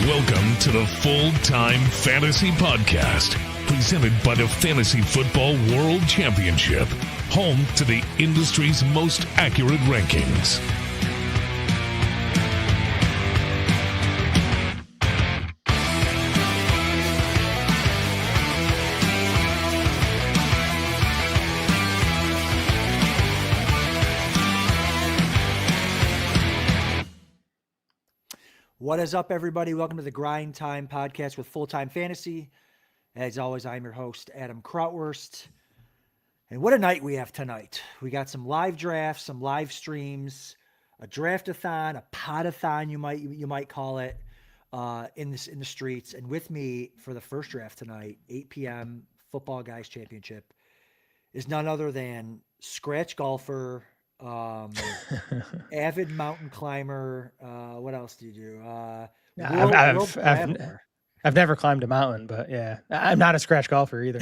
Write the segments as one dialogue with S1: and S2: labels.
S1: Welcome to the Full-Time Fantasy Podcast, presented by the Fantasy Football World Championship, home to the industry's most accurate rankings.
S2: What is up, everybody? Welcome to the Grind Time Podcast with Full-Time Fantasy. As always, I'm your host, Adam Krautwurst. And what a night we have tonight. We got some live drafts, some live streams, a draft-a-thon, a pod-a-thon, you might call it, in the streets. And with me for the first draft tonight, 8 p.m. Football Guys Championship, is none other than scratch golfer, avid mountain climber. What else do you do?
S3: I've never climbed a mountain, but yeah, I'm not a scratch golfer either.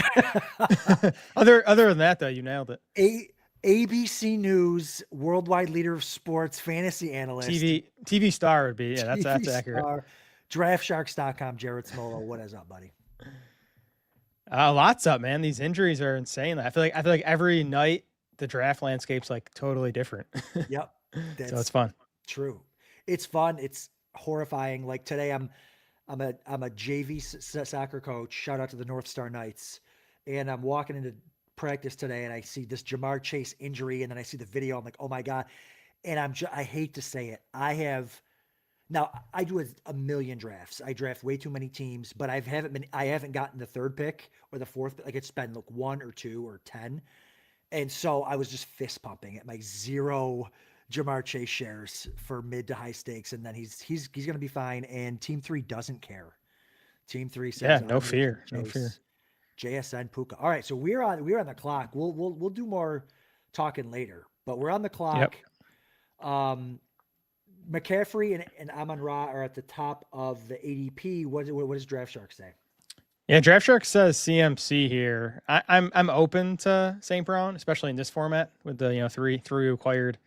S3: other than that, though, you nailed it.
S2: ABC News worldwide leader of sports, fantasy analyst,
S3: TV star would be. Yeah, that's accurate.
S2: DraftSharks.com. Jared Smolo, what is up, buddy?
S3: Lots up, man. These injuries are insane. I feel like every night the draft landscape's like totally different.
S2: Yep.
S3: So it's fun.
S2: True. It's fun. It's horrifying. Like today I'm a JV soccer coach. Shout out to the North Star Knights. And I'm walking into practice today and I see this Jamar Chase injury. And then I see the video. I'm like, oh my God. And I hate to say it. Now I do a million drafts. I draft way too many teams, but I haven't gotten the third pick or the fourth. Like it's been like 1 or 2 or 10. And so I was just fist pumping at my 0 Jamar Chase shares for mid to high stakes. And then he's going to be fine. And team 3 doesn't care. Team 3 says,
S3: no fear.
S2: JSN Puka. All right. So we're on the clock. We'll do more talking later, but we're on the clock. Yep. McCaffrey and Amon-Ra are at the top of the ADP. What does Draft Sharks say?
S3: Yeah, Draft Sharks says CMC here. I'm open to St. Brown, especially in this format with the three required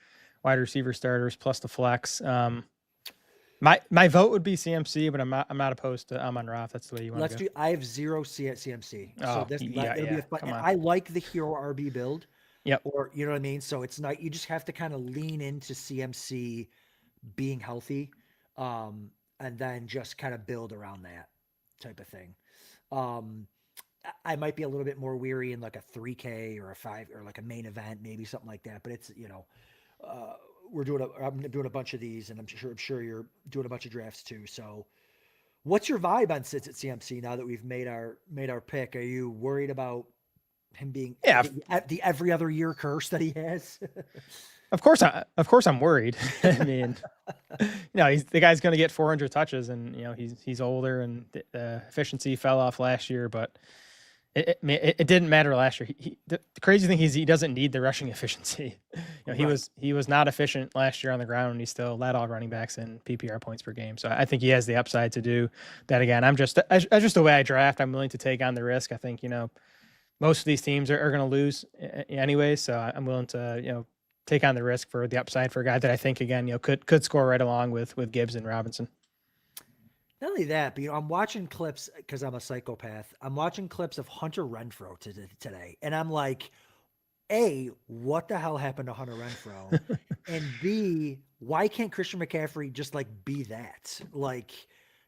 S3: wide receiver starters plus the flex. My vote would be CMC, but I'm not opposed to Amon-Ra. If that's the way you want to go.
S2: I have 0 CMC.
S3: Oh,
S2: so it'll be a fun.
S3: And
S2: I like the hero RB build.
S3: Yep.
S2: Or you know what I mean. So it's not. You just have to kind of lean into CMC being healthy, and then just kind of build around that type of thing. I might be a little bit more weary in like a 3K or a 5 or like a main event, maybe something like that. But it's, I'm doing a bunch of these and I'm sure you're doing a bunch of drafts too. So what's your vibe on sits at CMC now that we've made our pick? Are you worried about him being the every other year curse that he has?
S3: Of course I'm worried. I mean, the guy's going to get 400 touches, and he's older, and the efficiency fell off last year. But it didn't matter last year. The crazy thing is he doesn't need the rushing efficiency. He was not efficient last year on the ground, and he still led all running backs in PPR points per game. So I think he has the upside to do that again. I'm just the way I draft. I'm willing to take on the risk. I think most of these teams are going to lose anyway, so I'm willing to take on the risk for the upside for a guy that I think again, could score right along with Gibbs and Robinson.
S2: Not only that, but I'm watching clips because I'm a psychopath. I'm watching clips of Hunter Renfrow today, and I'm like, A, what the hell happened to Hunter Renfrow? And B, why can't Christian McCaffrey just like be that? Like,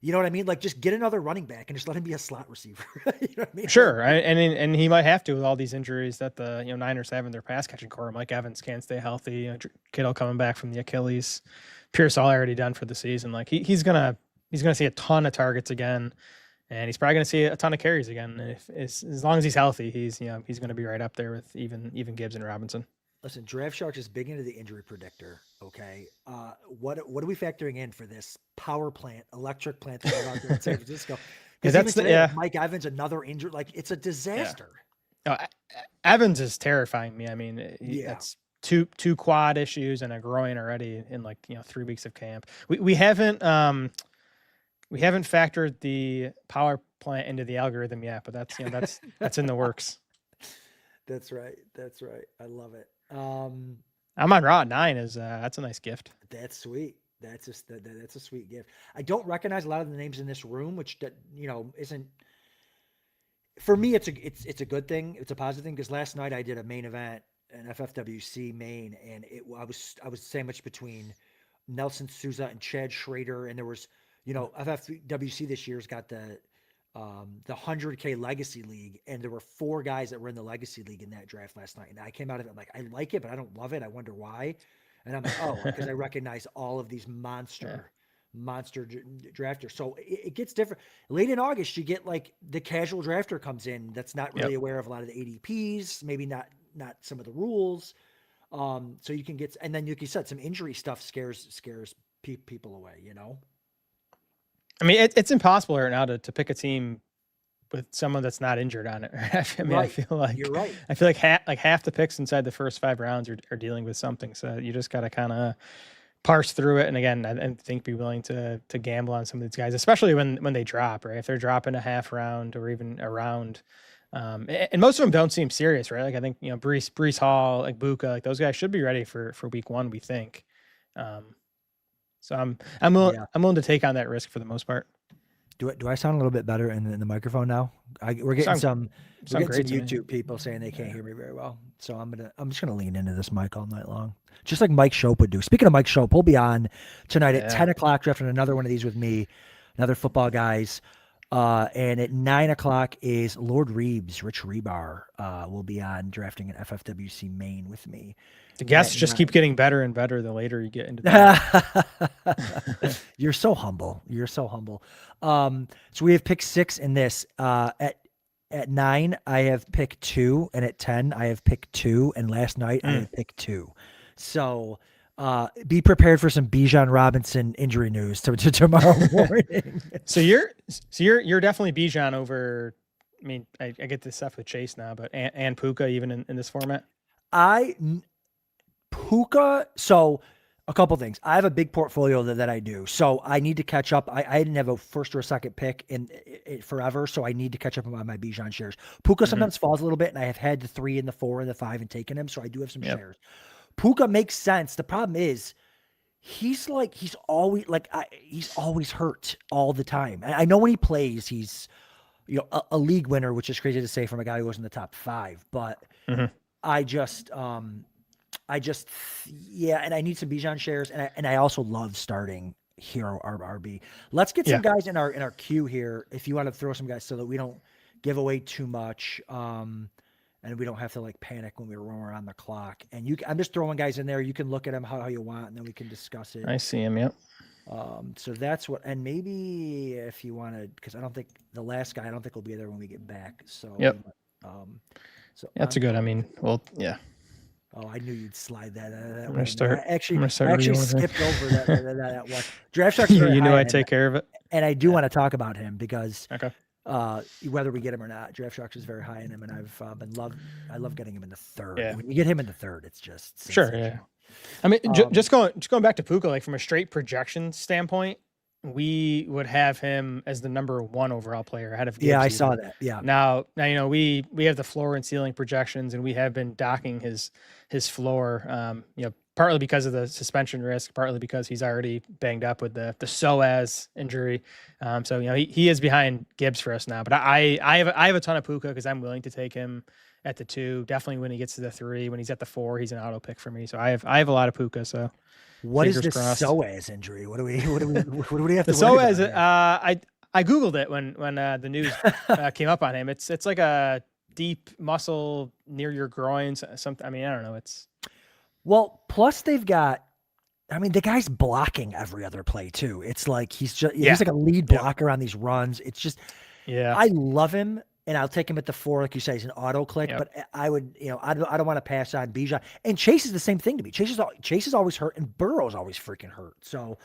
S2: you know what I mean? Like, just get another running back and just let him be a slot receiver. You know what I mean?
S3: Sure, and he might have to with all these injuries that the Niners have in their pass catching core. Mike Evans can't stay healthy. Kittle coming back from the Achilles. Pierce already done for the season. Like he's gonna see a ton of targets again, and he's probably gonna see a ton of carries again. As long as he's healthy, he's gonna be right up there with even Gibbs and Robinson.
S2: Listen, Draft Sharks is big into the injury predictor. Okay, what are we factoring in for this power plant, electric plant that we have out there in San Francisco? Because Mike Evans, another injury, like it's a disaster.
S3: Yeah. Evans is terrifying me. I mean, that's two quad issues and a groin already in 3 weeks of camp. We haven't factored the power plant into the algorithm yet, but that's in the works.
S2: That's right. I love it.
S3: I'm on Raw 9 is that's a nice gift.
S2: That's sweet. That's a sweet gift. I don't recognize a lot of the names in this room, which isn't for me. It's a good thing. It's a positive thing because last night I did a main event, an FFWC main, and I was sandwiched between Nelson Souza and Chad Schrader, and there was FFWC this year's got the 100K Legacy League, and there were 4 guys that were in the Legacy League in that draft last night, and I came out of it I'm like, I like it, but I don't love it. I wonder why. And I'm like, oh, because I recognize all of these monster drafters. So it gets different. Late in August, you get like the casual drafter comes in that's not really aware of a lot of the ADPs, maybe not some of the rules. So you can get, and then like you said, some injury stuff scares people away.
S3: I mean, it's impossible right now to pick a team with someone that's not injured on it. I mean, right. I feel like
S2: you're right.
S3: I feel like half the picks inside the first 5 rounds are dealing with something. So you just got to kind of parse through it. And again, I think be willing to gamble on some of these guys, especially when they drop, right? If they're dropping a half round or even a round. And most of them don't seem serious, right? Like I think, Breece Hall, like Buka, like those guys should be ready for week 1, we think. So I'm willing to take on that risk for the most part.
S2: Do I sound a little bit better in the microphone now? We're getting some YouTube people saying they can't hear me very well. So I'm just gonna lean into this mic all night long, just like Mike Shope would do. Speaking of Mike Shope, he'll be on tonight at 10 o'clock drafting another one of these with me, another football guys. And at 9 o'clock is Lord Reeves, Rich Rebar, will be on drafting an FFWC main with me.
S3: The guests just keep getting better and better the later you get into that.
S2: You're so humble. So we have pick 6 in this. At 9, I have pick 2, and at 10, I have pick 2, and last night I have pick 2. So be prepared for some Bijan Robinson injury news to tomorrow morning.
S3: So you're definitely Bijan over. I mean, I get this stuff with Chase now, but and Puka even in this format.
S2: Puka. So a couple things. I have a big portfolio that I do, so I need to catch up. I didn't have a first or a second pick in forever, so I need to catch up on my Bijan shares. Puka sometimes falls a little bit, and I have had the 3 and the 4 and the 5 and taken him, so I do have some shares. Puka makes sense. The problem is he's always hurt all the time. And I know when he plays, he's a league winner, which is crazy to say from a guy who was in the top 5. But I just and I need some Bijan shares, and I also love starting Hero RB. Let's get some guys in our queue here if you want to throw some guys so that we don't give away too much. And we don't have to panic when we're on the clock. And I'm just throwing guys in there. You can look at them how you want, and then we can discuss it.
S3: I see him. Yep.
S2: So that's what, and maybe if you want to, because the last guy, I don't think will be there when we get back. So,
S3: that's a good, yeah.
S2: Oh, I knew you'd slide that.
S3: I'm gonna start.
S2: I actually skipped over that one. Draft Sharks.
S3: You knew I'd take care of it.
S2: And I do want to talk about him because whether we get him or not, Draft Sharks is very high in him, and I love getting him in the 3rd.
S3: Yeah.
S2: When you get him in the 3rd, it's just
S3: sure. Yeah. I mean, just going back to Puka, from a straight projection standpoint, we would have him as the number 1 overall player ahead of Gibbs.
S2: Yeah, I saw that. Yeah.
S3: Now we have the floor and ceiling projections, and we have been docking his floor. Partly because of the suspension risk, partly because he's already banged up with the psoas injury. So he is behind Gibbs for us now. But I have a ton of Puka because I'm willing to take him at the 2. Definitely when he gets to the 3. When he's at the 4, he's an auto pick for me. So I have a lot of Puka. So
S2: what is this psoas injury? What do we have to worry about?
S3: The psoas. I googled it when the news came up on him. It's like a deep muscle near your groins. Something. I mean, I don't know.
S2: Well, plus they've got, the guy's blocking every other play too. It's like he's like a lead blocker on these runs. It's just, I love him, and I'll take him at the 4, like you say, he's an auto click. But I would, I don't want to pass on Bijan. And Chase is the same thing to me. Chase is always hurt, and Burrow's always freaking hurt. So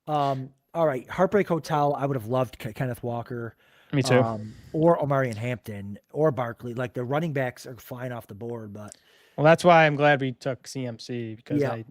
S2: all right, Heartbreak Hotel. I would have loved Kenneth Walker.
S3: Me too.
S2: Or Omarion Hampton or Barkley. Like the running backs are flying off the board, but.
S3: Well, that's why I'm glad we took CMC because I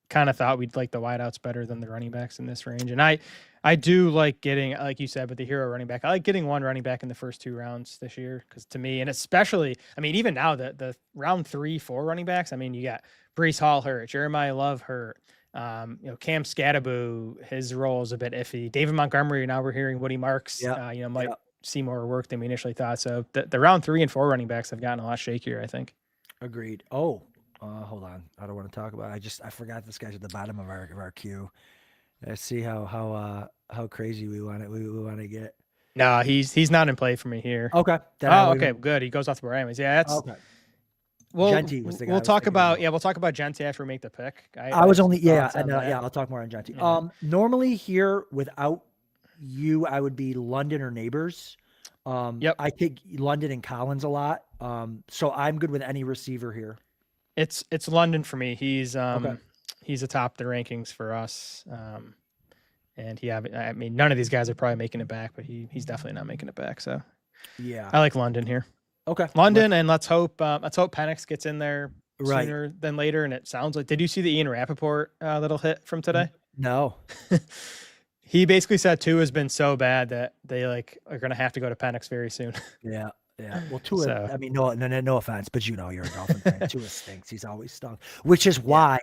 S3: kind of thought we'd like the wideouts better than the running backs in this range. And I do like getting, like you said, with the hero running back, I like getting one running back in the first 2 rounds this year because to me, and especially, even now the round 3, 4 running backs, you got Breece Hall hurt, Jeremiah Love hurt, Cam Scadaboo, his role is a bit iffy. David Montgomery, now we're hearing Woody Marks, might see more work than we initially thought. So the round 3 and 4 running backs have gotten a lot shakier, I think.
S2: Agreed. Oh, hold on. I don't want to talk about it. I forgot this guy's at the bottom of our queue. Let's see how crazy we want to get.
S3: No, he's not in play for me here.
S2: Okay.
S3: Okay, good. He goes off the Brahmas. Yeah, that's
S2: okay.
S3: Well,
S2: Genty was the guy.
S3: We'll talk about Genty after we make the pick.
S2: I'll talk more on Genty. Yeah. Normally here without you, I would be London or Neighbors. I take London and Collins a lot. So I'm good with any receiver here.
S3: It's London for me. He's atop the rankings for us. And none of these guys are probably making it back, but he's definitely not making it back. So
S2: yeah,
S3: I like London here.
S2: Okay,
S3: London, and let's hope Penix gets in there sooner than later. And it sounds like, did you see the Ian Rappaport little hit from today?
S2: No.
S3: He basically said Tua has been so bad that they are going to have to go to Penix very soon.
S2: Yeah. Well, Tua. I mean, no offense, but you're a Dolphin fan. Tua stinks. He's always stunk, which is why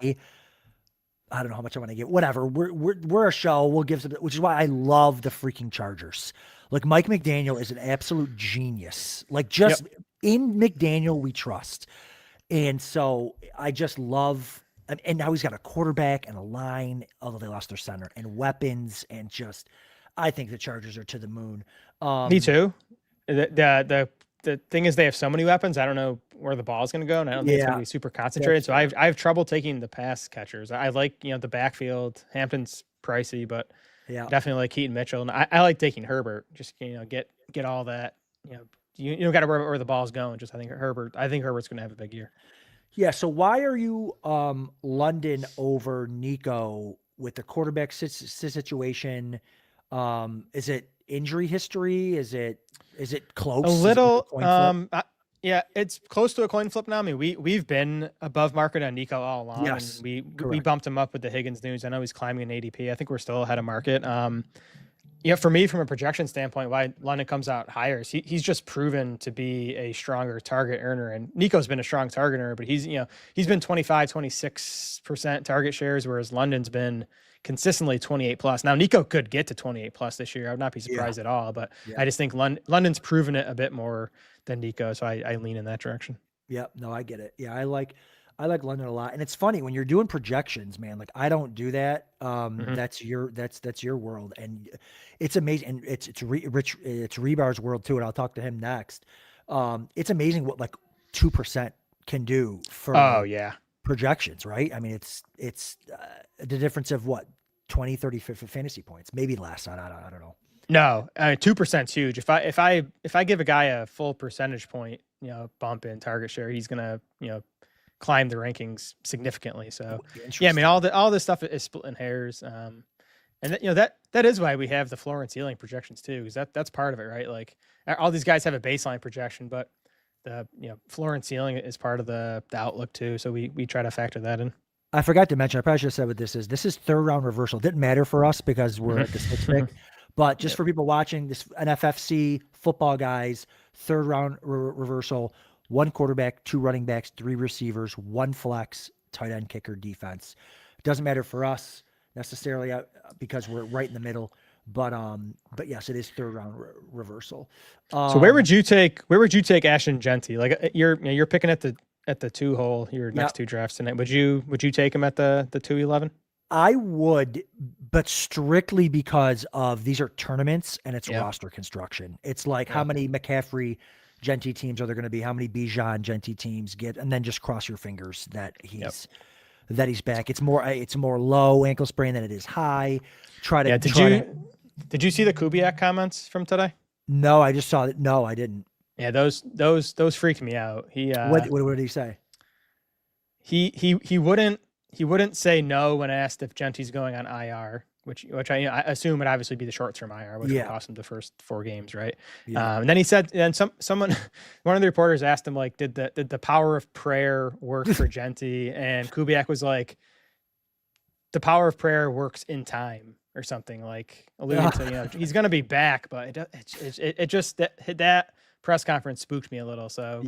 S2: I don't know how much I want to get. Whatever. We're a show. We'll give some. Which is why I love the freaking Chargers. Like Mike McDaniel is an absolute genius. In McDaniel we trust, and so I just love. And now he's got a quarterback and a line, although they lost their center, and weapons, and I think the Chargers are to the moon.
S3: Me too. The thing is, they have so many weapons. I don't know where the ball is going to go, and I don't think it's going to be super concentrated. So I have trouble taking the pass catchers. I like the backfield. Hampton's pricey, but definitely like Keaton Mitchell, and I like taking Herbert. Just get all that. You don't got to worry about where the ball's going. Just I think Herbert's going to have a big year.
S2: Yeah. So why are you London over Nico with the quarterback situation? Is it injury history? Is it close?
S3: A little. Yeah, it's close to a coin flip now. I mean, we've been above market on Nico all along.
S2: Yes,
S3: and we bumped him up with the Higgins news. I know he's climbing in ADP. I think we're still ahead of market. For me, from a projection standpoint, why London comes out higher is he's just proven to be a stronger target earner. And Nico's been a strong target earner, but he's been 25, 26% target shares, whereas London's been consistently 28 plus. Now Nico could get to 28 plus this year. I would not be surprised at all, but I just think London's proven it a bit more than Nico. So I lean in that direction.
S2: Yeah, no, I get it. Yeah. I like London a lot. And it's funny when you're doing projections, man, like I don't do that. That's your world. And it's amazing. And it's Rebar's world too. And I'll talk to him next. It's amazing what 2% can do for projections, right? I mean, it's the difference of what, 20, 30, 50 fantasy points, maybe less. I don't know.
S3: No, 2% is huge. If I give a guy a full percentage point, bump in target share, he's gonna, climb the rankings significantly. So I mean, all this stuff is splitting hairs. And that is why we have the floor and ceiling projections too, because that's part of it, right? Like all these guys have a baseline projection, but the floor and ceiling is part of the outlook too. So we try to factor that in.
S2: I forgot to mention, I probably should have said what this is. This is third round reversal. Didn't matter for us because we're at the sixth pick. But just for people watching, this NFFC football guys, third round reversal, 1 quarterback, 2 running backs, 3 receivers, 1 flex, tight end, kicker, defense. It doesn't matter for us necessarily because we're right in the middle. But yes, it is third round reversal.
S3: So where would you take Ashton Genty? Like you're picking at the 2 hole your next 2 drafts tonight. Would you take him at the 2-11?
S2: I would, but strictly because of these are tournaments and it's roster construction. It's like how many McCaffrey Genty teams are there going to be? How many Bijan Genty teams get? And then just cross your fingers that he's back. It's more low ankle sprain than it is high. Did you see the Kubiak comments from today? No, I just saw it. No, I didn't. Yeah, those freaked me out. He what did he say? He wouldn't say no when asked if Genty's going on IR, which I assume would obviously be the short-term IR, which would cost him the first 4 games, right? Yeah. And then he said, and one of the reporters asked him, like, did the power of prayer work for Genty? And Kubiak was like, the power of prayer works in time or something, like alluding to, he's going to be back, but it just that press conference spooked me a little. So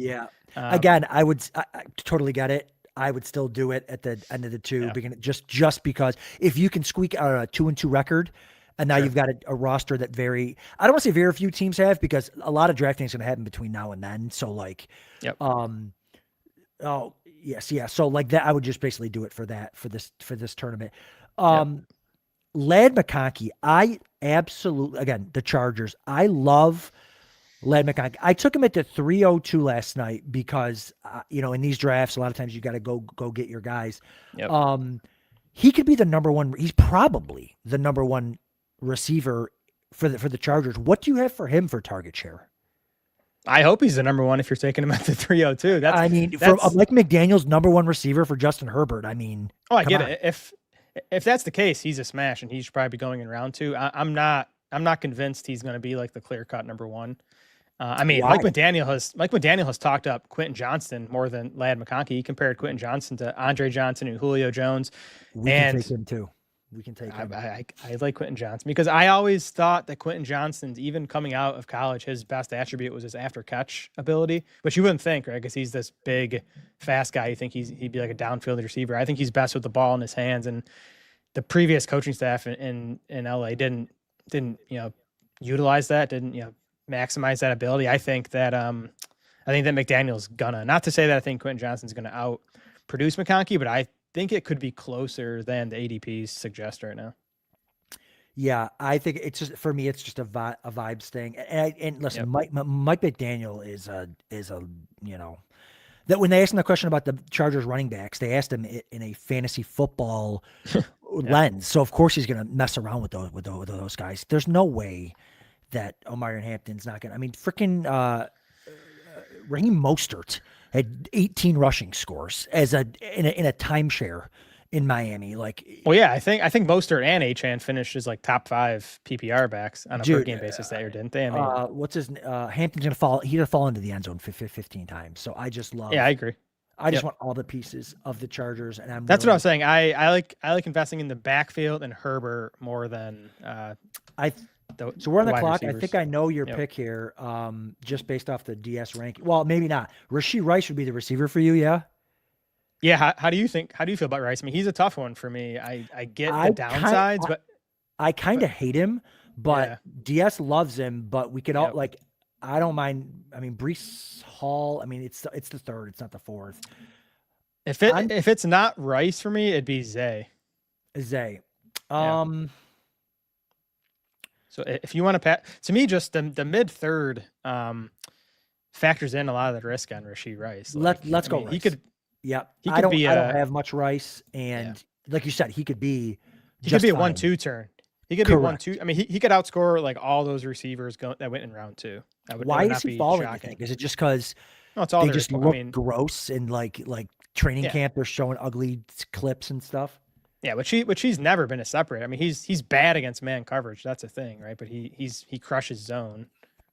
S2: again, I totally get it. I would still do it at the end of the two, just because if you can squeak out a 2-2 record, and now you've got a roster that I don't want to say very few teams have, because a lot of drafting is going to happen between now and then. So like, oh yes, yeah. So like that, I would just basically do it for this tournament. Ladd McConkey, I absolutely, again, the Chargers, I love Ladd McConkey. I took him at the 302 last night because, in these drafts, a lot of times you got to go get your guys. He could be the number one. He's probably the number one receiver for the Chargers. What do you have for him for target share?
S3: I hope he's the number one if you're taking him at the 302.
S2: For Mike McDaniel's number one receiver for Justin Herbert. I
S3: get it. If that's the case, he's a smash, and he should probably be going in round 2. I'm not convinced he's going to be like the clear-cut number one. Mike McDaniel has talked up Quentin Johnston more than Ladd McConkey. He compared Quentin Johnston to Andre Johnson and Julio Jones.
S2: We can take him too. We can take him.
S3: I like Quentin Johnston because I always thought that Quentin Johnston's, even coming out of college, his best attribute was his after-catch ability, which you wouldn't think, right? Because he's this big, fast guy. You think he'd be like a downfield receiver. I think he's best with the ball in his hands, and the previous coaching staff in LA didn't utilize that, didn't maximize that ability. I think that McDaniel's gonna, not to say that I think Quentin Johnston's gonna out produce McConkey, but I think it could be closer than the ADPs suggest right now.
S2: Yeah, I think it's just, for me, it's just a vibes thing. And listen, Mike McDaniel is a that when they asked him the question about the Chargers running backs, they asked him in a fantasy football lens. So of course he's going to mess around with those guys. There's no way that Omarion Hampton's not going to. I mean, freaking Raheem Mostert had 18 rushing scores in a timeshare in Miami. Like,
S3: well, yeah, I think Mostert and Achane finished as like top 5 PPR backs on a per game basis that year, didn't they?
S2: What's his Hampton's gonna fall? He's gonna fall into the end zone 15 times. So I just love.
S3: Yeah, I agree.
S2: I just want all the pieces of the Chargers, and
S3: that's what I was saying. I like investing in the backfield and Herbert more than
S2: So we're on the clock.
S3: Receivers.
S2: I think I know your pick here, just based off the DS ranking. Well, maybe not. Rashee Rice would be the receiver for you, yeah?
S3: Yeah, how do you feel about Rice? I mean, he's a tough one for me. I get the downsides, but
S2: I kind of hate him, but DS loves him, but we could all I don't mind. I mean, Breece Hall, I mean, it's the third, it's not the fourth.
S3: If it's not Rice for me, it'd be Zay.
S2: Zay.
S3: So if you want to me, just the mid third factors in a lot of the risk on Rashee Rice.
S2: Let's go. Rice.
S3: He could.
S2: Yeah, I don't have much Rice, and like you said, he could be
S3: a 1-2 turn. He could be 1-2. I mean, he could outscore like all those receivers that went in round 2.
S2: Why is he falling? I think is it just because they just look gross and like training camp? They're showing ugly clips and stuff.
S3: Yeah, which he's never been a separate. I mean, he's bad against man coverage. That's a thing, right? But he crushes zone,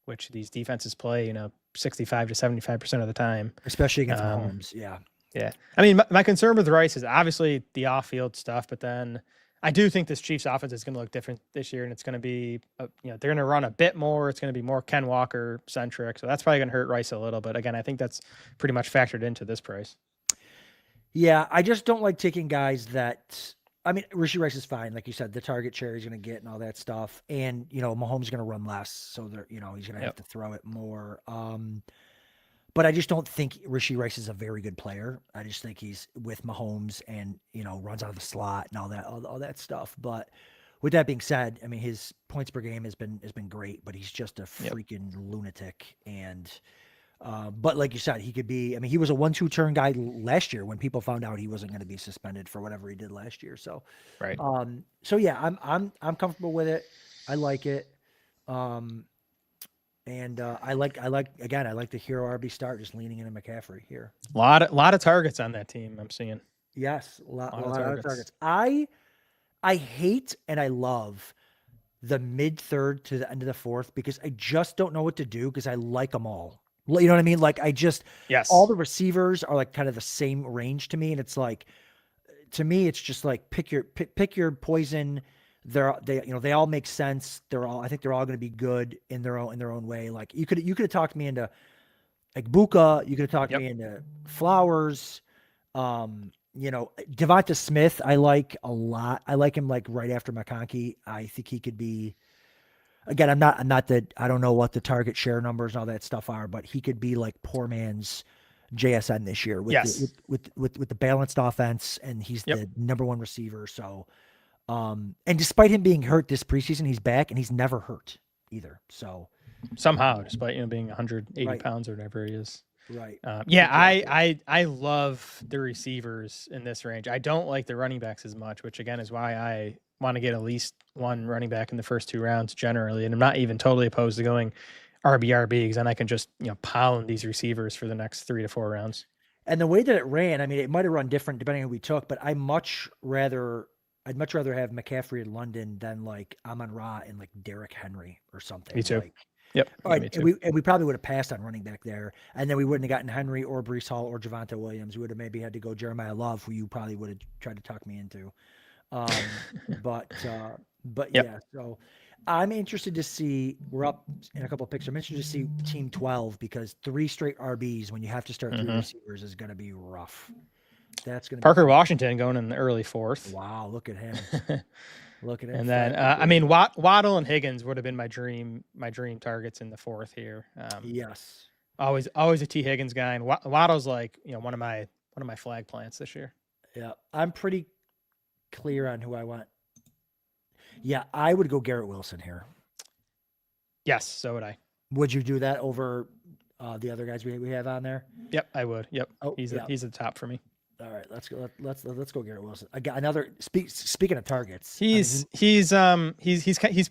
S3: which these defenses play 65 to 75% of the time,
S2: especially against Mahomes.
S3: Yeah. I mean, my concern with Rice is obviously the off-field stuff, but then I do think this Chiefs offense is going to look different this year, and it's going to be, they're going to run a bit more. It's going to be more Ken Walker centric, so that's probably going to hurt Rice a little. But again, I think that's pretty much factored into this price.
S2: Yeah, I just don't like taking guys that. I mean, Rashee Rice is fine, like you said. The target share he's going to get and all that stuff, and Mahomes is going to run less, so he's going to have to throw it more. But I just don't think Rashee Rice is a very good player. I just think he's with Mahomes and, runs out of the slot and all that stuff. But with that being said, I mean, his points per game has been great, but he's just a freaking lunatic. And, but like you said, he could be, I mean, he was a 1-2 turn guy last year when people found out he wasn't going to be suspended for whatever he did last year. So,
S3: right.
S2: So yeah, I'm comfortable with it. I like it. And I like the hero RB start, just leaning into McCaffrey here.
S3: A lot of targets on that team I'm seeing.
S2: Yes, a lot of targets. I hate and I love the mid third to the end of the fourth because I just don't know what to do because I like them all. You know what I mean? Like all the receivers are like kind of the same range to me, and it's like to me it's just like pick your poison. They all make sense. I think they're all going to be good in their own way. Like you could have talked me into like Buka. You could have talked me into Flowers. Devonta Smith, I like a lot. I like him like right after McConkey. I think he could be. Again, I'm not that I don't know what the target share numbers and all that stuff are, but he could be like poor man's JSN this year with
S3: Yes.
S2: with the balanced offense, and he's
S3: Yep.
S2: the number one receiver. So, and despite him being hurt this preseason, he's back and he's never hurt either. So
S3: Somehow, despite being 180
S2: right,
S3: pounds or whatever he is.
S2: right,
S3: Yeah,
S2: exactly.
S3: I love the receivers in this range. I don't like the running backs as much, which again is why I want to get at least one running back in the first 2 rounds generally. And I'm not even totally opposed to going RB because then I can just pound these receivers for the next 3 to 4 rounds.
S2: And the way that it ran, I mean, it might have run different depending on who we took, but I'd much rather have McCaffrey in London than like Amon-Ra and like Derrick Henry or something.
S3: Me too.
S2: Like,
S3: Yep.
S2: all
S3: Yeah,
S2: right,
S3: me too.
S2: and we probably would have passed on running back there, and then we wouldn't have gotten Henry or Brees Hall or Javonte Williams. We would have maybe had to go Jeremiah Love, who you probably would have tried to talk me into. But
S3: Yep.
S2: yeah, so I'm interested to see. We're up in a couple of picks. I'm interested to see Team 12 because 3 straight RBs when you have to start 3 receivers is going to be rough. That's going to be
S3: Parker Washington going in the early 4th.
S2: wow. Look at him. Look at him.
S3: And then I mean Waddle and Higgins would have been my dream targets in the 4th here.
S2: Yes.
S3: Always a T Higgins guy, and Waddle's like one of my flag plants this year.
S2: Yeah, I'm pretty clear on who I want. Yeah, I would go Garrett Wilson here.
S3: Yes, so would I.
S2: Would you do that over the other guys we have on there?
S3: Yep, I would. Yep.
S2: Oh,
S3: he's
S2: yeah.
S3: he's at the top for me.
S2: All right, let's go Garrett Wilson. I got another. Speaking of targets,
S3: He's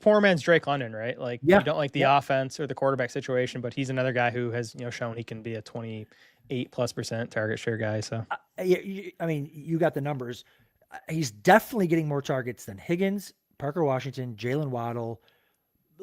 S3: poor man's Drake London, right? Like
S2: Yeah,
S3: you don't like the offense or the quarterback situation, but he's another guy who has shown he can be a 28+% target share guy. So
S2: I mean, you got the numbers. He's definitely getting more targets than Higgins, Parker Washington, Jalen Waddle,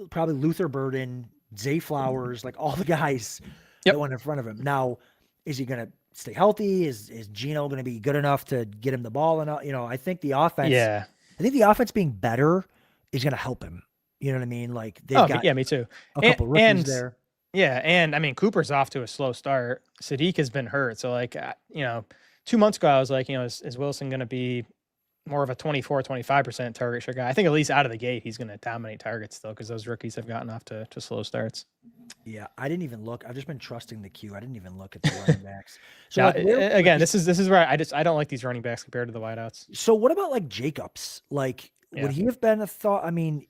S2: probably Luther Burden, Zay Flowers, like all the guys that went in front of him. Now, is he going to stay healthy? Is Geno going to be good enough to get him the ball? And I think the offense.
S3: yeah,
S2: I think the offense being better is going to help him. You know what I mean? Like they've got
S3: me too.
S2: a couple rookies there.
S3: Yeah, and I mean Cooper's off to a slow start. Sadiq has been hurt, so like 2 months ago I was like, is Wilson going to be more of a 24-25% target share guy? I think at least out of the gate he's going to dominate targets still because those rookies have gotten off to slow starts.
S2: Yeah, I didn't even look. I've just been trusting the queue. I didn't even look at the running backs. So
S3: yeah, again, this is where I don't like these running backs compared to the wideouts.
S2: So what about like Jacobs? Like, would he have been a thought? I mean,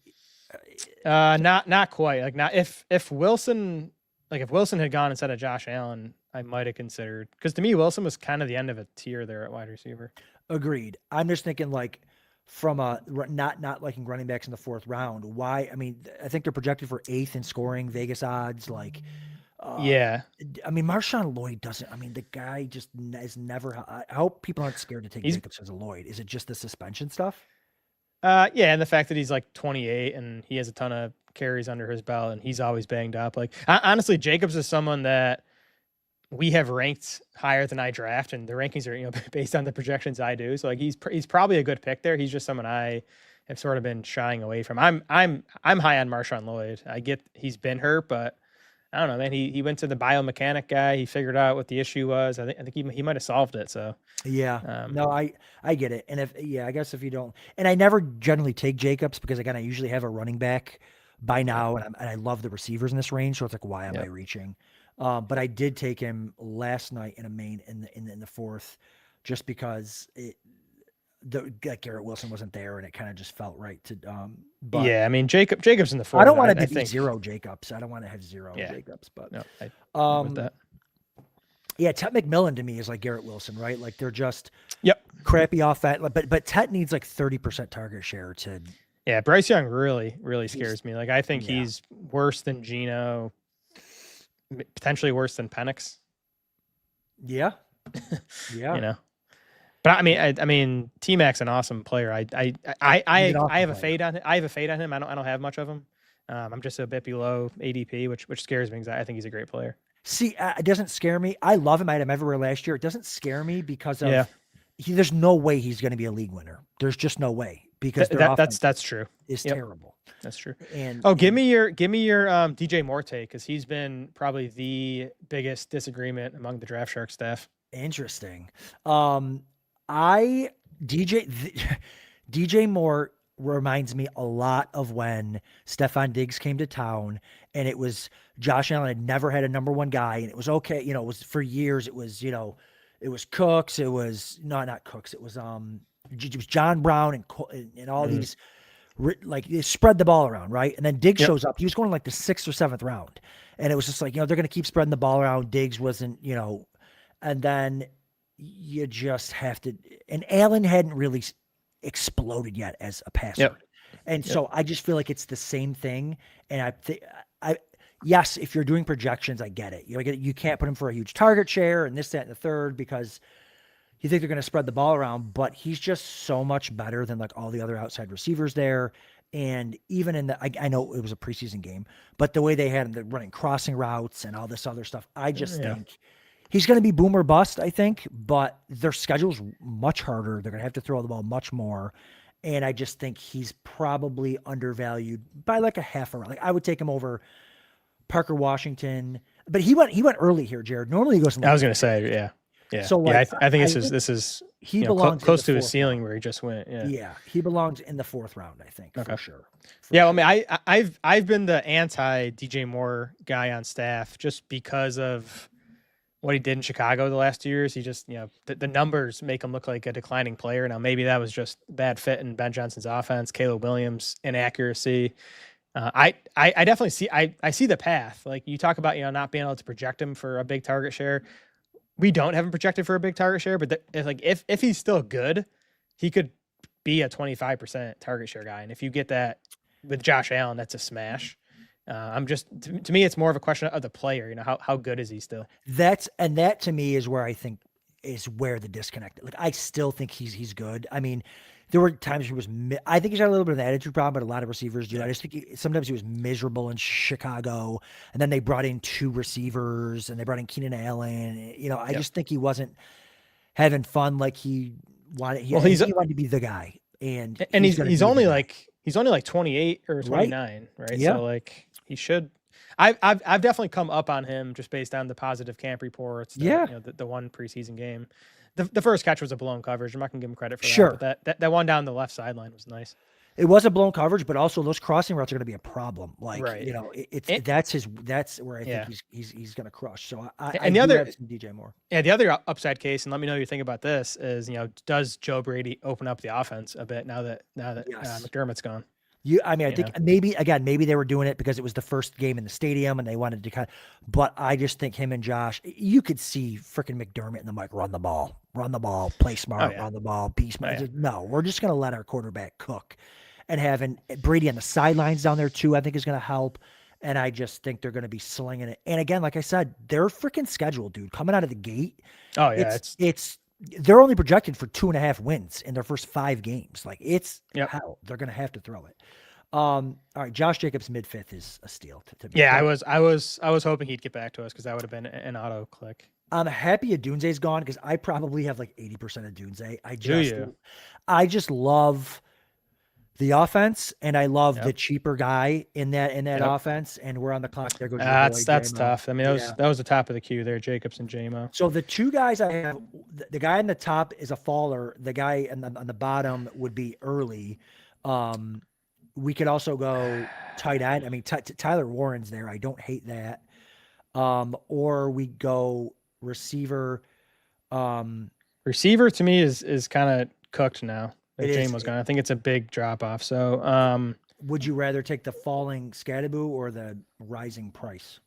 S3: not quite. Like not if Wilson had gone instead of Josh Allen, I might have considered, because to me Wilson was kind of the end of a tier there at wide receiver.
S2: Agreed. I'm just thinking like from a not liking running backs in the 4th round. Why? I mean, I think they're projected for 8th in scoring, Vegas odds. Like,
S3: yeah.
S2: I mean, Marshawn Lloyd doesn't. I mean, the guy just is never. I hope people aren't scared to take Jacobs as a Lloyd. Is it just the suspension stuff?
S3: Yeah, and the fact that he's like 28 and he has a ton of carries under his belt and he's always banged up. Like honestly, Jacobs is someone that we have ranked higher than I draft, and the rankings are based on the projections I do. So like he's probably a good pick there. He's just someone I have sort of been shying away from. I'm high on Marshawn Lloyd. I get he's been hurt, but I don't know, man. He went to the biomechanic guy. He figured out what the issue was. I think he might have solved it. So
S2: yeah, no, I get it. And I guess if you don't, and I never generally take Jacobs because again, I usually have a running back by now, and I love the receivers in this range. So it's like, why am I reaching? But I did take him last night in a main in the 4th, just because Garrett Wilson wasn't there, and it kind of just felt right to. But
S3: yeah, I mean Jacobs in the 4th.
S2: I don't want to be zero Jacobs. I don't want to have zero Jacobs, but
S3: no,
S2: with that. Yeah, Tet McMillan to me is like Garrett Wilson, right? Like they're just crappy offense, but Tet needs like 30% target share to.
S3: Yeah, Bryce Young really scares me. Like I think he's worse than Geno. Potentially worse than Penix.
S2: Yeah.
S3: But I mean, T-Mac's an awesome player. I have a fade on him. I don't have much of him. I'm just a bit below ADP, which scares me because I think he's a great player.
S2: See, it doesn't scare me. I love him. I had him everywhere last year. It doesn't scare me because of there's no way he's going to be a league winner. There's just no way because
S3: that's true.
S2: It's terrible.
S3: That's true.
S2: And
S3: give me your DJ Moore take, because he's been probably the biggest disagreement among the Draft Shark staff.
S2: Interesting. I DJ DJ Moore reminds me a lot of when Stephon Diggs came to town, and it was Josh Allen had never had a number one guy, and it was okay. You know, it was for years. It was it was Cooks. It was not Cooks. It was John Brown and all these like they spread the ball around, right? And then Diggs shows up. He was going like the 6th or 7th round, and it was just like they're going to keep spreading the ball around. Diggs wasn't and then you just have to. And Allen hadn't really exploded yet as a passer, and so I just feel like it's the same thing. And yes, if you're doing projections, I get it. You can't put him for a huge target share and this, that, and the third because you think they're going to spread the ball around, but he's just so much better than like all the other outside receivers there. And even in I know it was a preseason game, but the way they had him running crossing routes and all this other stuff, I just think he's going to be boom or bust, I think, but their schedule's much harder. They're going to have to throw the ball much more. And I just think he's probably undervalued by like a half a round. Like I would take him over Parker Washington, but he went early here, Jared. Normally he goes.
S3: I was going to say, yeah. So like, I think this is he belongs close to his ceiling where he just went. Yeah,
S2: he belongs in the 4th round, I think, for sure.
S3: Well, I mean, I've been the anti DJ Moore guy on staff just because of what he did in Chicago the last 2 years. He just the numbers make him look like a declining player. Now maybe that was just bad fit in Ben Johnson's offense, Caleb Williams' inaccuracy. I definitely see I see the path. Like you talk about not being able to project him for a big target share. We don't have him projected for a big target share, but if he's still good, he could be a 25% target share guy. And if you get that with Josh Allen, that's a smash. I'm just to me, it's more of a question of the player. How good is he still?
S2: That to me is where I think is where the disconnect. Like I still think he's good. I mean, there were times he was. I think he's got a little bit of an attitude problem, but a lot of receivers do. I just think sometimes he was miserable in Chicago, and then they brought in 2 receivers, and they brought in Keenan Allen. I just think he wasn't having fun like he wanted. He wanted to be the guy, and
S3: he's only like 28 or 29, right?
S2: Yeah.
S3: So like he should. I've definitely come up on him just based on the positive camp reports. The one preseason game. The first catch was a blown coverage. I'm not gonna give him credit for that.
S2: Sure.
S3: But that one down the left sideline was nice.
S2: It was a blown coverage, but also those crossing routes are going to be a problem. Like that's where I think he's going to crush. So I do have some DJ Moore.
S3: Yeah, the other upside case, and let me know what you think about this, is does Joe Brady open up the offense a bit now that McDermott's gone?
S2: I think maybe they were doing it because it was the first game in the stadium and they wanted to but I just think him and Josh, you could see freaking McDermott and the mic run the ball, play smart, run the ball, be smart. No, we're just going to let our quarterback cook, and having Brady on the sidelines down there too, I think is going to help. And I just think they're going to be slinging it. And again, like I said, their freaking schedule, dude, coming out of the gate.
S3: Oh yeah.
S2: They're only projected for 2.5 wins in their first 5 games. Like hell, they're going to have to throw it. All right, Josh Jacobs mid-5th is a steal to me.
S3: Yeah, I was hoping he'd get back to us because that would have been an auto click.
S2: I'm happy Adunze's gone because I probably have like 80% of Dunze. I just love the offense, and I love the cheaper guy in that offense. And we're on the clock. There goes
S3: that's tough. I mean, that was the top of the queue there, Jacobs and JMO.
S2: So the 2 guys I have, the guy on the top is a faller. The guy on the bottom would be early. We could also go tight end. I mean, Tyler Warren's there. I don't hate that. Or we go receiver.
S3: Receiver to me is kind of cooked now. JMO's gone. I think it's a big drop off. So,
S2: would you rather take the falling Scadaboo or the rising Price?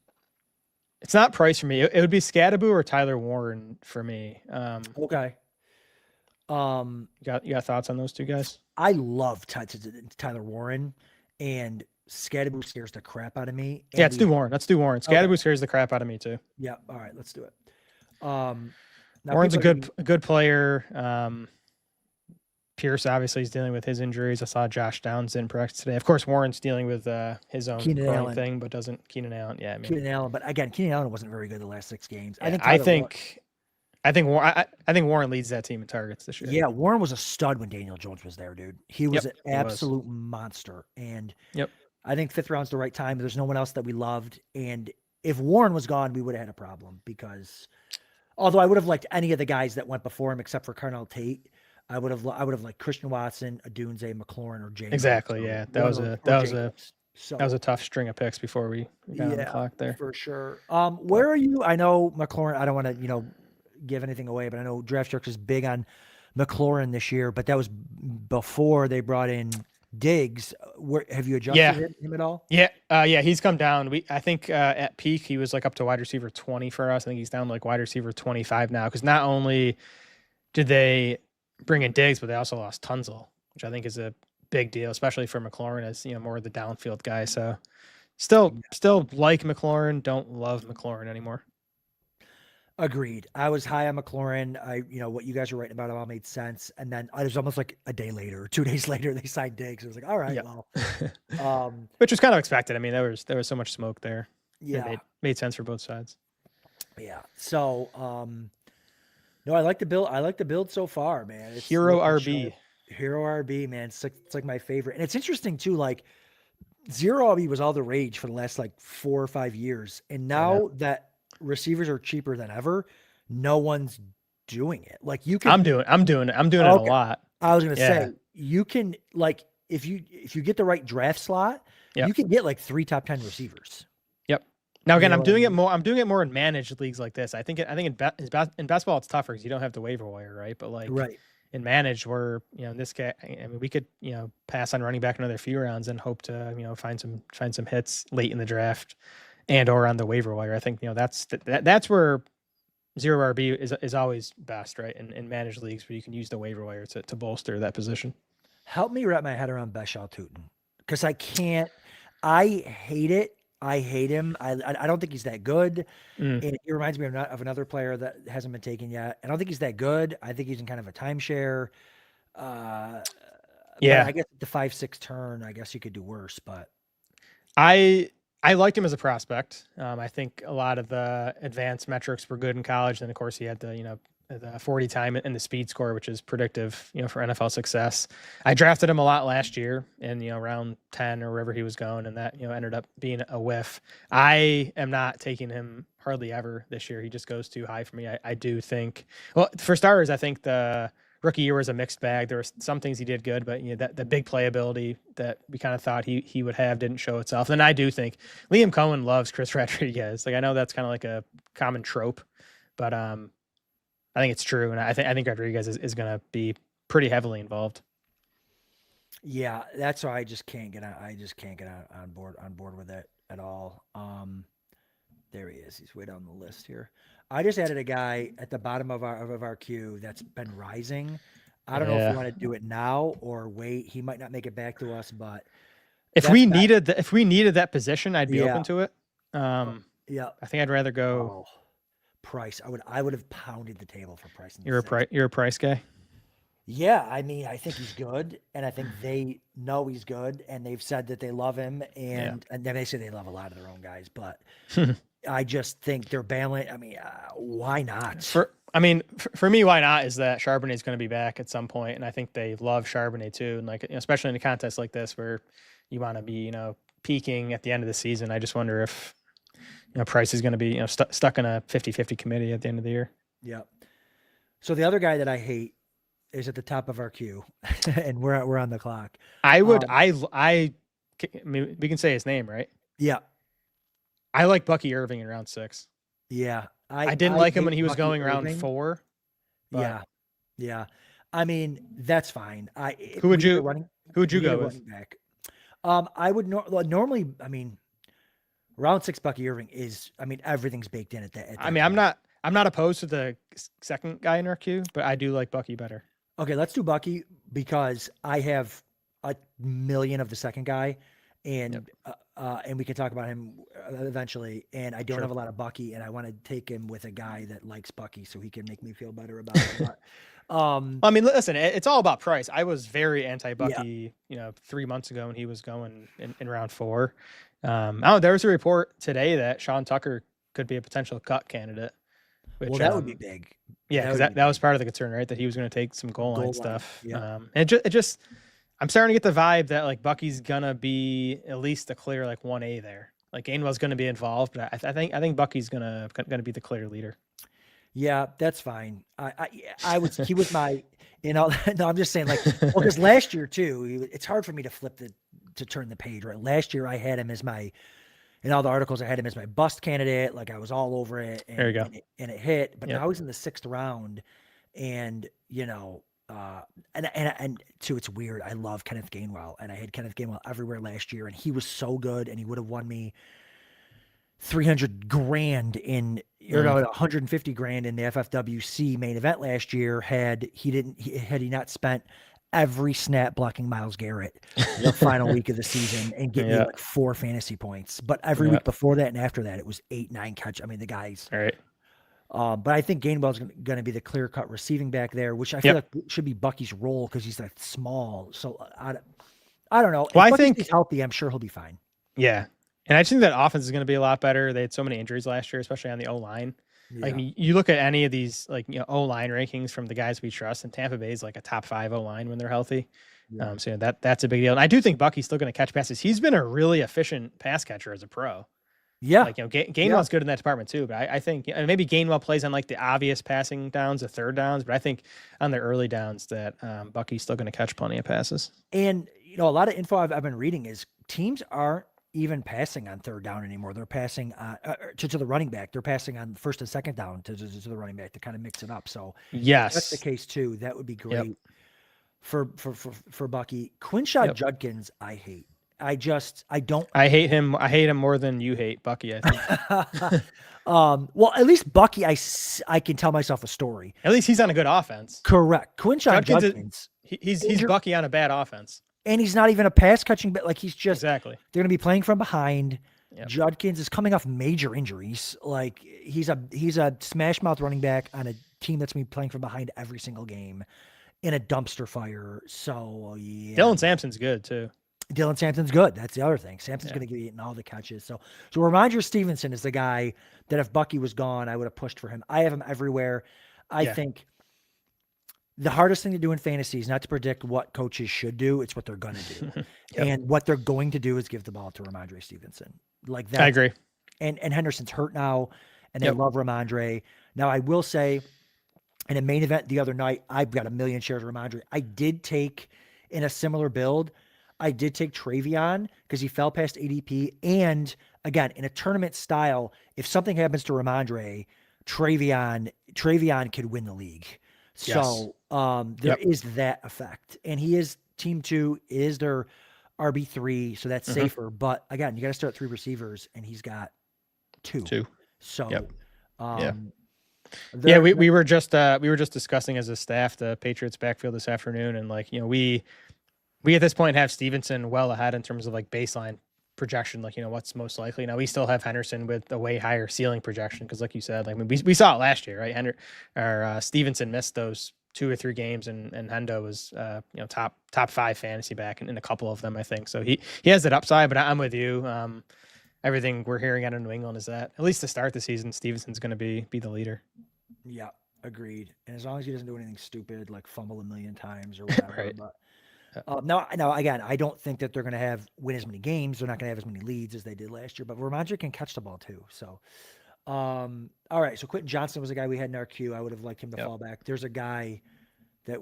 S3: It's not Price for me. It would be Scadaboo or Tyler Warren for me.
S2: Okay.
S3: You got thoughts on those 2 guys?
S2: I love Tyler Warren, and Scadaboo scares the crap out of me.
S3: Yeah, let's do Warren. Scadaboo scares the crap out of me too.
S2: Yeah. All right, let's do it.
S3: Warren's a good player. Pierce obviously is dealing with his injuries. I saw Josh Downs in practice today. Of course, Warren's dealing with his own thing, but doesn't Keenan Allen? Yeah,
S2: Keenan Allen. But again, Keenan Allen wasn't very good the last 6 games.
S3: I think Warren leads that team in targets this year.
S2: Yeah, Warren was a stud when Daniel Jones was there, dude. He was an absolute monster. And I think 5th round's the right time. There's no one else that we loved. And if Warren was gone, we would have had a problem because Although I would have liked any of the guys that went before him except for Carnell Tate. I would have liked Christian Watson, Adunze, McLaurin, or Jamo.
S3: Exactly.
S2: So
S3: Yeah.
S2: one of those, or Jacobs.
S3: That was
S2: So
S3: a tough string of picks before we got on the
S2: yeah,
S3: clock there.
S2: for sure.
S3: But
S2: Where are you? I know McLaurin. I don't want to, give anything away, but I know Draft Jerks is big on McLaurin this year. But that was before they brought in Diggs. Where have you adjusted him at all?
S3: Yeah. Yeah. He's come down. I think at peak he was like up to wide receiver 20 for us. I think he's down to like wide receiver 25 now. Because not only did they bring in Diggs, but they also lost Tunzel, which I think is a big deal, especially for McLaurin as more of the downfield guy. So still like McLaurin. Don't love McLaurin anymore.
S2: Agreed. I was high on McLaurin. What you guys were writing about him all made sense. And then it was almost like a day later, or 2 days later, they signed Diggs. It was like, all right, well,
S3: which was kind of expected. I mean, there was so much smoke there.
S2: Yeah,
S3: it made sense for both sides.
S2: Yeah. So, no, I like the build. I like the build so far, man. It's
S3: Hero RB.
S2: Hero RB, man. It's like my favorite. And it's interesting too, like zero RB was all the rage for the last like 4 or 5 years. And now that receivers are cheaper than ever, no one's doing it. Like you can
S3: I'm doing it a lot.
S2: I was gonna say you can, like, if you get the right draft slot, you can get like 3 top 10 receivers.
S3: Now again, I'm doing it more in managed leagues like this. I think in basketball it's tougher because you don't have the waiver wire, right? But like in managed, where in this case, I mean, we could pass on running back another few rounds and hope to find some hits late in the draft and or on the waiver wire. I think that's where zero RB is always best, right? In managed leagues where you can use the waiver wire to bolster that position.
S2: Help me wrap my head around Bashal Tutin, because I can't. I hate it. I hate him. I don't think he's that good. And it reminds me of another player that hasn't been taken yet. I don't think he's that good. I think he's in kind of a timeshare. But I guess the 5-6 turn, I guess you could do worse. But
S3: I liked him as a prospect. I think a lot of the advanced metrics were good in college. And of course, he had the 40 time and the speed score, which is predictive, for NFL success. I drafted him a lot last year in, round 10 or wherever he was going. And that, ended up being a whiff. I am not taking him hardly ever this year. He just goes too high for me. I do think, well, for starters, I think the rookie year was a mixed bag. There were some things he did good, but that the big playability that we kind of thought he would have didn't show itself. And I do think Liam Cohen loves Chris Rodriguez. Like, I know that's kind of like a common trope, but, I think it's true, and I think Rodriguez is going to be pretty heavily involved.
S2: Yeah, that's why I just can't get on board with it at all. There he is. He's way down the list here. I just added a guy at the bottom of our queue that's been rising. I don't know if we want to do it now or wait. He might not make it back to us, but
S3: if we needed that position, I'd be open to it.
S2: I
S3: think I'd rather go.
S2: Price. I would have pounded the table for Price.
S3: You're a Price guy.
S2: Yeah, I mean, I think he's good, and I think they know he's good, and they've said that they love him, and then they say they love a lot of their own guys, but I just think they're bailing. I mean, why not?
S3: For me, why not is that Charbonnet is going to be back at some point, and I think they love Charbonnet too, and especially in a contest like this where you want to be peaking at the end of the season. I just wonder if Price is going to be stuck in a 50-50 committee at the end of the year.
S2: Yeah. So the other guy that I hate is at the top of our queue, and we're on the clock.
S3: I mean, we can say his name, right?
S2: Yeah.
S3: I like Bucky Irving in round 6.
S2: Yeah.
S3: I didn't like him when he was going
S2: Irving.
S3: round 4.
S2: Yeah. I mean, that's fine.
S3: Who would you go with?
S2: Back. I would normally. I mean, round 6 Bucky Irving is. I mean, everything's baked in at that.
S3: I mean, point. I'm not opposed to the second guy in our queue, but I do like Bucky better.
S2: Okay, let's do Bucky because I have a million of the second guy, and we can talk about him eventually. And I don't have a lot of Bucky, and I want to take him with a guy that likes Bucky so he can make me feel better about it. But,
S3: I mean, listen, it's all about price. I was very anti-Bucky, 3 months ago when he was going in round 4. There was a report today that Sean Tucker could be a potential cut candidate. Which,
S2: that would be big.
S3: Yeah, because that was part of the concern, right? That he was going to take some goal line stuff.
S2: Yeah.
S3: It just, I'm starting to get the vibe that like Bucky's gonna be at least a clear like 1A there. Like Gainwell's going to be involved, but I think Bucky's gonna be the clear leader.
S2: Yeah, that's fine. He was my, no, I'm just saying, like, well, because last year too, it's hard for me to to turn the page, right? Last year I had him as in all the articles, I had him as my bust candidate. Like I was all over it
S3: There you
S2: and,
S3: go.
S2: it hit, but
S3: Yep.
S2: now he's in the 6th round and, and too, it's weird. I love Kenneth Gainwell and I had Kenneth Gainwell everywhere last year and he was so good and he would have won me 300 grand or no, 150 grand in the FFWC main event last year had he not spent every snap blocking Myles Garrett the final week of the season and get me like 4 fantasy points. But every week before that and after that, it was 8, 9 catch. I mean, the guys.
S3: All right.
S2: But I think Gainwell's going to be the clear cut receiving back there, which I feel like should be Bucky's role because he's that small. So I don't know.
S3: Well,
S2: if
S3: I think
S2: he's healthy, I'm sure he'll be fine.
S3: Yeah. And I just think that offense is going to be a lot better. They had so many injuries last year, especially on the O-line.
S2: Yeah.
S3: Like you look at any of these O-line rankings from the guys we trust, and Tampa Bay is like a top 5 O-line when they're healthy.
S2: Yeah.
S3: So that's a big deal. And I do think Bucky's still going to catch passes. He's been a really efficient pass catcher as a pro.
S2: Yeah.
S3: Like, Gainwell's good in that department too, but I think maybe Gainwell plays on like the obvious passing downs, the third downs, but I think on the early downs that Bucky's still going to catch plenty of passes.
S2: And, a lot of info I've been reading is teams aren't even passing on third down anymore. They're passing to the running back. They're passing on first and second down to the running back to kind of mix it up. So
S3: yes,
S2: if that's the case too. That would be great for Bucky. Quinshot Judkins, I hate. I hate
S3: him. I hate him more than you hate Bucky, I think.
S2: Well, at least Bucky, I can tell myself a story.
S3: At least he's on a good offense.
S2: Correct. Quinshot Judkins.
S3: He's Bucky on a bad offense.
S2: And he's not even a pass catching, but like he's just
S3: exactly.
S2: They're going to be playing from behind.
S3: Yep.
S2: Judkins is coming off major injuries. Like he's a smash mouth running back on a team that's going to be playing from behind every single game in a dumpster fire. So yeah,
S3: Dylan Sampson's good too.
S2: Dylan Sampson's good. That's the other thing. Sampson's going to get eating all the catches. So Ramondre Stevenson is the guy that if Bucky was gone, I would have pushed for him. I have him everywhere. I think the hardest thing to do in fantasy is not to predict what coaches should do. It's what they're going to do. And what they're going to do is give the ball to Ramondre Stevenson. Like that.
S3: I agree.
S2: And Henderson's hurt now, and they love Ramondre. Now, I will say, in a main event the other night, I've got 1 million shares of Ramondre. I did take, in a similar build, I did take Travion because he fell past ADP. And again, in a tournament style, if something happens to Ramondre, Travion could win the league. So there is that effect. And he is team 2, is their RB3, so that's safer. But again, you got to start 3 receivers, and he's got 2. So
S3: we were just discussing as a staff the Patriots backfield this afternoon, and like we at this point have Stevenson well ahead in terms of like baseline projection, like what's most likely. Now we still have Henderson with a way higher ceiling projection because, like you said, like we saw it last year, right? Stevenson missed those 2 or 3 games, and Hendo was top 5 fantasy back in a couple of them, I think. So he has that upside, but I'm with you. Everything we're hearing out of New England is that at least to start the season, Stevenson's going to be the leader.
S2: Yeah, agreed. And as long as he doesn't do anything stupid like fumble 1 million times or whatever,
S3: right.
S2: But. Now, again, I don't think that they're going to win as many games. They're not going to have as many leads as they did last year, but Ramondre can catch the ball too. So, all right. So Quentin Johnson was a guy we had in our queue. I would have liked him to fall back. There's a guy that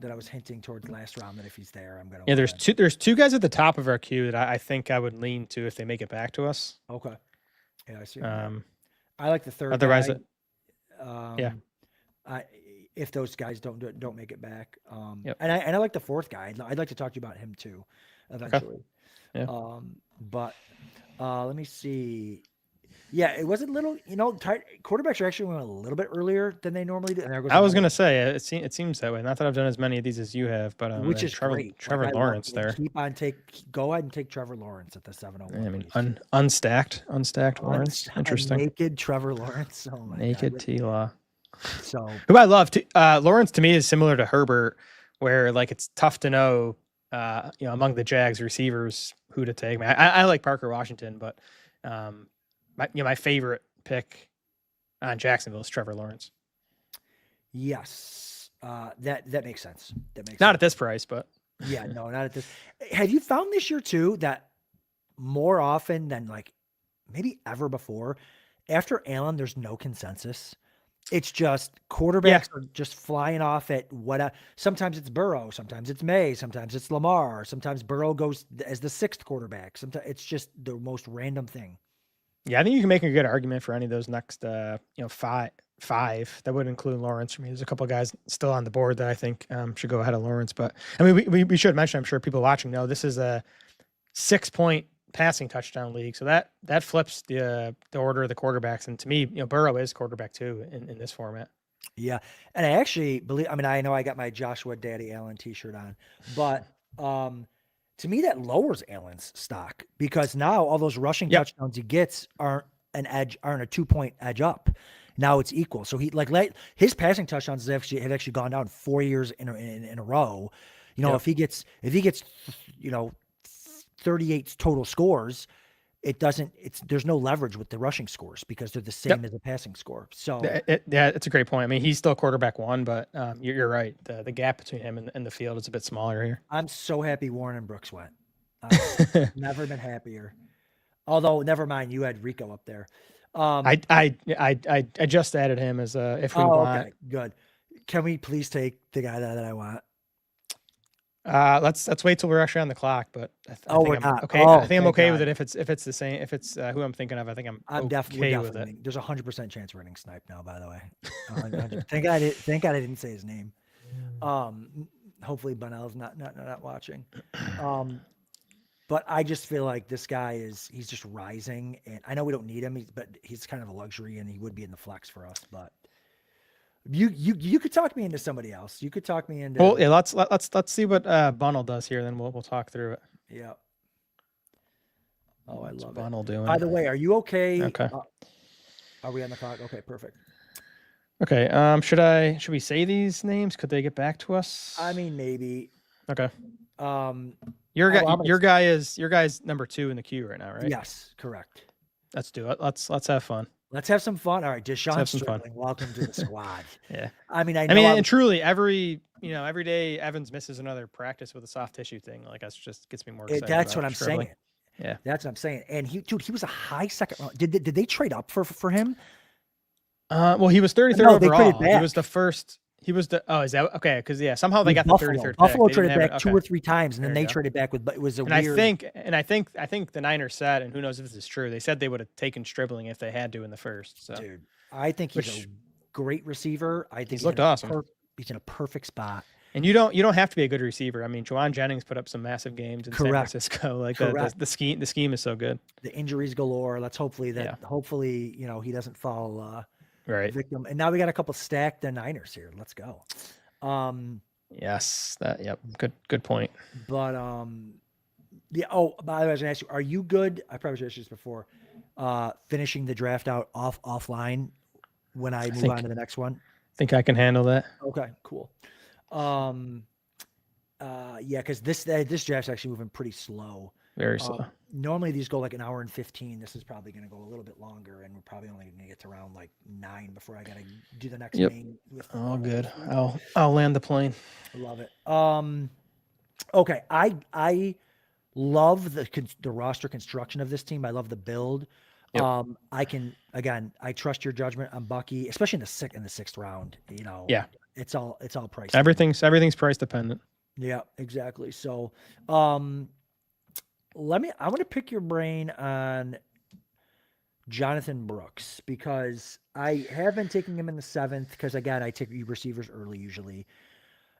S2: I was hinting towards last round that if he's there, I'm going to.
S3: Yeah, there's 2 guys at the top of our queue that I think I would lean to if they make it back to us.
S2: Okay. Yeah, I see. I like the third.
S3: Otherwise,
S2: guy. If those guys don't make it back. And I like the 4th guy. I'd like to talk to you about him too, eventually.
S3: Okay. Yeah.
S2: But let me see. Yeah, it was a little, quarterbacks are actually went a little bit earlier than they normally do. And
S3: I was going to say, it seems that way. Not that I've done as many of these as you have, but
S2: which is
S3: Trevor
S2: like,
S3: Lawrence there.
S2: Go ahead and take Trevor Lawrence at the 701.
S3: I mean, unstacked Lawrence. Interesting.
S2: Naked Trevor Lawrence. Oh my
S3: Naked
S2: God.
S3: T-Law.
S2: So
S3: who I love, Lawrence to me is similar to Herbert, where like it's tough to know, among the Jags receivers who to take. I like Parker Washington, but my favorite pick on Jacksonville is Trevor Lawrence.
S2: Yes, that makes sense.
S3: Not at this price, but
S2: yeah, no, not at this. Have you found this year too that more often than like maybe ever before, after Allen, there's no consensus. It's just quarterbacks are just flying off at what. Sometimes it's Burrow, sometimes it's May, sometimes it's Lamar, sometimes Burrow goes as the 6th quarterback. Sometimes it's just the most random thing.
S3: Yeah, I think you can make a good argument for any of those next, five. That would include Lawrence for me. There's a couple of guys still on the board that I think should go ahead of Lawrence. But I mean, we should mention. I'm sure people watching know this is a 6-point passing touchdown league, so that flips the order of the quarterbacks. And to me, Burrow is quarterback 2 in this format.
S2: Yeah, and I actually believe. I mean, I know I got my Joshua Daddy Allen T-shirt on, but to me that lowers Allen's stock because now all those rushing touchdowns he gets aren't a 2-point edge up. Now it's equal. So he his passing touchdowns have actually gone down 4 years in a row. If he gets 38 total scores, there's no leverage with the rushing scores because they're the same as the passing score. So
S3: it's a great point. I mean, he's still quarterback 1, but you're right. The gap between him and the field is a bit smaller here.
S2: I'm so happy Warren and Brooks went. I've never been happier. Although, never mind, you had Rico up there.
S3: I just added him as if we want.
S2: Okay, good. Can we please take the guy that I want?
S3: Let's wait till we're actually on the clock. But
S2: we're not.
S3: Okay. I think I'm okay with it if it's the same. If it's who I'm thinking of, I think I'm
S2: definitely
S3: with it.
S2: There's 100% chance we're getting sniped now. By the way, thank God I didn't say his name. Hopefully Bunnell's not watching. But I just feel like this guy he's just rising, and I know we don't need him, but he's kind of a luxury, and he would be in the flex for us. But you could talk me into somebody else. You could talk me into.
S3: Well, yeah. Let's see what Bunnell does here. Then we'll talk through it.
S2: Yeah. Oh, I love
S3: Bunnell
S2: it.
S3: doing.
S2: By the way, are you okay?
S3: Okay.
S2: Are we on the clock? Okay, perfect.
S3: Okay. Should we say these names? Could they get back to us?
S2: I mean, maybe.
S3: Okay. Your guy's number 2 in the queue right now, right?
S2: Yes, correct.
S3: Let's do it. Let's have fun.
S2: Let's have some fun. All right, Deshaun Sterling, welcome to the squad.
S3: Yeah.
S2: I mean,
S3: and truly every day Evans misses another practice with a soft tissue thing. Like that's just gets me more excited.
S2: That's what I'm saying.
S3: Yeah.
S2: That's what I'm saying. And he was a high second round. Did they trade up for him?
S3: Well, he was 33rd overall. He was the first. He was the is that okay? Because somehow they got the 33rd.
S2: Buffalo traded back 2 or 3 times, and then they traded back with. But it was a weird.
S3: I think the Niners said, and who knows if this is true. They said they would have taken Stribling if they had to in the first. So.
S2: Dude, I think he's a great receiver. I think
S3: he's looked awesome.
S2: He's in a perfect spot.
S3: And you don't have to be a good receiver. I mean, Juwan Jennings put up some massive games in San Francisco. Like the scheme is so good.
S2: The injuries galore. Let's hopefully he doesn't fall victim. And now we got a couple stacked Niners here. Let's go.
S3: Yes, good point.
S2: But by the way, I was gonna ask you, are you good? I probably should have asked you this before. Finishing the draft out offline when I move on to the next one.
S3: I think I can handle that.
S2: Okay, cool. Because this draft's actually moving pretty slow.
S3: Very slow.
S2: Normally these go like an hour and 15. This is probably going to go a little bit longer, and we're probably only going to get to around like 9 before I got to do the next main.
S3: Oh, good. I'll land the plane.
S2: I love it. Okay. I love the roster construction of this team. I love the build. Yep. I trust your judgment on Bucky, especially in the sixth round. It's all price.
S3: Everything's price dependent.
S2: Yeah, exactly. So, I want to pick your brain on Jonathan Brooks because I have been taking him in the 7th because again, I take receivers early usually.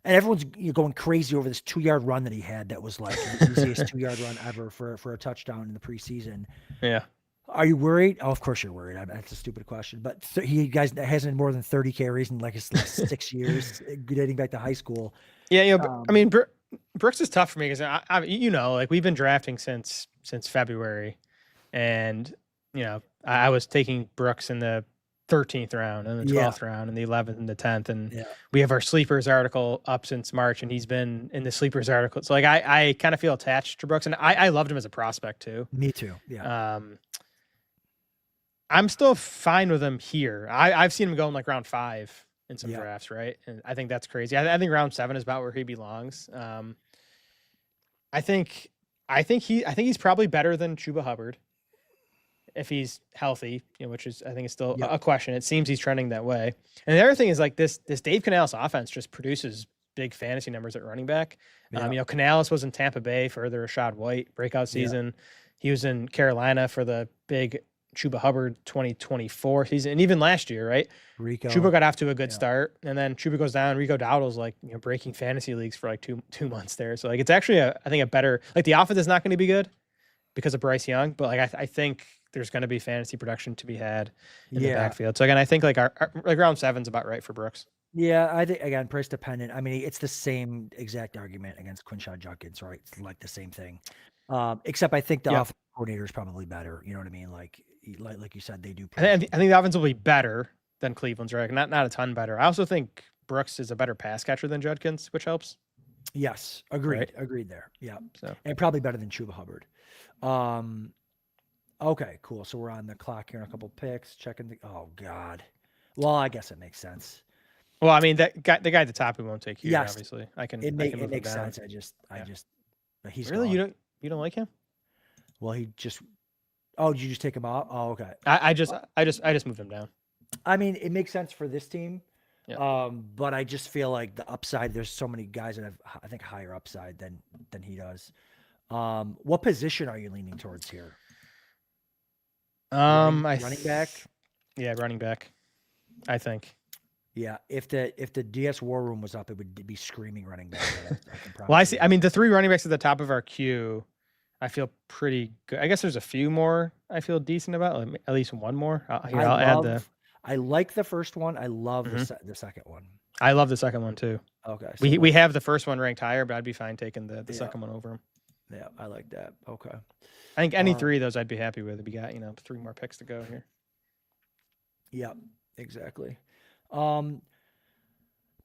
S2: And everyone's going crazy over this 2-yard run that he had. That was like the easiest 2-yard run ever for a touchdown in the preseason.
S3: Yeah.
S2: Are you worried? Oh, of course you're worried. That's a stupid question. But he hasn't more than 30 carries in like his 6 years, dating back to high school.
S3: Yeah, I mean, Brooks is tough for me because we've been drafting since February, and I was taking Brooks in the 13th round and the 12th round and the 11th and the 10th, and we have our sleepers article up since March, and he's been in the sleepers article. So like I kind of feel attached to Brooks, and I loved him as a prospect too.
S2: Me too. Yeah.
S3: I'm still fine with him here. I've seen him go in like round 5 in some drafts, right? And I think that's crazy. I think round 7 is about where he belongs. I think he's probably better than Chuba Hubbard. if he's healthy, which is I think is still
S2: Yep.
S3: a question. It seems he's trending that way. And the other thing is like this Dave Canales offense just produces big fantasy numbers at running back.
S2: Yeah.
S3: Canales was in Tampa Bay for the Rashad White breakout season. He was in Carolina for the big Chuba Hubbard 2024 season, and even last year, right?
S2: Rico.
S3: Chuba got off to a good start, and then Chuba goes down. Rico Dowdle's like breaking fantasy leagues for like two months there. So like it's actually I think a better, like the offense is not going to be good because of Bryce Young, but like I think there's going to be fantasy production to be had in the backfield. So again, I think like our like round 7's about right for Brooks.
S2: Yeah, I think again price dependent. I mean, it's the same exact argument against Quinshon Judkins, right? It's like the same thing, except I think the offensive coordinator is probably better. You know what I mean? Like you said, they do.
S3: I think the offense will be better than Cleveland's, right? Not a ton better. I also think Brooks is a better pass catcher than Judkins, which helps.
S2: Yes, agreed.
S3: Right?
S2: Agreed there. Yeah,
S3: so
S2: and probably better than Chuba Hubbard. Okay, cool. So we're on the clock here in a couple picks. Checking the. Oh God. Well, I guess it makes sense.
S3: Well, I mean the guy at the top we won't take here.
S2: Yes,
S3: Obviously, I can.
S2: It
S3: move
S2: makes
S3: him down.
S2: sense. I just. He's
S3: really
S2: gone.
S3: You don't like him?
S2: Well, he just. Oh, did you just take him off? Oh, okay.
S3: I just moved him down.
S2: I mean, it makes sense for this team.
S3: Yeah.
S2: But I just feel like the upside. There's so many guys that have, I think, higher upside than he does. What position are you leaning towards here? Running back.
S3: Yeah, running back. I think.
S2: Yeah, if the DS War Room was up, it would be screaming running back.
S3: Well, I see. I mean, the 3 running backs at the top of our queue, I feel pretty good. I guess there's a few more I feel decent about. Like at least one more.
S2: I like the first one. I love the second one.
S3: I love the second one too.
S2: Okay.
S3: So we have the first one ranked higher, but I'd be fine taking the second one over him.
S2: Yeah, I like that. Okay.
S3: I think any 3 of those I'd be happy with. We got 3 more picks to go here.
S2: Yeah, exactly.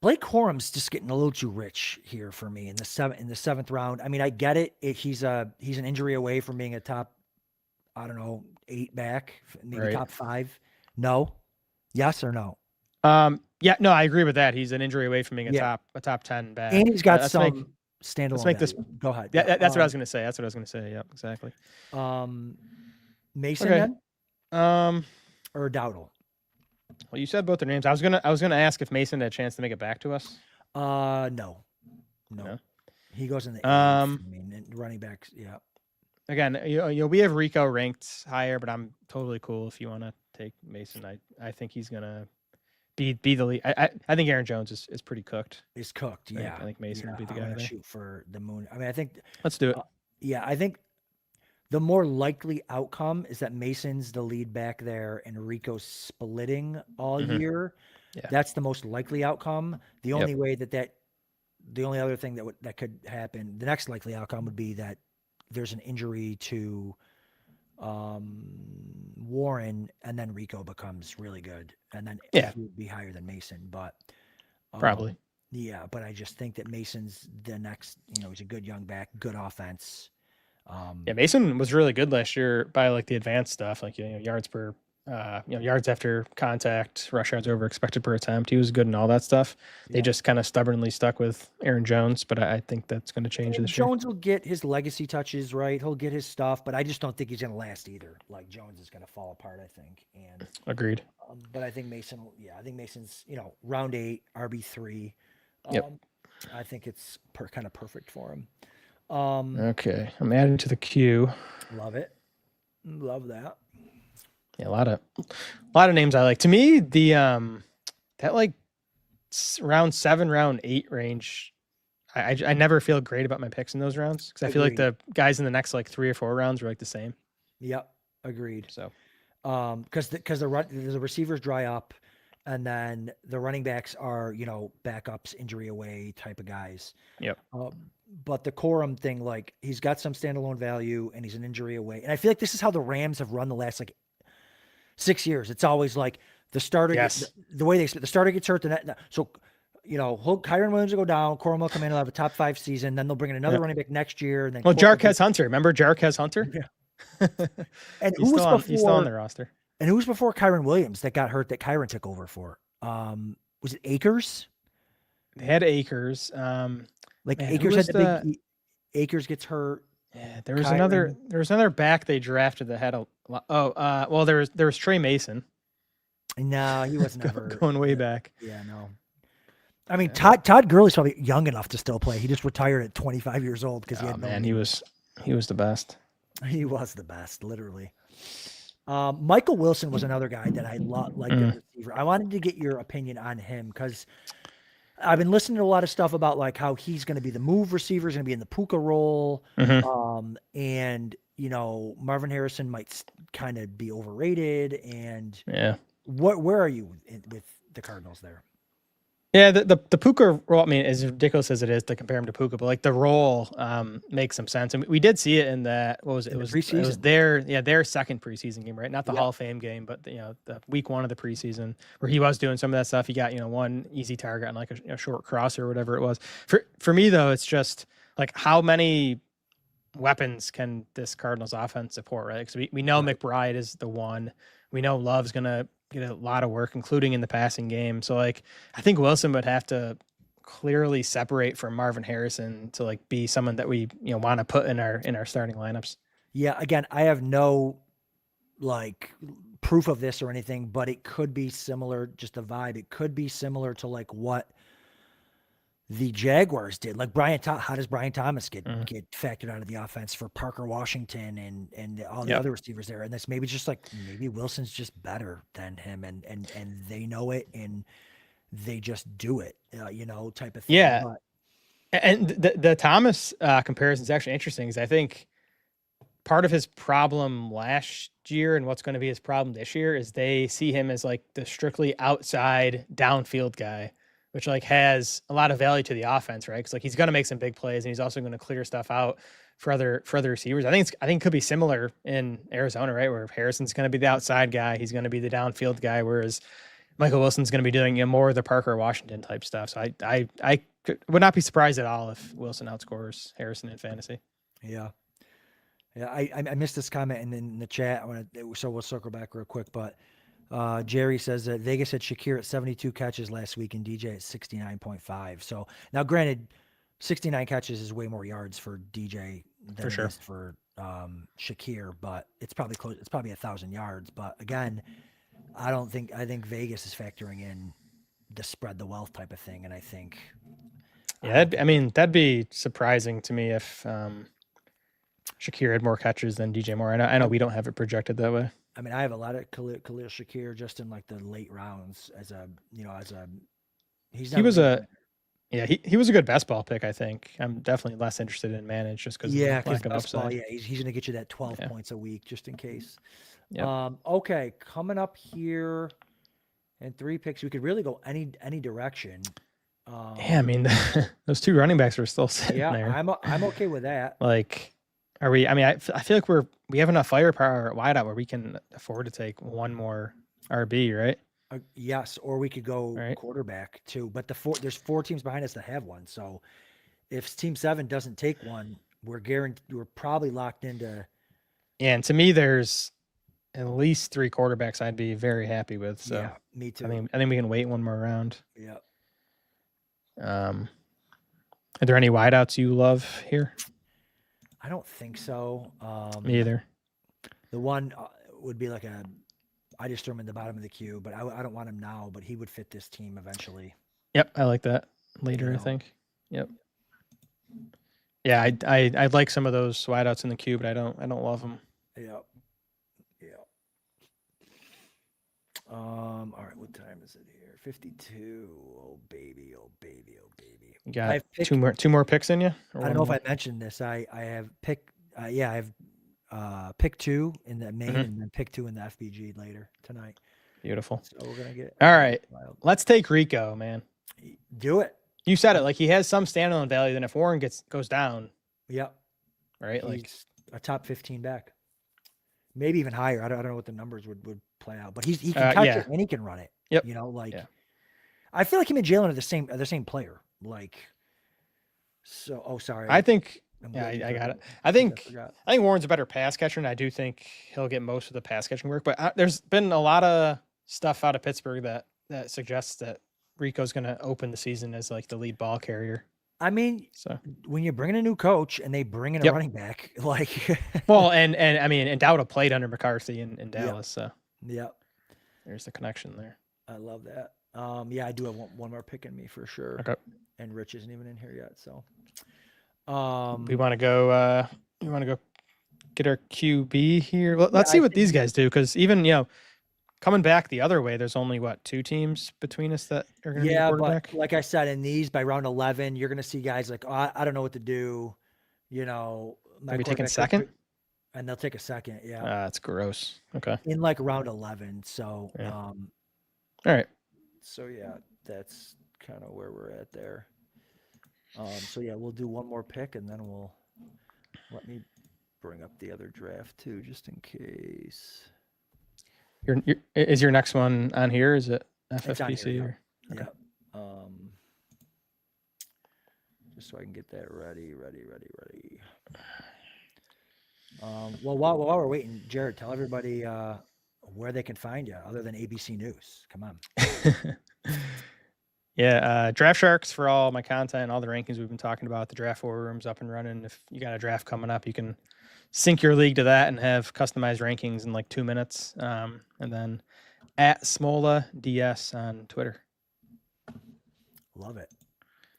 S2: Blake Corum's just getting a little too rich here for me in the 7th round. I mean, I get it. He's an injury away from being a top, I don't know, 8 back, maybe top 5. No, yes or no?
S3: Yeah, no, I agree with that. He's an injury away from being a top 10 back,
S2: and he's got some standalone.
S3: Let's make this.
S2: Go ahead.
S3: Yeah, that's what I was going to say. Yeah, exactly.
S2: Mason then? Or Dowdle?
S3: Well, you said both their names. I was gonna ask if Mason had a chance to make it back to us.
S2: No. He goes in the 8th. I mean, running backs. Yeah.
S3: Again, we have Rico ranked higher, but I'm totally cool if you want to take Mason. I think he's gonna be the lead. I think Aaron Jones is pretty cooked.
S2: Is cooked. Yeah.
S3: I think Mason would be the guy there.
S2: Shoot for the moon. I mean, I think.
S3: Let's do it.
S2: I think the more likely outcome is that Mason's the lead back there and Rico's splitting all year.
S3: Yeah.
S2: That's the most likely outcome. The only way the only other thing that could happen, the next likely outcome would be that there's an injury to Warren and then Rico becomes really good. And then he would be higher than Mason, but
S3: probably.
S2: Yeah, but I just think that Mason's the next, he's a good young back, good offense.
S3: Mason was really good last year by like the advanced stuff, like yards per, yards after contact, rush yards over expected per attempt. He was good in all that stuff. They just kind of stubbornly stuck with Aaron Jones, but I think that's going to change this year.
S2: Jones will get his legacy touches, right? He'll get his stuff, but I just don't think he's going to last either. Like Jones is going to fall apart, I think. And
S3: agreed.
S2: But I think Mason's, round 8, RB3. I think it's kind of perfect for him.
S3: Okay, I'm adding to the queue.
S2: Love it. Love that.
S3: Yeah, a lot of names I like. To me, the that like round 7, round 8 range, I never feel great about my picks in those rounds because I feel like the guys in the next like 3 or 4 rounds are like the same.
S2: Yep, agreed.
S3: So,
S2: because the receivers dry up, and then the running backs are backups, injury away type of guys.
S3: Yep.
S2: But the Corum thing, like he's got some standalone value and he's an injury away. And I feel like this is how the Rams have run the last like 6 years. It's always like the starter, the way the starter gets hurt. So, Kyron Williams will go down. Corum will come in and have a top 5 season. Then they'll bring in another running back next year. And then
S3: Jarquez Hunter. Remember Jarquez Hunter?
S2: Yeah. And
S3: he's still on the roster.
S2: And who was before Kyron Williams that got hurt that Kyron took over for? Was it Akers?
S3: They had Akers.
S2: Akers had Akers gets hurt.
S3: Yeah, there was another back they drafted that had Well, there was Trey Mason.
S2: No, he was never
S3: going way back.
S2: Yeah, no. I mean, Todd Gurley's probably young enough to still play. He just retired at 25 years old because he had no.
S3: He was the best.
S2: He was the best, literally. Michael Wilson was another guy that I like the receiver. I wanted to get your opinion on him because I've been listening to a lot of stuff about like how he's going to be the move receiver, he's going to be in the Puka role, and Marvin Harrison might kind of be overrated. And where are you with the Cardinals there?
S3: Yeah, the Puka role, I mean, as ridiculous as it is to compare him to Puka, but like the role makes some sense. And we did see it in that, what was it? It was their second preseason game, right? Not the Hall of Fame game, but the week 1 of the preseason where he was doing some of that stuff. He got, one easy target on like a short cross or whatever it was. For me though, it's just like how many weapons can this Cardinals offense support, right? Because we know McBride is the one. We know Love's going to get a lot of work, including in the passing game. So like, I think Wilson would have to clearly separate from Marvin Harrison to like be someone that we, want to put in our starting lineups.
S2: Yeah. Again, I have no like proof of this or anything, but it could be similar, just a vibe. It could be similar to like what the Jaguars did. Like how does Brian Thomas get factored out of the offense for Parker Washington and all the other receivers there? And that's maybe just like, maybe Wilson's just better than him and they know it and they just do it, type of thing.
S3: Yeah. And the Thomas comparison is actually interesting because I think part of his problem last year and what's going to be his problem this year is they see him as like the strictly outside downfield guy, which like has a lot of value to the offense, right? Because like he's going to make some big plays and he's also going to clear stuff out for other receivers. I think it could be similar in Arizona, right? Where Harrison's going to be the outside guy, he's going to be the downfield guy, whereas Michael Wilson's going to be doing more of the Parker Washington type stuff. So I would not be surprised at all if Wilson outscores Harrison in fantasy.
S2: Yeah. Yeah, I missed this comment in the chat. So we'll circle back real quick, but Jerry says that Vegas had Shakir at 72 catches last week and DJ at 69.5. So now, granted, 69 catches is way more yards for DJ than it is for Shakir, but it's probably close. It's probably 1,000 yards. But again, I think Vegas is factoring in the spread the wealth type of thing, and I think.
S3: Yeah, that'd be surprising to me if Shakir had more catches than DJ Moore. I know we don't have it projected that way.
S2: I mean, I have a lot of Khalil Shakir just in like the late rounds he was a good best ball pick. I think I'm definitely less interested in manage just because lack of upside. Yeah, he's going to get you that 12 points a week just in case.
S3: Yep.
S2: Okay, coming up here in 3 picks, we could really go any direction.
S3: I mean, those 2 running backs are still sitting there.
S2: I'm okay with that.
S3: Like, are we? I mean, I feel like we have enough firepower at wideout where we can afford to take one more RB, right?
S2: Yes, or we could go quarterback too. But there's 4 teams behind us that have one. So if Team 7 doesn't take one, we're probably locked into.
S3: Yeah, and to me, there's at least 3 quarterbacks I'd be very happy with. So
S2: yeah, me too.
S3: I think we can wait one more round.
S2: Yeah.
S3: Are there any wideouts you love here?
S2: I don't think so.
S3: Me either.
S2: The one would be like I just threw him in the bottom of the queue, but I don't want him now, but he would fit this team eventually.
S3: Yep. I like that later, I think. Yep. Yeah. I'd like some of those wideouts in the queue, but I don't love them.
S2: Yep. Yeah. All right. What time is it here? 52. Oh baby. Oh baby. Oh baby.
S3: You got two more picks in you?
S2: I don't know if I mentioned this. I have pick. I have pick 2 in the main and then pick 2 in the FBG later tonight.
S3: Beautiful.
S2: So we're gonna get.
S3: All right. Let's take Rico, man.
S2: Do it.
S3: You said it. Like he has some standalone value. Then if Warren goes down.
S2: Yep.
S3: Right.
S2: He's
S3: like
S2: a top 15 back. Maybe even higher. I don't know what the numbers would play out, but he can catch it and he can run it.
S3: Yep.
S2: I feel like him and Jalen are the same player. Like, so. Oh, sorry.
S3: I think. Yeah, I got it. I think Warren's a better pass catcher, and I do think he'll get most of the pass catching work. But there's been a lot of stuff out of Pittsburgh that suggests that Rico's going to open the season as like the lead ball carrier.
S2: I mean,
S3: So
S2: when you bring in a new coach and they bring in a
S3: Yep.
S2: running back, like
S3: well, and I mean, and Dowda played under McCarthy in
S2: Yep.
S3: Dallas, so
S2: Yep.
S3: there's the connection there.
S2: I love that. Yeah, I do have one more pick in me for sure.
S3: Okay.
S2: And Rich isn't even in here yet, so
S3: We want to go. We want to go get our QB here. Let's
S2: Yeah,
S3: see
S2: I
S3: what
S2: think
S3: these guys do, because even coming back the other way, there's only what 2 teams between us that are going to need a
S2: yeah,
S3: quarterback.
S2: but like I said, in these by round 11, you're gonna see guys like, oh, I don't know what to do. You know, my
S3: Are we taking
S2: quarterback
S3: second?
S2: and they'll take a second. Yeah,
S3: That's gross. Okay.
S2: in like round 11. So,
S3: Yeah. All right.
S2: so yeah, that's kind of where we're at there. So yeah, we'll do one more pick and then let me bring up the other draft too, just in case.
S3: Is your next one on here? Is it
S2: It's on
S3: FFPC?
S2: here,
S3: Or? Okay.
S2: yeah. Just so I can get that ready. Well, while we're waiting, Jared, tell everybody where they can find you other than ABC News. Come on.
S3: Yeah, Draft Sharks for all my content, all the rankings we've been talking about. The draft war room's up and running. If you got a draft coming up, you can sync your league to that and have customized rankings in like 2 minutes. And then at Smola DS on Twitter.
S2: Love it.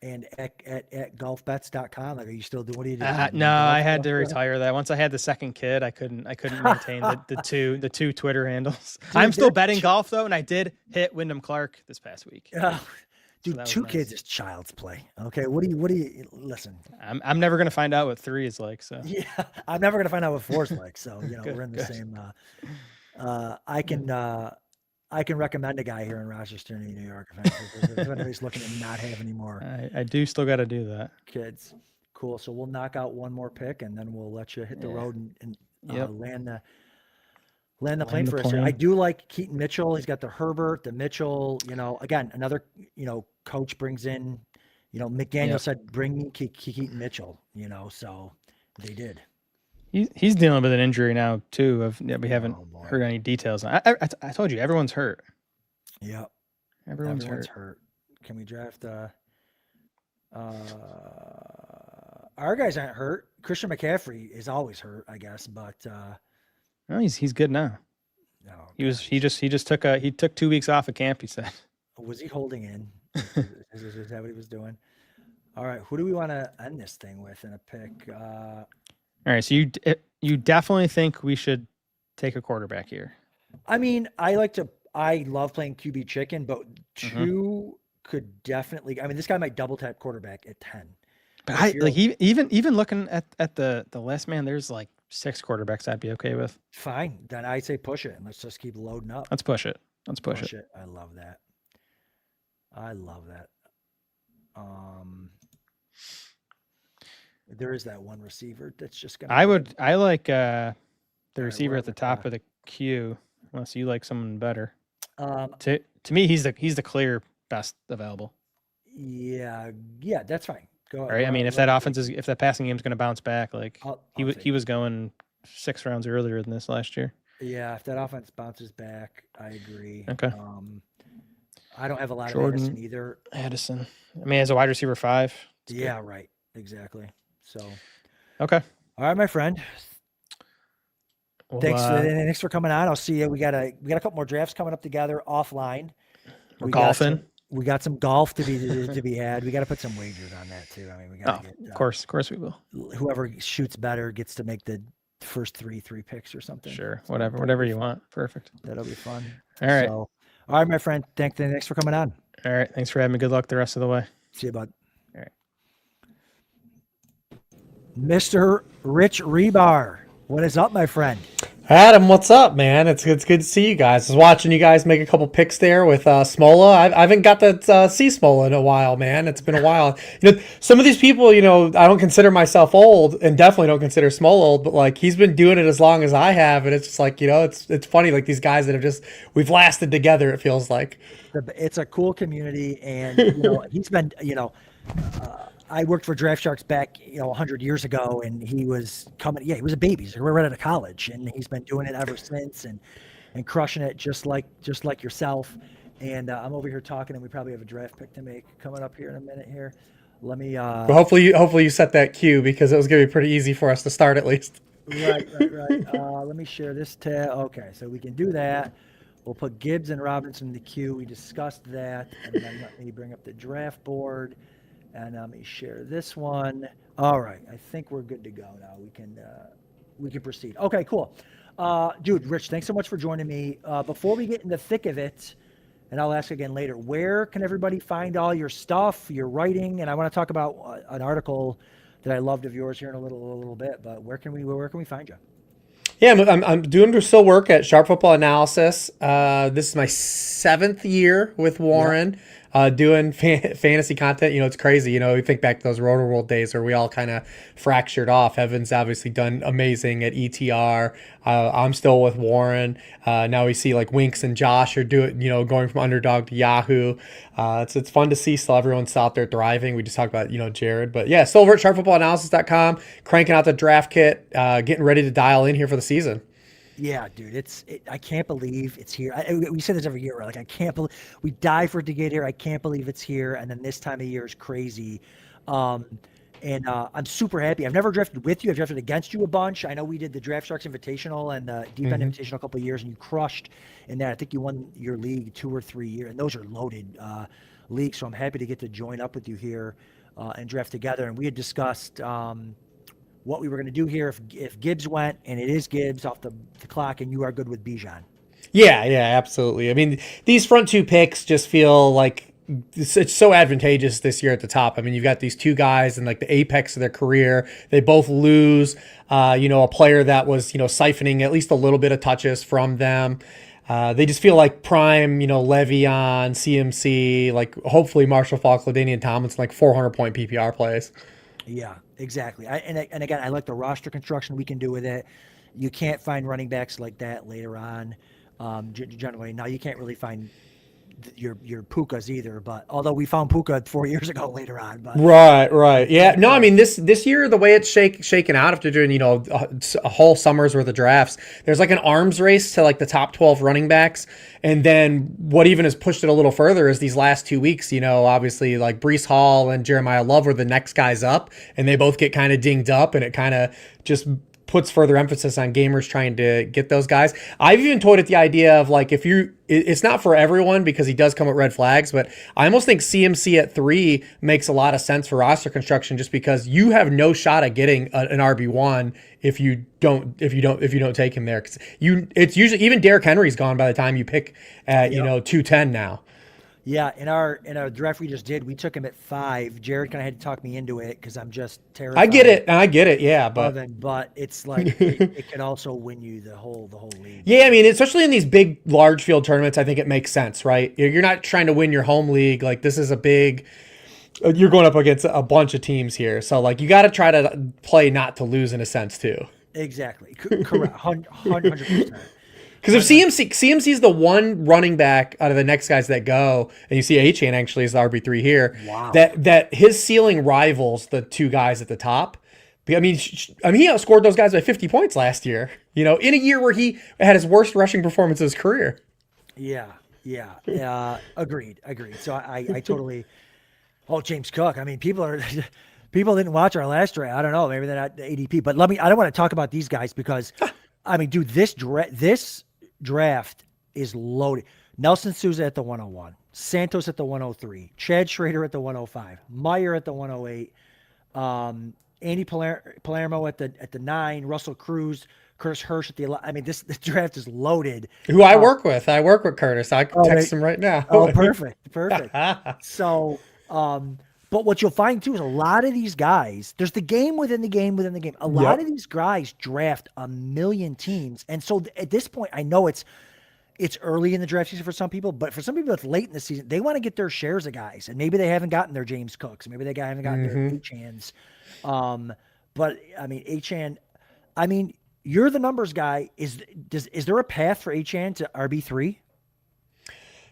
S2: And at golfbets.com, like, are you still doing? What are you doing?
S3: No, I had to retire that. Once I had the second kid, I couldn't maintain the two Twitter handles.
S2: Dude,
S3: I'm still
S2: they're
S3: betting golf though, and I did hit Wyndham Clark this past week.
S2: Dude,
S3: that was
S2: 2
S3: nice.
S2: kids is child's play. Okay, what do you listen?
S3: I'm never gonna find out what 3 is like. So
S2: Yeah, I'm never gonna find out what 4's like. So
S3: Good,
S2: we're in the
S3: good.
S2: same. I can recommend a guy here in Rochester, New York, if anybody's looking to not have any more
S3: I do still got to do that.
S2: kids. Cool. So we'll knock out one more pick, and then we'll let you hit the
S3: Yeah.
S2: road and
S3: Yep.
S2: land the
S3: Land
S2: plane
S3: the
S2: for us. Here. I
S3: plane.
S2: do like Keaton Mitchell. He's got the Herbert, the Mitchell. Again, another coach brings in. McDaniel
S3: Yep.
S2: said, "Bring me Keaton Mitchell." So they did.
S3: He's dealing with an injury now too. We haven't
S2: Oh, boy.
S3: heard any details. I told you everyone's hurt.
S2: Yep.
S3: Everyone's
S2: Everyone's
S3: hurt.
S2: hurt. Can we draft? Our guys aren't hurt. Christian McCaffrey is always hurt, I guess, but
S3: No, he's good now.
S2: no.
S3: He just took 2 weeks off of camp. He said.
S2: Was he holding in? Is that what he was doing? All right. Who do we want to end this thing with in a pick?
S3: All right, so you definitely think we should take a quarterback here?
S2: I mean, I love playing QB chicken, but 2 could definitely. I mean, this guy might double tap quarterback at 10.
S3: But even looking at the last man, there's like 6 quarterbacks I'd be okay with.
S2: Fine, then I'd say push it and let's just keep loading up.
S3: Let's push it. Let's push it.
S2: I love that. There is that one receiver that's just gonna.
S3: I like the
S2: right,
S3: receiver
S2: we're
S3: at the
S2: on the
S3: top
S2: clock.
S3: of the queue, unless you like someone better.
S2: Um,
S3: To me, he's the clear best available.
S2: yeah, that's fine. Go.
S3: Right? I mean, if that passing game's going to bounce back, like
S2: I'll
S3: he was going 6 rounds earlier than this last year.
S2: Yeah, if that offense bounces back, I agree.
S3: Okay.
S2: I don't have a lot of
S3: Jordan
S2: Addison either.
S3: Addison. I mean, as a wide receiver 5. it's good.
S2: Yeah, right. Exactly. So,
S3: Okay.
S2: all right, my friend.
S3: Well,
S2: Thanks for coming on. I'll see you. We got a couple more drafts coming up together offline.
S3: we're golfing.
S2: We got some golf to be had. We got to put some wagers on that too. I mean, we got to get.
S3: Of course we will.
S2: Whoever shoots better gets to make the first three picks or something.
S3: Sure.
S2: So
S3: whatever you want. Perfect.
S2: That'll be fun.
S3: All right.
S2: So, all right, my friend. Thanks for coming on.
S3: All right. Thanks for having me. Good luck the rest of the way.
S2: See you, bud.
S3: All right.
S2: Mr. Rich Rebar. What is up, my friend?
S4: Adam, what's up, man? It's good to see you guys. I was watching you guys make a couple picks there with Smola. I haven't got to see Smola in a while, man. It's been a while. Some of these people, I don't consider myself old, and definitely don't consider Smola old, but like he's been doing it as long as I have, and it's just like it's funny, like these guys that have we've lasted together. It feels like
S2: It's a cool community, and he's been I worked for Draft Sharks back 100 years ago, and he was coming. Yeah, he was a baby. So we're right out of college, and he's been doing it ever since, and crushing it just like yourself. And I'm over here talking, and we probably have a draft pick to make coming up here in a minute here. Let me
S4: Well, hopefully you set that cue because it was going to be pretty easy for us to start at least.
S2: right. Let me share this tab. Okay, so we can do that. We'll put Gibbs and Robinson in the queue. We discussed that, and then let me bring up the draft board, and let me share this one. All right, I think we're good to go now. We can proceed. Okay, cool. Dude, Rich, thanks so much for joining me. Before we get in the thick of it, and I'll ask again later, where can everybody find all your stuff, your writing? And I want to talk about an article that I loved of yours here in a little bit. But where can we find you?
S4: Yeah, I'm doing still work at Sharp Football Analysis. This is my 7th year with Warren, doing fantasy content. You know, it's crazy. You know, we think back to those Roto World days where we all kind of fractured off. Evan's obviously done amazing at ETR. I'm still with Warren. Now we see like Winks and Josh are going from Underdog to Yahoo. It's fun to see still everyone's out there thriving. We just talked about, Jared, but yeah, still over at sharpfootballanalysis.com, cranking out the draft kit, getting ready to dial in here for the season.
S2: Yeah, dude, I can't believe it's here. We say this every year. Like, I can't believe we die for it to get here. I can't believe it's here. And then this time of year is crazy. And I'm super happy. I've never drafted with you. I've drafted against you a bunch. I know we did the Draft Sharks Invitational and the Deep End Invitational a couple of years, and you crushed in that. I think you won your league 2 or 3 years, and those are loaded leagues. So I'm happy to get to join up with you here and draft together. And we had discussed what we were going to do here if Gibbs went, and it is Gibbs off the clock, and you are good with Bijan.
S4: Yeah, absolutely. I mean, these front 2 picks just feel like it's so advantageous this year at the top. I mean, you've got these 2 guys in like the apex of their career. They both lose, a player that was, siphoning at least a little bit of touches from them. They just feel like prime, Le'Veon, CMC, like hopefully Marshall Faulk, LaDainian Tomlinson, like 400-point PPR plays.
S2: Yeah, exactly. And again, I like the roster construction we can do with it. You can't find running backs like that later on. Generally, now you can't really find your Pukas either. But although we found Puka 4 years ago later on. But
S4: right. Yeah. No, I mean this year the way it's shaken out after doing a whole summer's worth of drafts, there's like an arms race to like the top 12 running backs. And then what even has pushed it a little further is these last 2 weeks, obviously like Breece Hall and Jeremiah Love were the next guys up, and they both get kind of dinged up, and it kind of just puts further emphasis on gamers trying to get those guys. I've even toyed at the idea of like, it's not for everyone because he does come with red flags, but I almost think CMC at 3 makes a lot of sense for roster construction just because you have no shot at getting an RB1 if you don't take him there. Cause it's usually even Derrick Henry's gone by the time you pick at, 210 now.
S2: Yeah, in our draft we just did, we took him at 5. Jared kind of had to talk me into it because I'm just terrified.
S4: I get it, yeah,
S2: but it's like it can also win you the whole league.
S4: Yeah, I mean, especially in these big, large field tournaments, I think it makes sense, right? You're not trying to win your home league. Like, this is a big. You're going up against a bunch of teams here, so like you got to try to play not to lose in a sense too.
S2: Exactly, correct, 100%.
S4: Because if CMC is the one running back out of the next guys that go, and you see Achane actually is the RB3 here,
S2: wow,
S4: that his ceiling rivals the 2 guys at the top. I mean, he outscored those guys by 50 points last year. In a year where he had his worst rushing performance of his career.
S2: Yeah, agreed. So I totally. Oh, James Cook. I mean, people didn't watch our last draft. I don't know, maybe they're not the ADP, but I don't want to talk about these guys because, I mean, dude, this draft is loaded. Nelson Sousa at the 101, Santos at the 103, Chad Schrader at the 105, Meyer at the 108, Andy Palermo at the 9, Russell Cruz, Curtis Hirsch at the 11. I mean, this draft is loaded.
S4: Who I work with. I work with Curtis. I can text him right now.
S2: Oh, perfect. So, but what you'll find too is a lot of these guys, there's the game within the game within the game. A lot of these guys draft a million teams. And so at this point, I know it's early in the draft season for some people, but for some people it's late in the season. They want to get their shares of guys, and maybe they haven't gotten their James Cooks. Maybe they haven't gotten their Achans. But I mean, Achane, you're the numbers guy. Is there a path for Achane to RB3?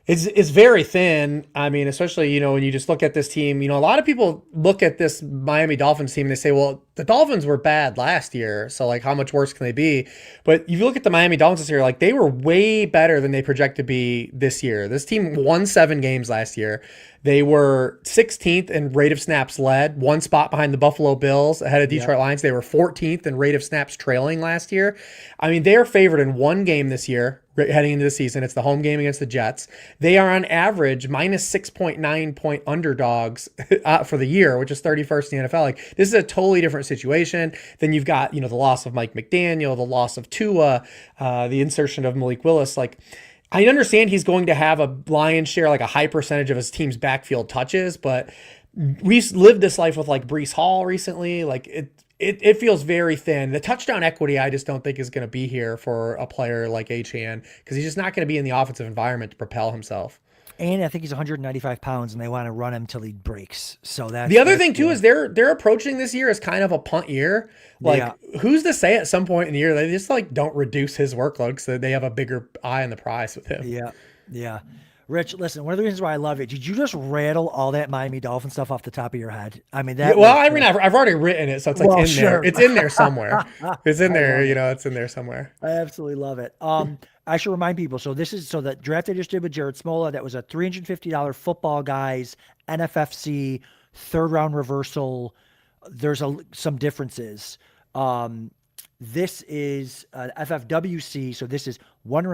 S4: It's very thin. I mean, especially, when you just look at this team, a lot of people look at this Miami Dolphins team and they say, well, the Dolphins were bad last year, so like how much worse can they be? But if you look at the Miami Dolphins this year, like they were way better than they project to be this year. This team won 7 games last year. They were 16th in rate of snaps led, one spot behind the Buffalo Bills, ahead of Detroit Lions. They were 14th in rate of snaps trailing last year. I mean, they are favored in one game this year, heading into the season. It's the home game against the Jets. They are on average minus 6.9 point underdogs for the year, which is 31st in the NFL. Like, this is a totally different situation. Then you've got, the loss of Mike McDaniel, the loss of Tua, the insertion of Malik Willis. Like, I understand he's going to have a lion's share, like a high percentage of his team's backfield touches, but we've lived this life with like Breece Hall recently. Like it feels very thin. The touchdown equity, I just don't think is going to be here for a player like Achane, because he's just not going to be in the offensive environment to propel himself.
S2: And I think he's 195 pounds, and they want to run him till he breaks. So that's
S4: the other thing too is they're approaching this year as kind of a punt year. Like, who's to say at some point in the year they just like don't reduce his workload so that they have a bigger eye on the prize with him.
S2: Yeah. Rich, listen, one of the reasons why I love it, did you just rattle all that Miami Dolphin stuff off the top of your head? I mean, that.
S4: I've already written it, so it's like there. It's in there somewhere. It's in there, it's in there somewhere.
S2: I absolutely love it. I should remind people. So that draft I just did with Jared Smola, that was a $350 Football Guys NFFC third round reversal. There's some differences. This is FFWC. So this is one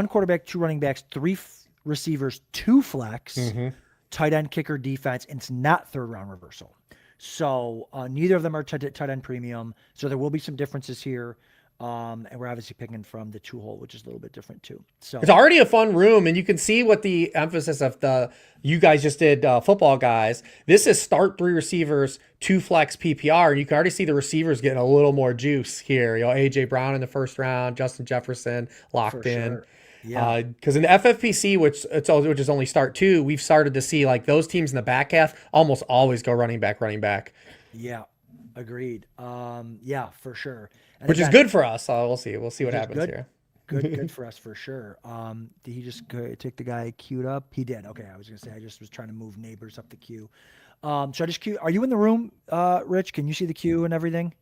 S2: quarterback, two running backs, three receivers, two flex, tight end, kicker, defense, and it's not third round reversal. So neither of them are tight end premium. So there will be some differences here. And we're obviously picking from the 2-hole, which is a little bit different too. So
S4: it's already a fun room, and you can see what the emphasis of you guys just did, Football Guys. This is start 3 receivers, 2 flex PPR, and you can already see the receivers getting a little more juice here. AJ Brown in the first round, Justin Jefferson locked in.
S2: Sure. Yeah,
S4: because in the FFPC, which is only start 2, we've started to see like those teams in the back half almost always go running back.
S2: Yeah, agreed. Yeah, for sure. And
S4: which is good for us. We'll see what happens here.
S2: Good for us for sure. Did he just take the guy queued up? He did. Okay, I was gonna say I just was trying to move neighbors up the queue. So I just queue. Are you in the room, Rich? Can you see the queue and everything?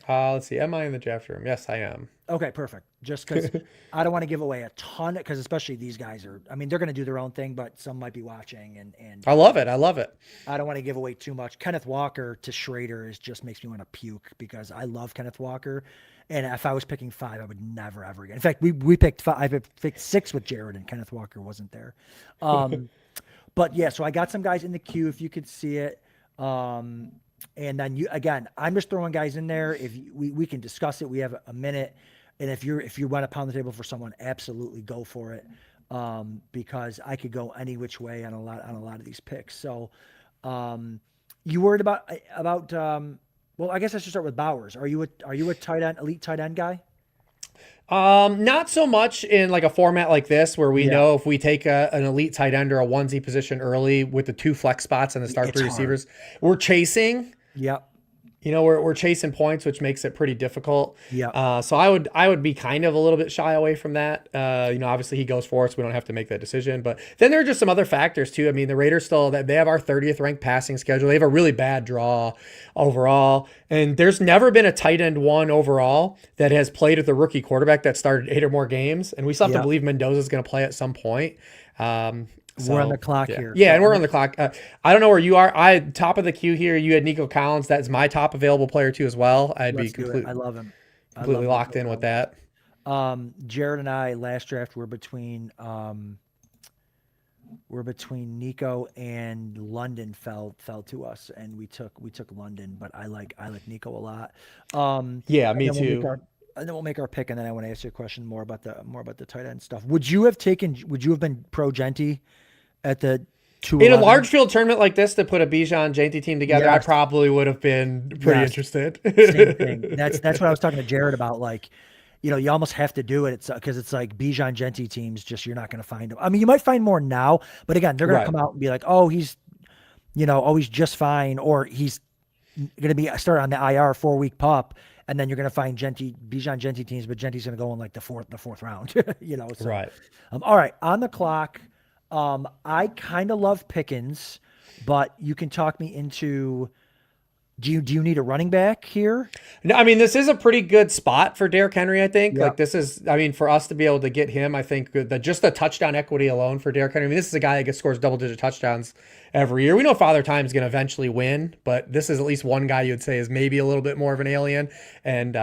S4: Let's see. Am I in the draft room? Yes, I am.
S2: Okay, perfect. Just because I don't want to give away a ton, because especially these guys they're going to do their own thing, but some might be watching. And
S4: I love it.
S2: I don't want to give away too much. Kenneth Walker to Schrader just makes me want to puke, because I love Kenneth Walker. And if I was picking 5, I would never, ever again. In fact, we picked 5. I picked 6 with Jared, and Kenneth Walker wasn't there. But yeah, so I got some guys in the queue, if you could see it. And then I'm just throwing guys in there. If we can discuss it, we have a minute. And if you want to pound the table for someone, absolutely go for it. Because I could go any which way on a lot of these picks. So, you worried about well, I guess I should start with Bowers. Are you a tight end, elite tight end guy?
S4: Not so much in like a format like this, where we know if we take an elite tight end or a onesie position early with the 2 flex spots and the start 3 receivers, we're chasing.
S2: Yep.
S4: We're chasing points, which makes it pretty difficult.
S2: Yeah.
S4: So I would be kind of a little bit shy away from that. Obviously he goes for it, so we don't have to make that decision. But then there are just some other factors too. I mean, the Raiders they have our 30th ranked passing schedule. They have a really bad draw overall, and there's never been a tight end 1 overall that has played with a rookie quarterback that started 8 or more games, and we still have to believe Mendoza's going to play at some point.
S2: We're on the clock here.
S4: Yeah, and we're on the clock. I don't know where you are. Top of the queue here. You had Nico Collins. That's my top available player too as well. I
S2: love him.
S4: Completely locked in with that.
S2: Jared and I last draft were between Nico and London fell to us, and we took London, but I like Nico a lot.
S4: Yeah, me too.
S2: And then we'll make our pick, and then I want to ask you a question more about the tight end stuff. Would you have been pro Genty at the 2
S4: in a large field tournament like this to put a Bijan Genty team together?
S2: Yes.
S4: I probably would have been pretty interested.
S2: Same thing. That's what I was talking to Jared about. Like, you almost have to do it. It's because it's like Bijan Genty teams. Just you're not going to find them. I mean, you might find more now, but again, they're going to come out and be like, oh, he's just fine, or he's going to be start on the IR 4-week pup. And then you're going to find Bijan Genty teams, but Genty's going to go in like the fourth round, So,
S4: right.
S2: All right. On the clock. I kind of love Pickens, but you can talk me into Do you need a running back here?
S4: No, I mean, this is a pretty good spot for Derrick Henry, I think.
S2: Yeah.
S4: Like, this is, I mean, for us to be able to get him, I think just the touchdown equity alone for Derrick Henry. I mean, this is a guy that scores double-digit touchdowns every year. We know Father Time's going to eventually win, but this is at least one guy you would say is maybe a little bit more of an alien. And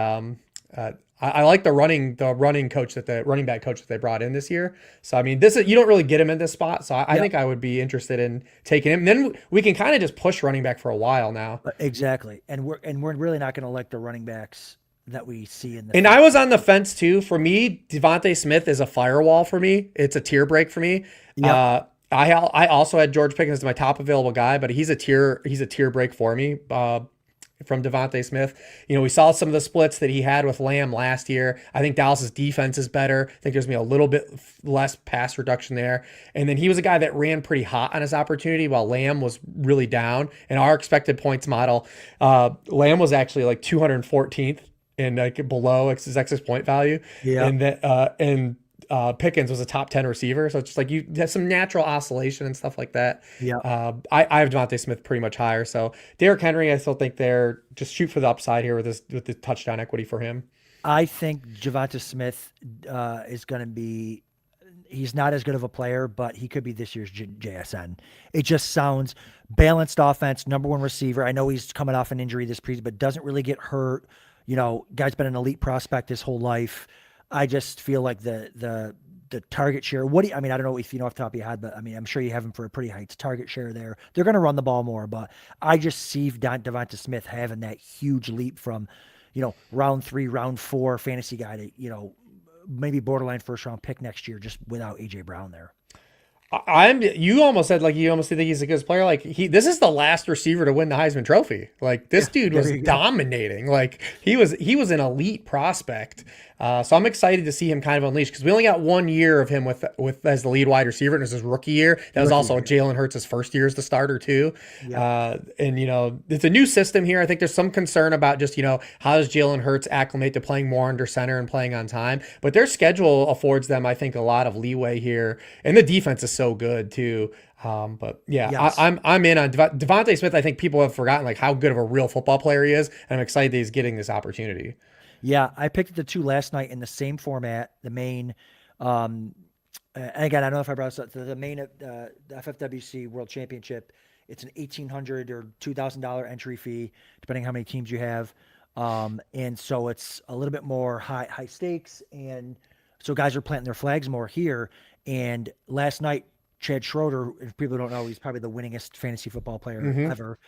S4: I like the running back coach that they brought in this year. So I mean, you don't really get him in this spot. So I think I would be interested in taking him. And then we can kind of just push running back for a while now.
S2: Exactly, and we're really not going to like the running backs that we see in the.
S4: And I was on the fence too. For me, Devontae Smith is a firewall for me. It's a tier break for me.
S2: Yep.
S4: I also had George Pickens as my top available guy, but he's a tier break for me. From Devontae Smith. We saw some of the splits that he had with Lamb last year. I think Dallas's defense is better. I think there's going to be a little bit less pass reduction there. And then he was a guy that ran pretty hot on his opportunity while Lamb was really down. In our expected points model, Lamb was actually like 214th and like below his excess point value.
S2: Yeah.
S4: And Pickens was a top 10 receiver. So it's just like you have some natural oscillation and stuff like that.
S2: Yeah.
S4: I have Devontae Smith pretty much higher. So Derrick Henry, I still think they're just shoot for the upside here with the touchdown equity for him.
S2: I think Devonta Smith is going to be. He's not as good of a player, but he could be this year's JSN. It just sounds balanced offense, number one receiver. I know he's coming off an injury this preseason, but doesn't really get hurt. Guy's been an elite prospect his whole life. I just feel like the target share. I don't know if you know off the top of your head, but I mean, I'm sure you have him for a pretty high target share there. They're going to run the ball more, but I just see Devonta Smith having that huge leap from, round 3, round 4 fantasy guy to, maybe borderline first round pick next year, just without AJ Brown there.
S4: You almost said you almost think he's a good player. This is the last receiver to win the Heisman Trophy. This dude was dominating. He was an elite prospect. So I'm excited to see him kind of unleash because we only got 1 year of him with as the lead wide receiver, and it was his rookie year. That was also Jalen Hurts' first year as the starter too. Yeah. And it's a new system here. I think there's some concern about just how does Jalen Hurts acclimate to playing more under center and playing on time. But their schedule affords them, I think, a lot of leeway here, and the defense is so good too. But yeah, yes. I'm in on Devontae Smith. I think people have forgotten how good of a real football player he is, and I'm excited that he's getting this opportunity.
S2: Yeah, I picked the two last night in the same format. The main, and again, I don't know if I brought this up. The main FFWC World Championship. It's an $1,800 or $2,000 entry fee, depending how many teams you have, and so it's a little bit more high stakes, and so guys are planting their flags more here. And last night, Chad Schroeder, if people don't know, he's probably the winningest fantasy football player ever.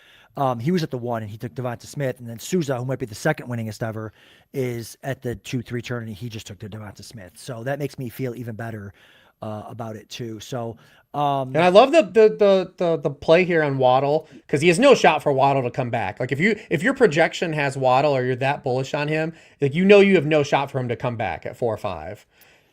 S2: He was at the 1 and he took Devonta Smith, and then Souza, who might be the second winningest ever, is at the 2-3 turn and he just took the Devonta Smith. So that makes me feel even better about it too. So and
S4: I love the play here on Waddle because he has no shot for Waddle to come back. If your projection has Waddle or you're that bullish on him, you have no shot for him to come back at 4 or 5.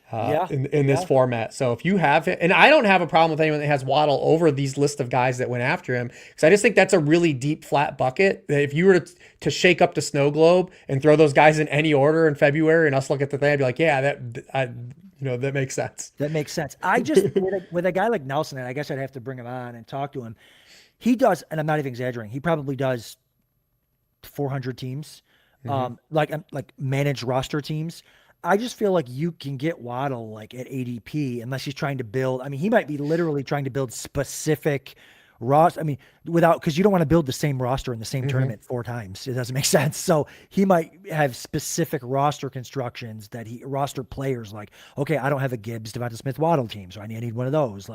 S4: In this format. So if you have it, and I don't have a problem with anyone that has Waddle over these list of guys that went after him, because I just think that's a really deep, flat bucket that if you were to shake up the snow globe and throw those guys in any order in February and us look at the thing, I'd be like, yeah, that makes sense.
S2: That makes sense. I just, with a guy like Nelson, and I guess I'd have to bring him on and talk to him. He does, and I'm not even exaggerating, he probably does 400 teams, like managed roster teams. I just feel like you can get Waddle at ADP unless he's trying to build. I mean, he might be literally trying to build specific roster. I mean, because you don't want to build the same roster in the same tournament 4 times. It doesn't make sense. So he might have specific roster constructions roster players okay, I don't have a Gibbs, Devonta Smith, Waddle team, so I need one of those.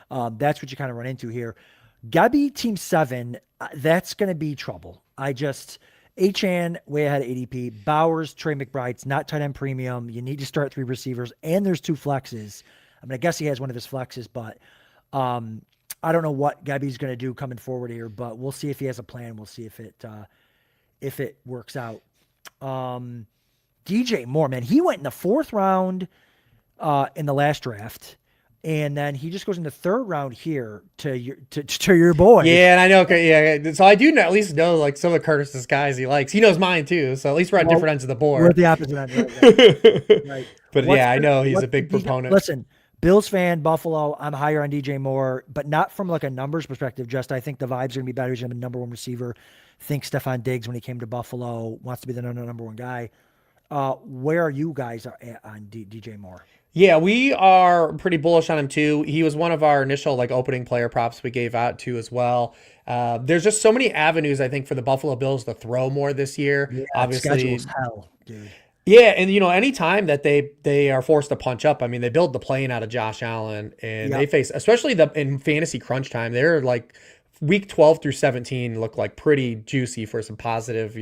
S2: That's what you kind of run into here. Gabi team 7, that's going to be trouble. Achane way ahead of ADP. Bowers, Trey McBride's not tight end premium. You need to start 3 receivers, and there's 2 flexes. I mean, I guess he has one of his flexes, but I don't know what Gabi's going to do coming forward here. But we'll see if he has a plan. We'll see if it works out. DJ Moore, man, he went in the 4th round in the last draft. And then he just goes in the 3rd round here to your boy.
S4: Yeah, and I know. Yeah, so I do at least know some of Curtis's guys he likes. He knows mine too. So at least we're at different ends of the board.
S2: We're at the opposite end. Right.
S4: But I know he's a big proponent.
S2: Listen, Bills fan, Buffalo, I'm higher on DJ Moore, but not from like a numbers perspective. Just I think the vibes are going to be better. He's going to be number one receiver. Think Stephon Diggs when he came to Buffalo wants to be the number one guy. Where are you guys at on DJ Moore?
S4: Yeah, we are pretty bullish on him too. He was one of our initial like opening player props we gave out to as well. There's just so many avenues I think for the Buffalo Bills to throw more this year.
S2: Yeah,
S4: Obviously,
S2: schedule's hell, dude.
S4: yeah, and anytime that they are forced to punch up, I mean, they build the plane out of Josh Allen, and they face, especially in fantasy crunch time, they're like week 12 through 17 look like pretty juicy for some positive,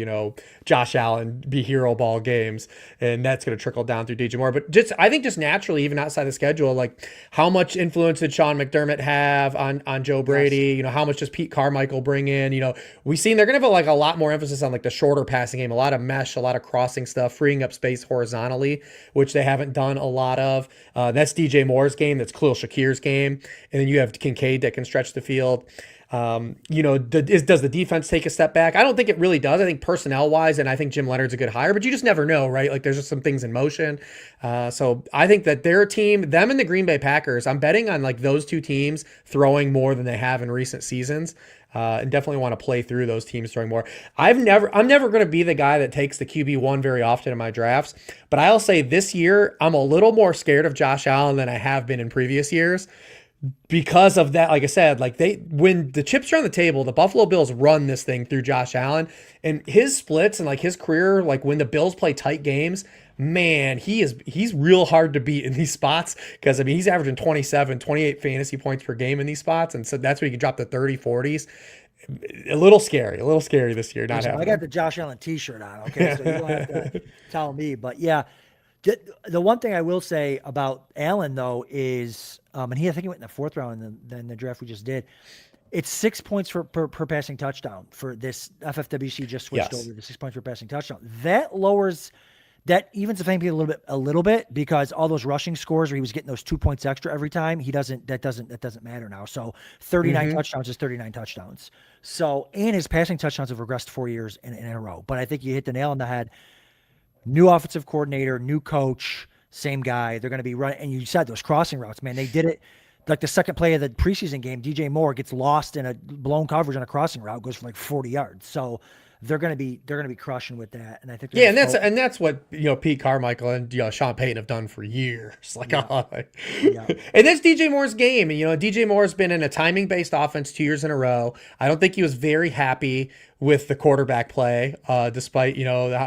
S4: Josh Allen be hero ball games, and that's going to trickle down through DJ Moore. But I think just naturally, even outside the schedule, like how much influence did Sean McDermott have on Joe Brady?
S2: Yes.
S4: How much does Pete Carmichael bring in? We've seen they're going to have like a lot more emphasis on like the shorter passing game, a lot of mesh, a lot of crossing stuff, freeing up space horizontally, which they haven't done a lot of. That's DJ Moore's game. That's Khalil Shakir's game. And then you have Kincaid that can stretch the field. Does the defense take a step back? I don't think it really does. I think personnel wise, and I think Jim Leonard's a good hire, but you just never know, right? Like there's just some things in motion. So I think that their team, them and the Green Bay Packers, I'm betting on like those two teams throwing more than they have in recent seasons. And definitely want to play through those teams throwing more. I'm never going to be the guy that takes the QB1 very often in my drafts, but I'll say this year, I'm a little more scared of Josh Allen than I have been in previous years. Because of that, like I said, like when the chips are on the table, the Buffalo Bills run this thing through Josh Allen, and his splits and like his career, like when the Bills play tight games, man, he's real hard to beat in these spots, because I mean he's averaging 27, 28 fantasy points per game in these spots, and so that's where you can drop to 30, 40s. A little scary this year.
S2: I got the Josh Allen T-shirt on. Okay, so you don't have to tell me, but yeah. The one thing I will say about Allen, though, is, I think he went in the fourth round in the draft we just did. It's 6 points per passing touchdown for this. FFWC just switched over to 6 points per passing touchdown. That lowers, that evens the fantasy a little bit, because all those rushing scores where he was getting those 2 points extra every time, that doesn't matter now. So 39 touchdowns is 39 touchdowns. So, and his passing touchdowns have regressed 4 years in a row. But I think you hit the nail on the head. New offensive coordinator, new coach, same guy. They're going to be running. And you said those crossing routes, man, they did it. Like the second play of the preseason game, DJ Moore gets lost in a blown coverage on a crossing route, goes for like 40 yards. So they're going to be crushing with that. And I think,
S4: and that's what, Pete Carmichael and Sean Payton have done for years. Like, and that's DJ Moore's game. And, DJ Moore's been in a timing based offense 2 years in a row. I don't think he was very happy with the quarterback play, despite,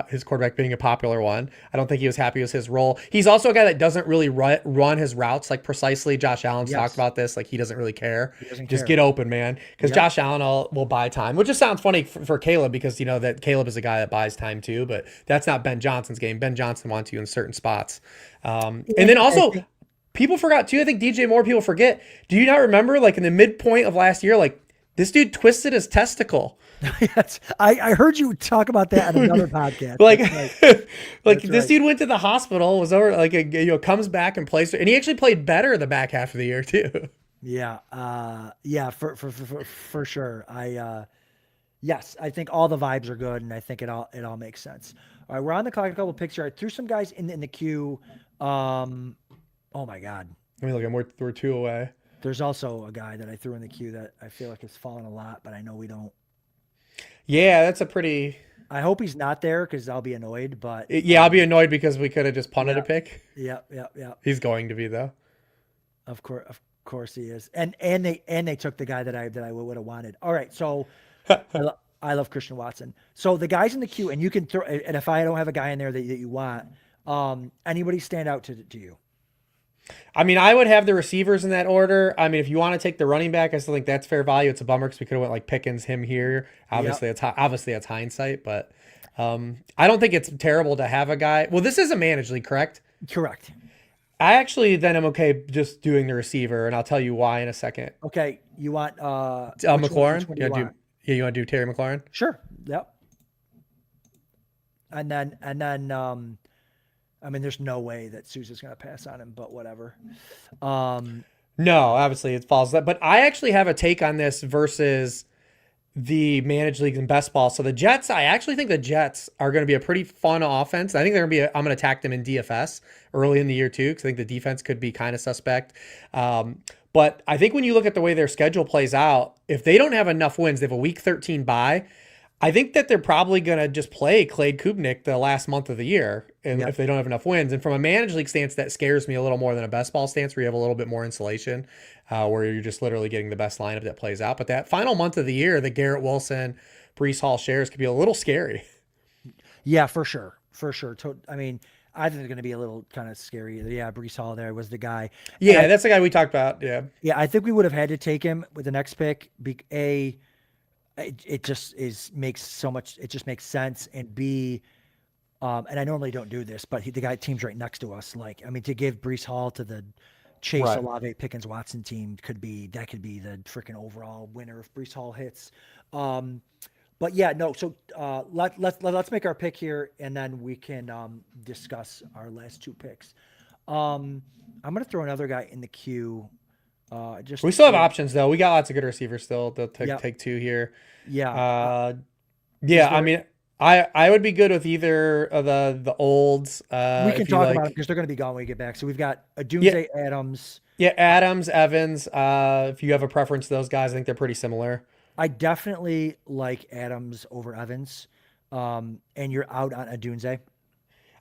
S4: his quarterback being a popular one. I don't think he was happy with his role. He's also a guy that doesn't really run his routes like precisely. Josh Allen's talked about this. Like, he doesn't really care. Just get open, man. Because Josh Allen will buy time, which just sounds funny for Caleb, because, that Caleb is a guy that buys time too, but that's not Ben Johnson's game. Ben Johnson wants you in certain spots. And then also, people forgot too, I think DJ Moore, people forget. Do you not remember, like, in the midpoint of last year, like, this dude twisted his testicle?
S2: Yes, I heard you talk about that on another podcast.
S4: This dude went to the hospital, was over, comes back and plays, and he actually played better the back half of the year too.
S2: Yeah, for sure. Yes, I think all the vibes are good, and I think it all makes sense. All right, we're on the clock. A couple picks here. I threw some guys in the queue. Oh my God.
S4: I mean, look, we're 2 away.
S2: There's also a guy that I threw in the queue that I feel like has fallen a lot, but I know we don't.
S4: Yeah, that's a pretty.
S2: I hope he's not there, because I'll be annoyed. But
S4: I'll be annoyed because we could have just punted a pick.
S2: Yeah.
S4: He's going to be though.
S2: Of course he is, and they took the guy that I would have wanted. All right, so I love Christian Watson. So the guys in the queue, and you can throw. And if I don't have a guy in there that you want, anybody stand out to you?
S4: I mean, I would have the receivers in that order. I mean, if you want to take the running back, I still think that's fair value. It's a bummer because we could have went like Pickens, him here. Obviously, it's hindsight, but I don't think it's terrible to have a guy. Well, this is a managed league, correct?
S2: Correct.
S4: I actually then am okay just doing the receiver, and I'll tell you why in a second.
S2: Okay, you want
S4: McLaurin? You want to do Terry McLaurin?
S2: Sure. Yep. And then I mean, there's no way that Sousa's going to pass on him, but whatever.
S4: No, obviously it falls that. But I actually have a take on this versus the managed leagues and best ball. So the Jets, I actually think the Jets are going to be a pretty fun offense. I think they're going to be, I'm going to attack them in DFS early in the year too, because I think the defense could be kind of suspect. But I think when you look at the way their schedule plays out, if they don't have enough wins, they have a week 13 bye. I think that they're probably going to just play Clade Kubnik the last month of the year, and if they don't have enough wins. And from a managed league stance, that scares me a little more than a best ball stance, where you have a little bit more insulation, where you're just literally getting the best lineup that plays out. But that final month of the year, the Garrett Wilson, Brees Hall shares could be a little scary.
S2: Yeah, for sure. I mean, I think it's going to be a little kind of scary. Yeah, Brees Hall there was the guy.
S4: Yeah, that's the guy we talked about. Yeah,
S2: I think we would have had to take him with the next pick. It just makes sense, and B, and I normally don't do this, but the team's right next to us. Like, I mean, to give Brees Hall to the Chase Olave Pickens Watson team could be the freaking overall winner if Brees Hall hits. But yeah, no. So let's make our pick here, and then we can discuss our last two picks. I'm gonna throw another guy in the queue.
S4: We still have options though. We got lots of good receivers still. They'll take two here.
S2: Yeah.
S4: I mean, I would be good with either of the olds.
S2: We can talk about them because they're going to be gone when we get back. So we've got Adunze, Adams.
S4: Yeah, Adams, Evans. If you have a preference to those guys, I think they're pretty similar.
S2: I definitely like Adams over Evans. And you're out on Adunze.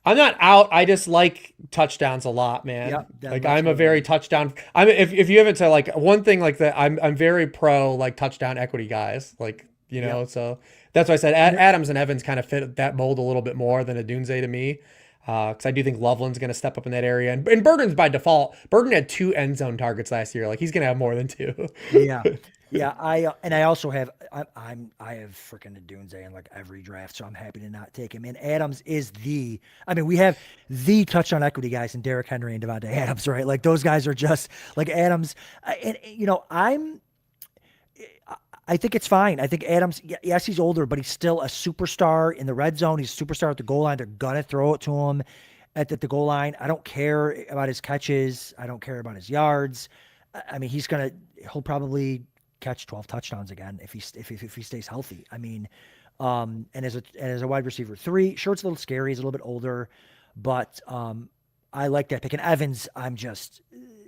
S4: I'm not out. I just like touchdowns a lot, man.
S2: Yep,
S4: like I'm a very touchdown. If you have it to like one thing like that, I'm very pro like touchdown equity guys. Like, you know, so that's why I said Adams and Evans kind of fit that mold a little bit more than Adunze to me. Because I do think Loveland's going to step up in that area. And Burton's by default. Burton had 2 end zone targets last year. Like, he's going to have more than 2.
S2: Yeah. I also have I have freaking Adunze in like every draft, so I'm happy to not take him. And Adams is we have the touchdown equity guys in Derrick Henry and Devontae Adams, right? Like, those guys are just like Adams. And you know, I think it's fine. I think Adams, yes, he's older, but he's still a superstar in the red zone. He's a superstar at the goal line. They're going to throw it to him at the goal line. I don't care about his catches. I don't care about his yards. I mean, he'll probably catch 12 touchdowns again if he stays healthy. I mean, and as a wide receiver 3, sure, it's a little scary. He's a little bit older, but I like that pick. And Evans, I'm just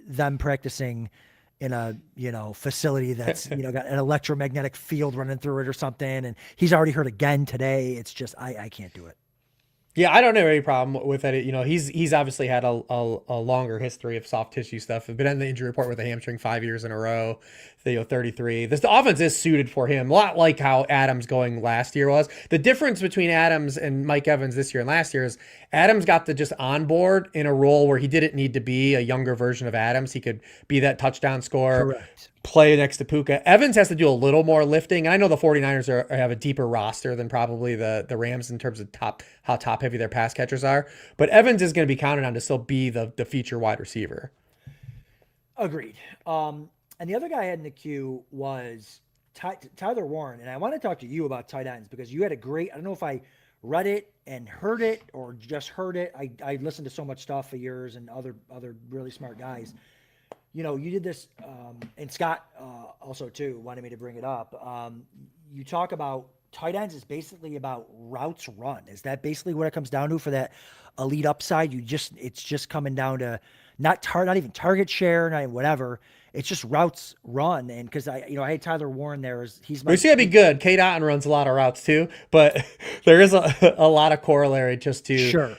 S2: them practicing in a, facility that's, got an electromagnetic field running through it or something. And he's already hurt again today. It's just, I can't do it.
S4: Yeah, I don't have any problem with it. He's obviously had a longer history of soft tissue stuff. Been on the injury report with a hamstring 5 years in a row. 33. The offense is suited for him, a lot like how Adams going last year was. The difference between Adams and Mike Evans this year and last year is Adams got to just onboard in a role where he didn't need to be a younger version of Adams. He could be that touchdown scorer.
S2: Correct.
S4: Play next to Puka. Evans has to do a little more lifting. And I know the 49ers have a deeper roster than probably the Rams in terms of how top heavy their pass catchers are. But Evans is going to be counted on to still be the feature wide receiver.
S2: Agreed. And the other guy I had in the queue was Tyler Warren. And I want to talk to you about tight ends because you had I don't know if I read it and heard it or just heard it. I listened to so much stuff of yours and other really smart guys. You did this, and Scott also too wanted me to bring it up. You talk about tight ends is basically about routes run. Is that basically what it comes down to for that elite upside? It's just coming down to not even target share, not even whatever. It's just routes run. And because I had Tyler Warren there. He's
S4: got to be good. Kate Otten runs a lot of routes too, but there is a lot of corollary just to
S2: sure.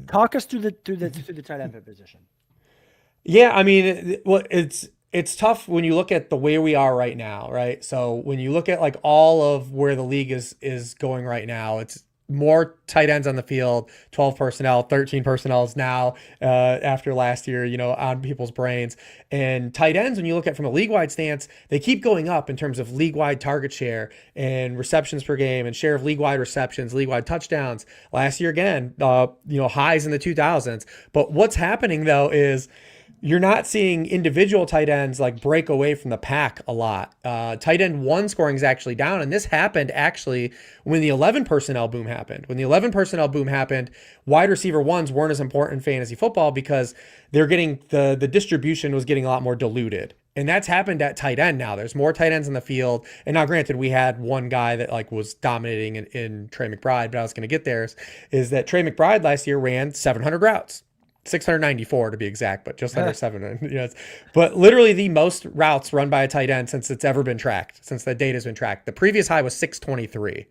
S2: Talk us through the tight end position.
S4: Yeah, I mean, it's tough when you look at the way we are right now, right? So when you look at like all of where the league is going right now, it's more tight ends on the field, 12 personnel, 13 personnel is now after last year, on people's brains. And tight ends, when you look at from a league-wide stance, they keep going up in terms of league-wide target share and receptions per game and share of league-wide receptions, league-wide touchdowns. Last year, again, highs in the 2000s. But what's happening, though, is you're not seeing individual tight ends like break away from the pack a lot. Tight end 1 scoring is actually down. And this happened actually when the 11 personnel boom happened. When the 11 personnel boom happened, wide receiver 1s weren't as important in fantasy football because they're getting the distribution was getting a lot more diluted. And that's happened at tight end now. There's more tight ends in the field. And now, granted, we had one guy that like was dominating in Trey McBride, but I was going to get there is that Trey McBride last year ran 700 routes. 694 to be exact, but just under 700. Yes. But literally the most routes run by a tight end since it's ever been tracked, since the data has been tracked. The previous high was 623.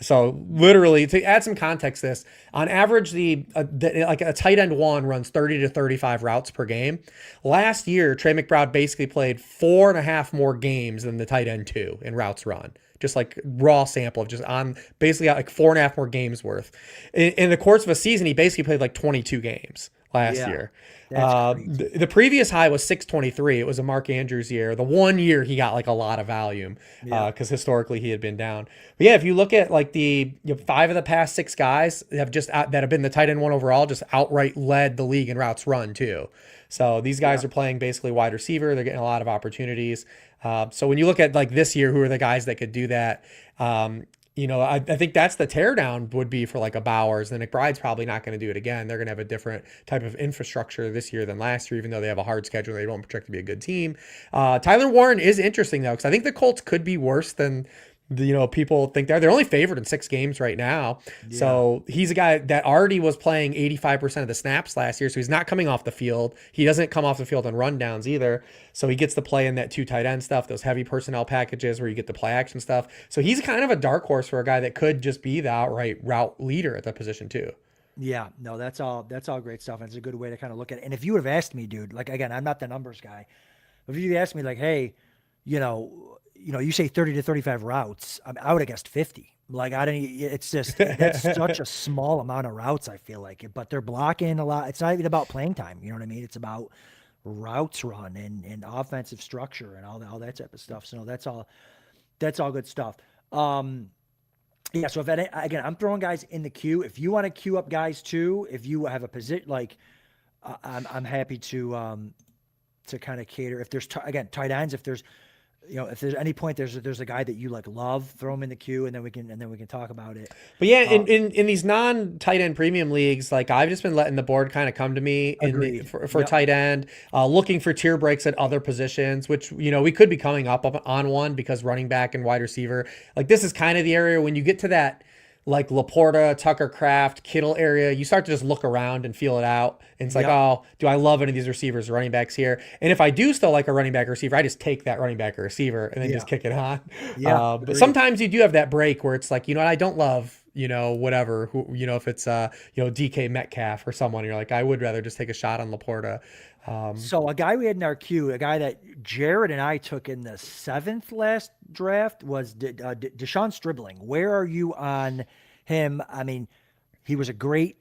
S4: So literally, to add some context, this on average, like a tight end one runs 30 to 35 routes per game. Last year, Trey McBride basically played 4.5 more games than the tight end two in routes run. Just like raw sample of just on basically got like 4.5 more games worth. In the course of a season, he basically played like 22 games last year. The previous high was 623. It was a Mark Andrews year. The 1 year he got like a lot of volume because historically he had been down. But yeah, if you look at like the 5 of the past 6 guys that have been the tight end one overall, just outright led the league in routes run too. So these guys are playing basically wide receiver. They're getting a lot of opportunities. So when you look at like this year, who are the guys that could do that? I think that's the teardown would be for like a Bowers. And McBride's probably not going to do it again. They're going to have a different type of infrastructure this year than last year, even though they have a hard schedule. They don't project to be a good team. Tyler Warren is interesting though, because I think the Colts could be worse than people think they're only favored in 6 games right now. Yeah. So he's a guy that already was playing 85% of the snaps last year. So he's not coming off the field. He doesn't come off the field on rundowns either. So he gets to play in that 2 tight end stuff, those heavy personnel packages where you get the play action stuff. So he's kind of a dark horse for a guy that could just be the outright route leader at that position too.
S2: Yeah, no, that's all great stuff. And it's a good way to kind of look at it. And if you would have asked me, dude, like, again, I'm not the numbers guy. If you asked me like, hey, you say 30 to 35 routes, I would have guessed 50. Like, it's just, that's such a small amount of routes, I feel like. But they're blocking a lot. It's not even about playing time. You know what I mean? It's about routes run and offensive structure and all that type of stuff. So that's all good stuff. Yeah. So again, I'm throwing guys in the queue. If you want to queue up guys too, if you have a position, like I'm happy to kind of cater. If there's again, tight ends, if there's any point there's a guy that you like love, throw him in the queue and then we can talk about it.
S4: But yeah, in these non tight end premium leagues, like I've just been letting the board kind of come to me for tight end, looking for tier breaks at other positions, which we could be coming up on one because running back and wide receiver, like this is kind of the area when you get to that like Laporta, Tucker Kraft, Kittle area, you start to just look around and feel it out. And it's like, oh, do I love any of these receivers or running backs here? And if I do still like a running back or receiver, I just take that running back or receiver and then just kick it on. Yeah. But sometimes you do have that break where it's like, I don't love, whatever, if it's, DK Metcalf or someone, you're like, I would rather just take a shot on Laporta.
S2: So a guy we had in our queue, a guy that Jared and I took in the 7th last draft was Deshaun Stribling. Where are you on him? I mean, he was a great,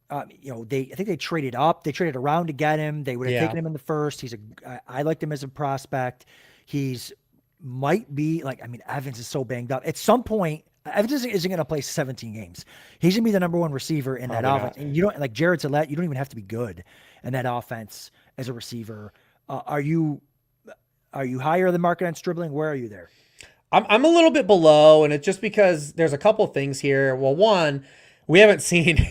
S2: I think they traded up, they traded around to get him. They would have taken him in the first. I liked him as a prospect. Might be like, Evans is so banged up. At some point, Evans isn't going to play 17 games. He's going to be the number 1 receiver in that offense. And you don't, like Jared said, you don't even have to be good in that offense as a receiver. Are you higher than market on Stribling? Where are you there?
S4: I'm a little bit below, and it's just because there's a couple things here. Well, one, we haven't seen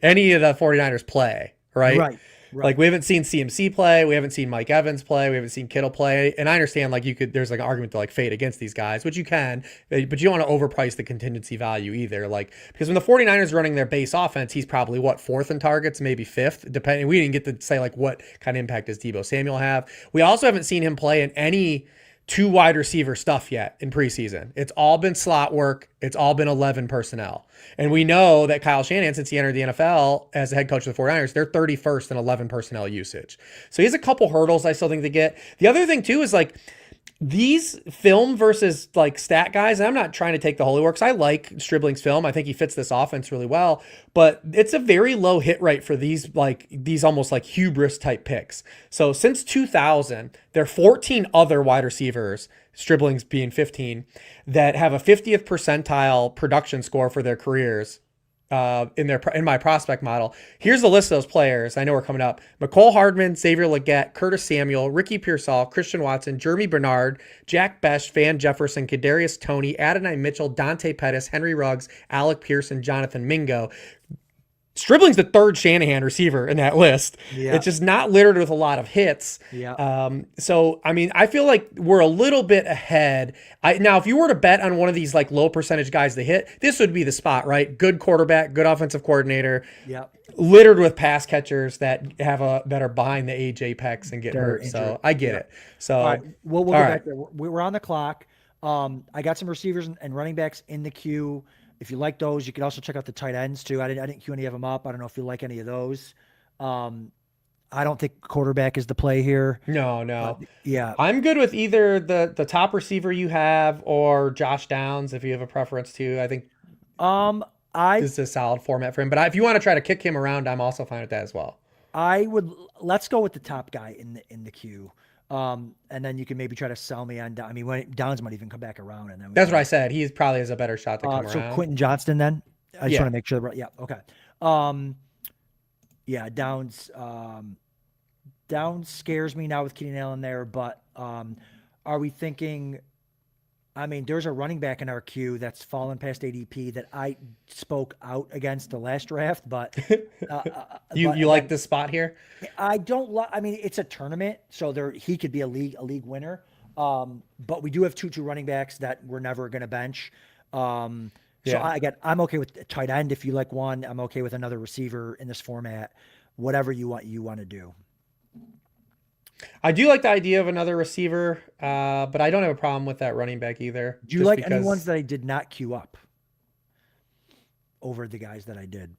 S4: any of the 49ers play, right? Right. Like we haven't seen CMC play, we haven't seen Mike Evans play, we haven't seen Kittle play, and I understand like there's like an argument to like fade against these guys, which you can, but you don't want to overprice the contingency value either. Like because when the 49ers running their base offense, he's probably 4th in targets, maybe 5th, depending. We didn't get to say like what kind of impact does Deebo Samuel have. We also haven't seen him play in any 2 wide receiver stuff yet in preseason. It's all been slot work. It's all been 11 personnel. And we know that Kyle Shanahan, since he entered the NFL as the head coach of the 49ers, they're 31st in 11 personnel usage. So he has a couple hurdles I still think to get. The other thing too is like these film versus like stat guys, and I'm not trying to take the holy works. I like Stribling's film. I think he fits this offense really well, but it's a very low hit rate for these almost like hubris type picks. So since 2000, there are 14 other wide receivers, Stribling's being 15, that have a 50th percentile production score for their careers. In my prospect model. Here's the list of those players. I know we're coming up. McCole Hardman, Xavier Legette, Curtis Samuel, Ricky Pearsall, Christian Watson, Jeremy Bernard, Jack Besh, Van Jefferson, Kadarius Toney, Adonai Mitchell, Dante Pettis, Henry Ruggs, Alec Pearson, Jonathan Mingo. Stribling's the third Shanahan receiver in that list.
S2: Yeah.
S4: It's just not littered with a lot of hits.
S2: Yeah.
S4: So, I mean, I feel like we're a little bit ahead. Now, if you were to bet on one of these like low percentage guys to hit, this would be the spot, right? Good quarterback, good offensive coordinator,
S2: Yeah.
S4: littered with pass catchers that are behind the age apex and get hurt.
S2: injured.
S4: So I get it. So
S2: All right, we'll go
S4: all
S2: back
S4: right.
S2: there. We're on the clock. I got some receivers and running backs in the queue. If you like those, you can also check out the tight ends too. I didn't queue any of them up. I don't know if you like any of those. I don't think quarterback is the play here.
S4: No.
S2: Yeah.
S4: I'm good with either the top receiver you have or Josh Downs if you have a preference too. I think this is a solid format for him. But if you want to try to kick him around, I'm also fine with that as well.
S2: Let's go with the top guy in the queue. And then you can maybe try to sell me on. I mean, Downs might even come back around, and then
S4: That's what I said. He probably has a better shot to come
S2: so
S4: around.
S2: Quentin Johnston, then I just
S4: Yeah.
S2: want to make sure. Yeah, okay. Yeah, Downs. Downs scares me now with Keenan Allen there, but are we thinking? I mean, there's a running back in our queue that's fallen past ADP that I spoke out against the last draft, but
S4: you like this spot here?
S2: I don't like. I mean, it's a tournament, so he could be a league winner. But we do have two running backs that we're never going to bench. So I'm okay with tight end if you like one. I'm okay with another receiver in this format. Whatever you want to do.
S4: I do like the idea of another receiver, but I don't have a problem with that running back either.
S2: Do you like any ones that I did not queue up over the guys that I did?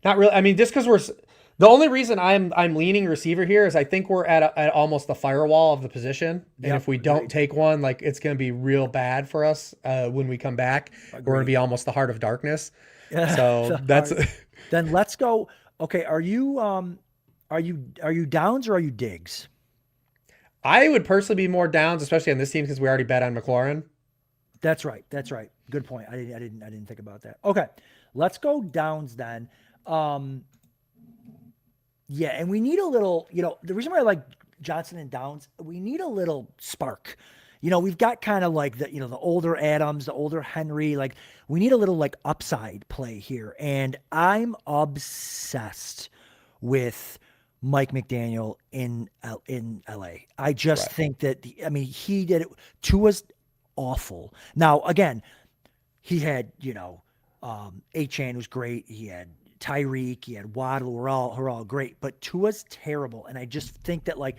S4: Not really. I mean, just because the only reason I'm leaning receiver here is I think we're at almost the firewall of the position, and if we don't take one, like it's going to be real bad for us when we come back.
S2: Agreed.
S4: We're going to be almost the heart of darkness. So that's
S2: then let's go. Okay, are you Downs or are you Diggs?
S4: I would personally be more Downs, especially on this team because we already bet on McLaurin.
S2: That's right. Good point. I didn't think about that. Okay, let's go Downs then. Yeah, and we need a little. The reason why I like Johnson and Downs, we need a little spark. We've got kind of like the older Adams, the older Henry. Like we need a little like upside play here, and I'm obsessed with Mike McDaniel in LA. I just think that he did it. Tua's awful. Now again, he had Achane was great. He had Tyreek. He had Waddle. We're all great, but Tua's terrible. And I just think that like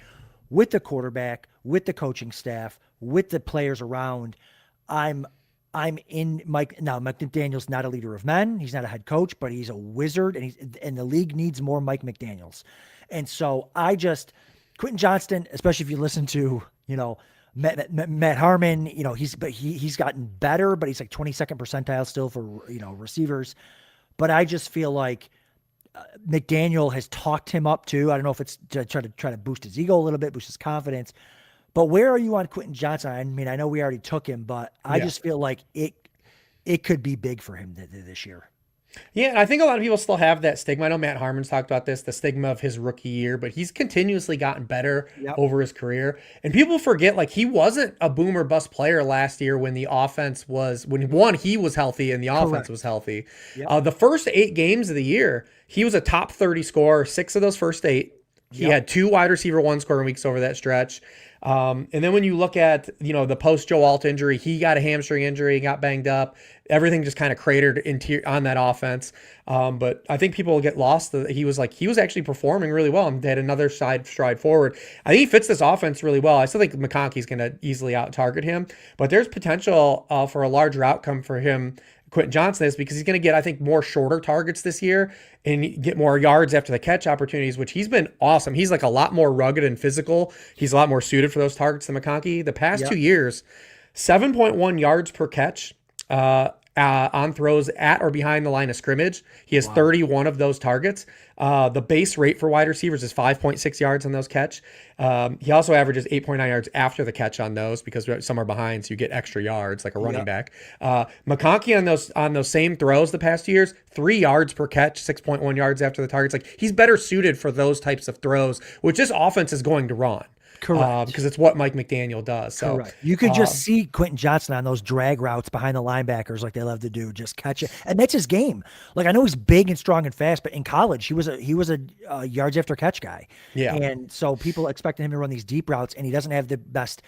S2: with the quarterback, with the coaching staff, with the players around, I'm in Mike. Now, Mike McDaniel's not a leader of men. He's not a head coach, but he's a wizard, and the league needs more Mike McDaniels. And so Quentin Johnston, especially if you listen to, Matt Harmon, he's gotten better, but he's like 22nd percentile still for, receivers. But I just feel like McDaniel has talked him up too. I don't know if it's to try to boost his ego a little bit, boost his confidence. But where are you on Quentin Johnson? I mean, I know we already took him, but I just feel like it could be big for him this year.
S4: Yeah, and I think a lot of people still have that stigma. I know Matt Harmon's talked about this, the stigma of his rookie year, but he's continuously gotten better over his career. And people forget, like, he wasn't a boom or bust player last year when the offense was, he was healthy and the offense was healthy. Yep. The first 8 games of the year, he was a top 30 scorer, 6 of those first 8. He had 2 wide receiver 1 scoring weeks over that stretch. And then when you look at, the post Joe Alt injury, he got a hamstring injury, got banged up. Everything just kind of cratered on that offense. But I think people get lost that he was actually performing really well and had another stride forward. I think he fits this offense really well. I still think McConkey's going to easily out-target him, but there's potential for a larger outcome for him. Quentin Johnson is because he's going to get, I think, more shorter targets this year and get more yards after the catch opportunities, which he's been awesome. He's like a lot more rugged and physical. He's a lot more suited for those targets than McConkey. The past 2 years, 7.1 yards per catch on throws at or behind the line of scrimmage. He has 31 of those targets. The base rate for wide receivers is 5.6 yards on those catch. He also averages 8.9 yards after the catch on those because some are behind, so you get extra yards like a running back. McConkey on those same throws the past 2 years, 3 yards per catch, 6.1 yards after the targets. Like he's better suited for those types of throws, which this offense is going to run.
S2: Correct.
S4: Because it's what Mike McDaniel does. So
S2: Correct. You could just see Quentin Johnson on those drag routes behind the linebackers like they love to do, just catch it. And that's his game. Like I know he's big and strong and fast, but in college he was a yards after catch guy.
S4: Yeah.
S2: And so people expecting him to run these deep routes, and he doesn't have the best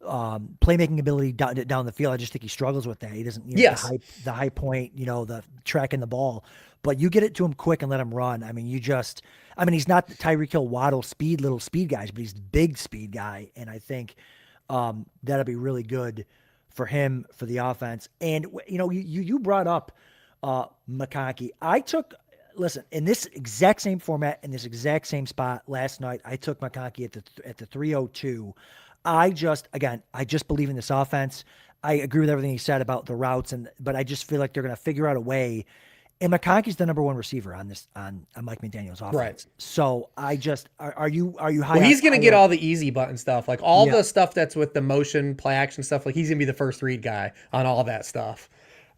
S2: playmaking ability down the field. I just think he struggles with that. He doesn't,
S4: Yes.
S2: the high point, the tracking the ball, but you get it to him quick and let him run. I mean, he's not the Tyreek Hill, Waddle little speed guys, but he's big speed guy. And I think that'll be really good for him, for the offense. And, you brought up McConkey. Listen, in this exact same format, in this exact same spot last night, I took McConkey at the 302. I just believe in this offense. I agree with everything he said about the routes, but I just feel like they're going to figure out a way. And McConkey's the number one receiver on Mike McDaniel's offense.
S4: Right.
S2: So are you high?
S4: Well, he's going to get all the easy button stuff, like all
S2: Yeah.
S4: the stuff that's with the motion play action stuff. Like he's going to be the first read guy on all that stuff.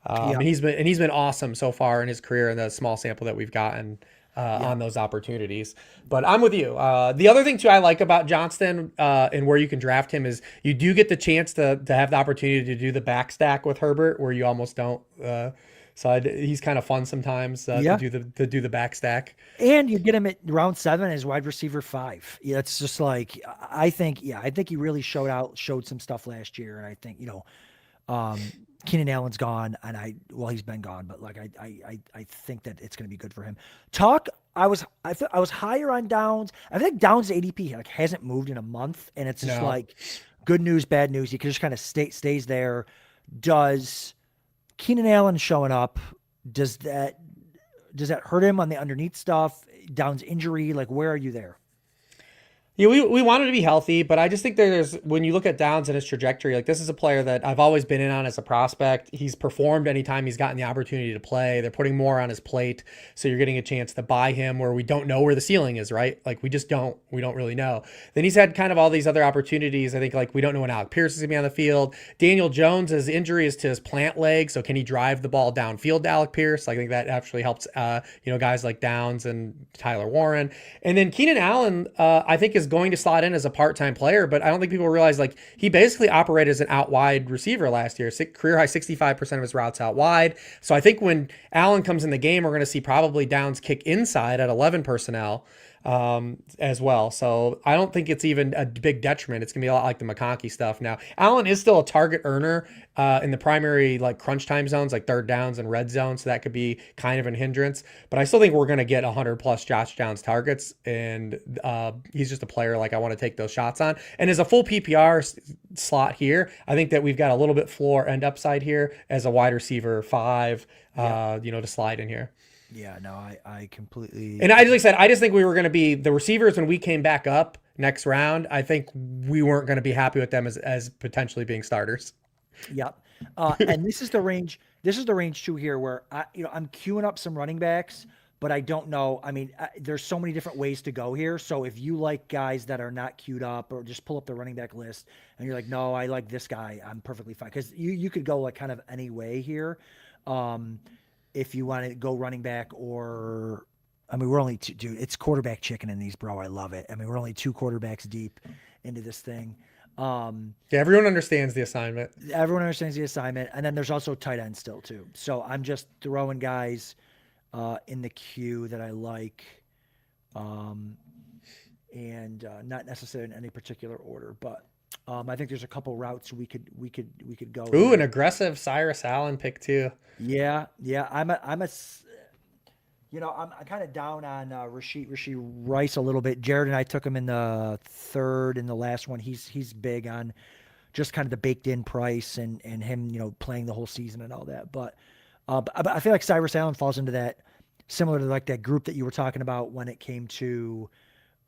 S4: And he's been awesome so far in his career in the small sample that we've gotten on those opportunities. But I'm with you. The other thing too I like about Johnston and where you can draft him is you do get the chance to have the opportunity to do the back stack with Herbert where you almost don't. He's kind of fun sometimes to do the back stack.
S2: And you get him at round 7 as wide receiver 5. Yeah, it's just like I think he really showed some stuff last year, and I think Keenan Allen's gone, and he's been gone, but like I think that it's going to be good for him. I was higher on Downs. I think Downs' ADP hasn't moved in a month, and it's just like good news, bad news. He can just kind of stays there. Does Keenan Allen showing up, does that hurt him on the underneath stuff? Downs' injury, like where are you there?
S4: Yeah, we wanted to be healthy, but I just think when you look at Downs and his trajectory, like this is a player that I've always been in on as a prospect. He's performed anytime he's gotten the opportunity to play. They're putting more on his plate, so you're getting a chance to buy him where we don't know where the ceiling is, right? Like we don't really know. Then he's had kind of all these other opportunities. I think like we don't know when Alec Pierce is going to be on the field. Daniel Jones' injury is to his plant leg, so can he drive the ball downfield to Alec Pierce? I think that actually helps guys like Downs and Tyler Warren. And then Keenan Allen, I think is going to slot in as a part-time player, but I don't think people realize like he basically operated as an out wide receiver last year. Career high 65% of his routes out wide. So I think when Allen comes in the game, we're going to see probably Downs kick inside at 11 personnel as well. So I don't think it's even a big detriment. It's gonna be a lot like the McConkey stuff. Now, Allen is still a target earner in the primary like crunch time zones, like third downs and red zone. So that could be kind of a hindrance, but I still think we're gonna get 100 plus Josh Downs targets, and he's just a player like I want to take those shots on. And as a full PPR slot here, I think that we've got a little bit floor and upside here as a wide receiver 5, to slide in here.
S2: Yeah, no, I completely.
S4: And I just think we were going to be the receivers when we came back up next round. I think we weren't going to be happy with them as potentially being starters.
S2: Yep. And this is the range. This is the range too here where I'm queuing up some running backs, but I don't know. I mean, there's so many different ways to go here. So if you like guys that are not queued up, or just pull up the running back list and you're like, no, I like this guy, I'm perfectly fine. Because you could go like kind of any way here. If you want to go running back we're only dude, it's quarterback chicken in these, bro. I love it. I mean, we're only 2 quarterbacks deep into this thing.
S4: Everyone understands the assignment.
S2: Everyone understands the assignment. And then there's also tight end still too. So I'm just throwing guys in the queue that I like, and not necessarily in any particular order, but I think there's a couple routes we could go.
S4: Ooh, an aggressive Cyrus Allen pick too.
S2: Yeah. I'm kind of down on Rashee Rice a little bit. Jared and I took him in the 3rd in the last one. He's big on just kind of the baked in price and him, playing the whole season and all that. But I feel like Cyrus Allen falls into that, similar to like that group that you were talking about when it came to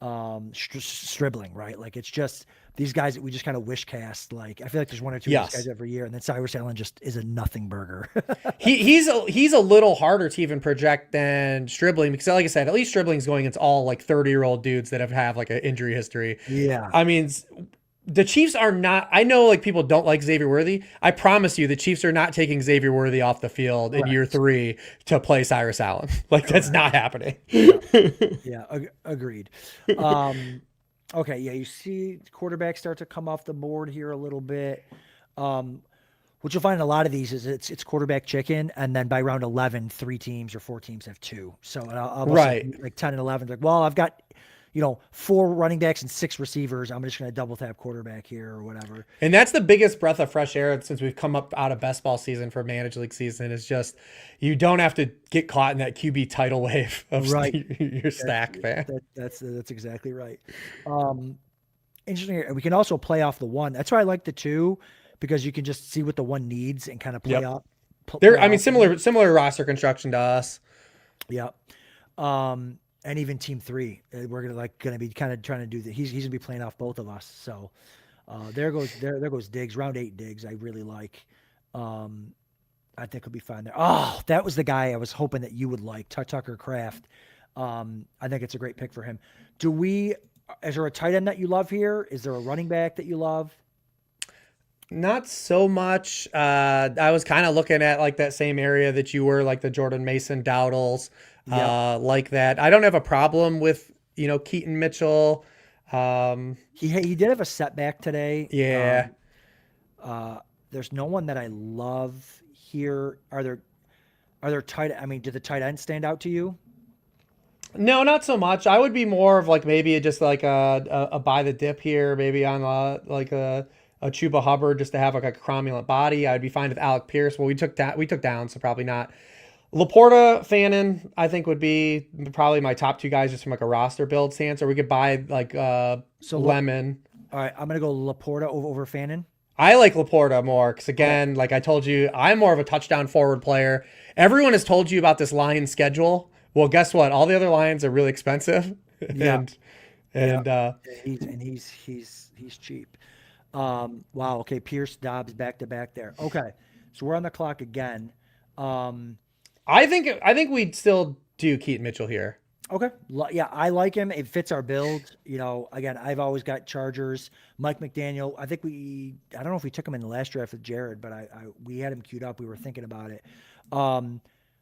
S2: Stribling, right? Like it's just these guys that we just kind of wish cast. Like I feel like there's 1 or 2 of these guys every year, and then Cyrus Allen just is a nothing burger.
S4: he's a little harder to even project than Stribling, because like I said, at least Stribling's going against all like 30-year-old dudes that have like an injury history.
S2: Yeah,
S4: I mean, the Chiefs are not. I know like people don't like Xavier Worthy. I promise you, the Chiefs are not taking Xavier Worthy off the field in year 3 to play Cyrus Allen. Like that's not happening.
S2: Yeah, agreed. Okay, yeah, you see quarterbacks start to come off the board here a little bit. What you'll find in a lot of these is it's quarterback chicken, and then by round 11, 3 teams or 4 teams have two. So I'll say
S4: Right.
S2: like 10 and 11, like, well, I've got 4 running backs and 6 receivers. I'm just going to double tap quarterback here or whatever.
S4: And that's the biggest breath of fresh air since we've come up out of best ball season for managed league season is just you don't have to get caught in that QB title wave of
S2: Right.
S4: your stack, man.
S2: That's exactly right. Interesting. We can also play off the one. That's why I like the 2 because you can just see what the 1 needs and kind of play
S4: Yep.
S2: off.
S4: They're, I mean, similar roster construction to us.
S2: Yeah. And even team 3, we're gonna be kind of trying to do that. He's gonna be playing off both of us. So there goes Diggs, round 8 Diggs. I really like. I think he'll be fine there. Oh, that was the guy I was hoping that you would like, Tucker Kraft. I think it's a great pick for him. Is there a tight end that you love here? Is there a running back that you love?
S4: Not so much. I was kind of looking at like that same area that you were, like the Jordan Mason Dowdles, like that. I don't have a problem with, Keaton Mitchell.
S2: He did have a setback today.
S4: Yeah.
S2: There's no one that I love here. Are there did the tight end stand out to you?
S4: No, not so much. I would be more of like maybe just like a buy the dip here, maybe on like a Chuba Hubbard just to have like a cromulent body. I'd be fine with Alec Pierce. Well, we took down, so probably not. Laporta, Fannin, I think would be probably my top 2 guys just from like a roster build stance, or we could buy like Lemon.
S2: All right, I'm gonna go Laporta over Fannin.
S4: I like Laporta more because, again, like I told you, I'm more of a touchdown forward player. Everyone has told you about this Lions schedule. Well, guess what? All the other Lions are really expensive, and
S2: he's cheap. Wow. Okay, Pierce, Dobbs, back to back there. Okay, so we're on the clock again.
S4: I think we'd still do Keaton Mitchell here.
S2: Okay. Yeah, I like him. It fits our build. Again, I've always got Chargers. Mike McDaniel. I don't know if we took him in the last draft with Jared, but we had him queued up. We were thinking about it.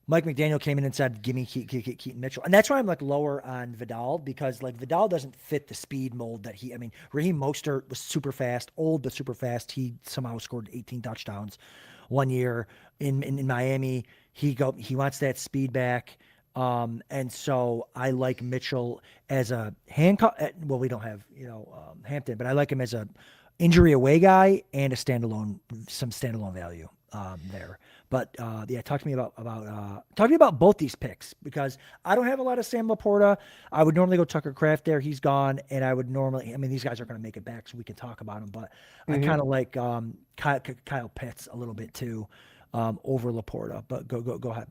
S2: Mike McDaniel came in and said, "Give me Keaton Mitchell," and that's why I'm like lower on Vidal because like Vidal doesn't fit the speed mold that Raheem Mostert was super fast, old but super fast. He somehow scored 18 touchdowns one year in Miami. He wants that speed back. And so I like Mitchell as a handcuff. Well, we don't have, Hampton, but I like him as a injury away guy and some standalone value, there. But, talk to me about both these picks because I don't have a lot of Sam Laporta. I would normally go Tucker Kraft there. He's gone. And I would normally, these guys are going to make it back so we can talk about them, but I kind of like, Kyle Pitts a little bit too, over Laporta, but go ahead.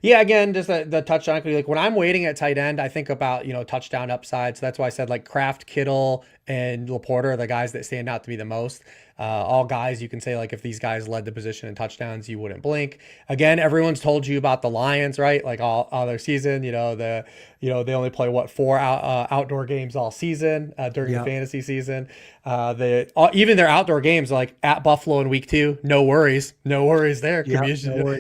S4: Yeah, again, just the touchdown equity. Like when I'm waiting at tight end, I think about, touchdown upside. So that's why I said like Kraft, Kittle, and Laporta are the guys that stand out to me the most. All guys you can say like if these guys led the position in touchdowns, you wouldn't blink. Again, everyone's told you about the Lions, right? Like all their season, they only play 4 outdoor games all season during the fantasy season. Even their outdoor games like at Buffalo in week 2, no worries there.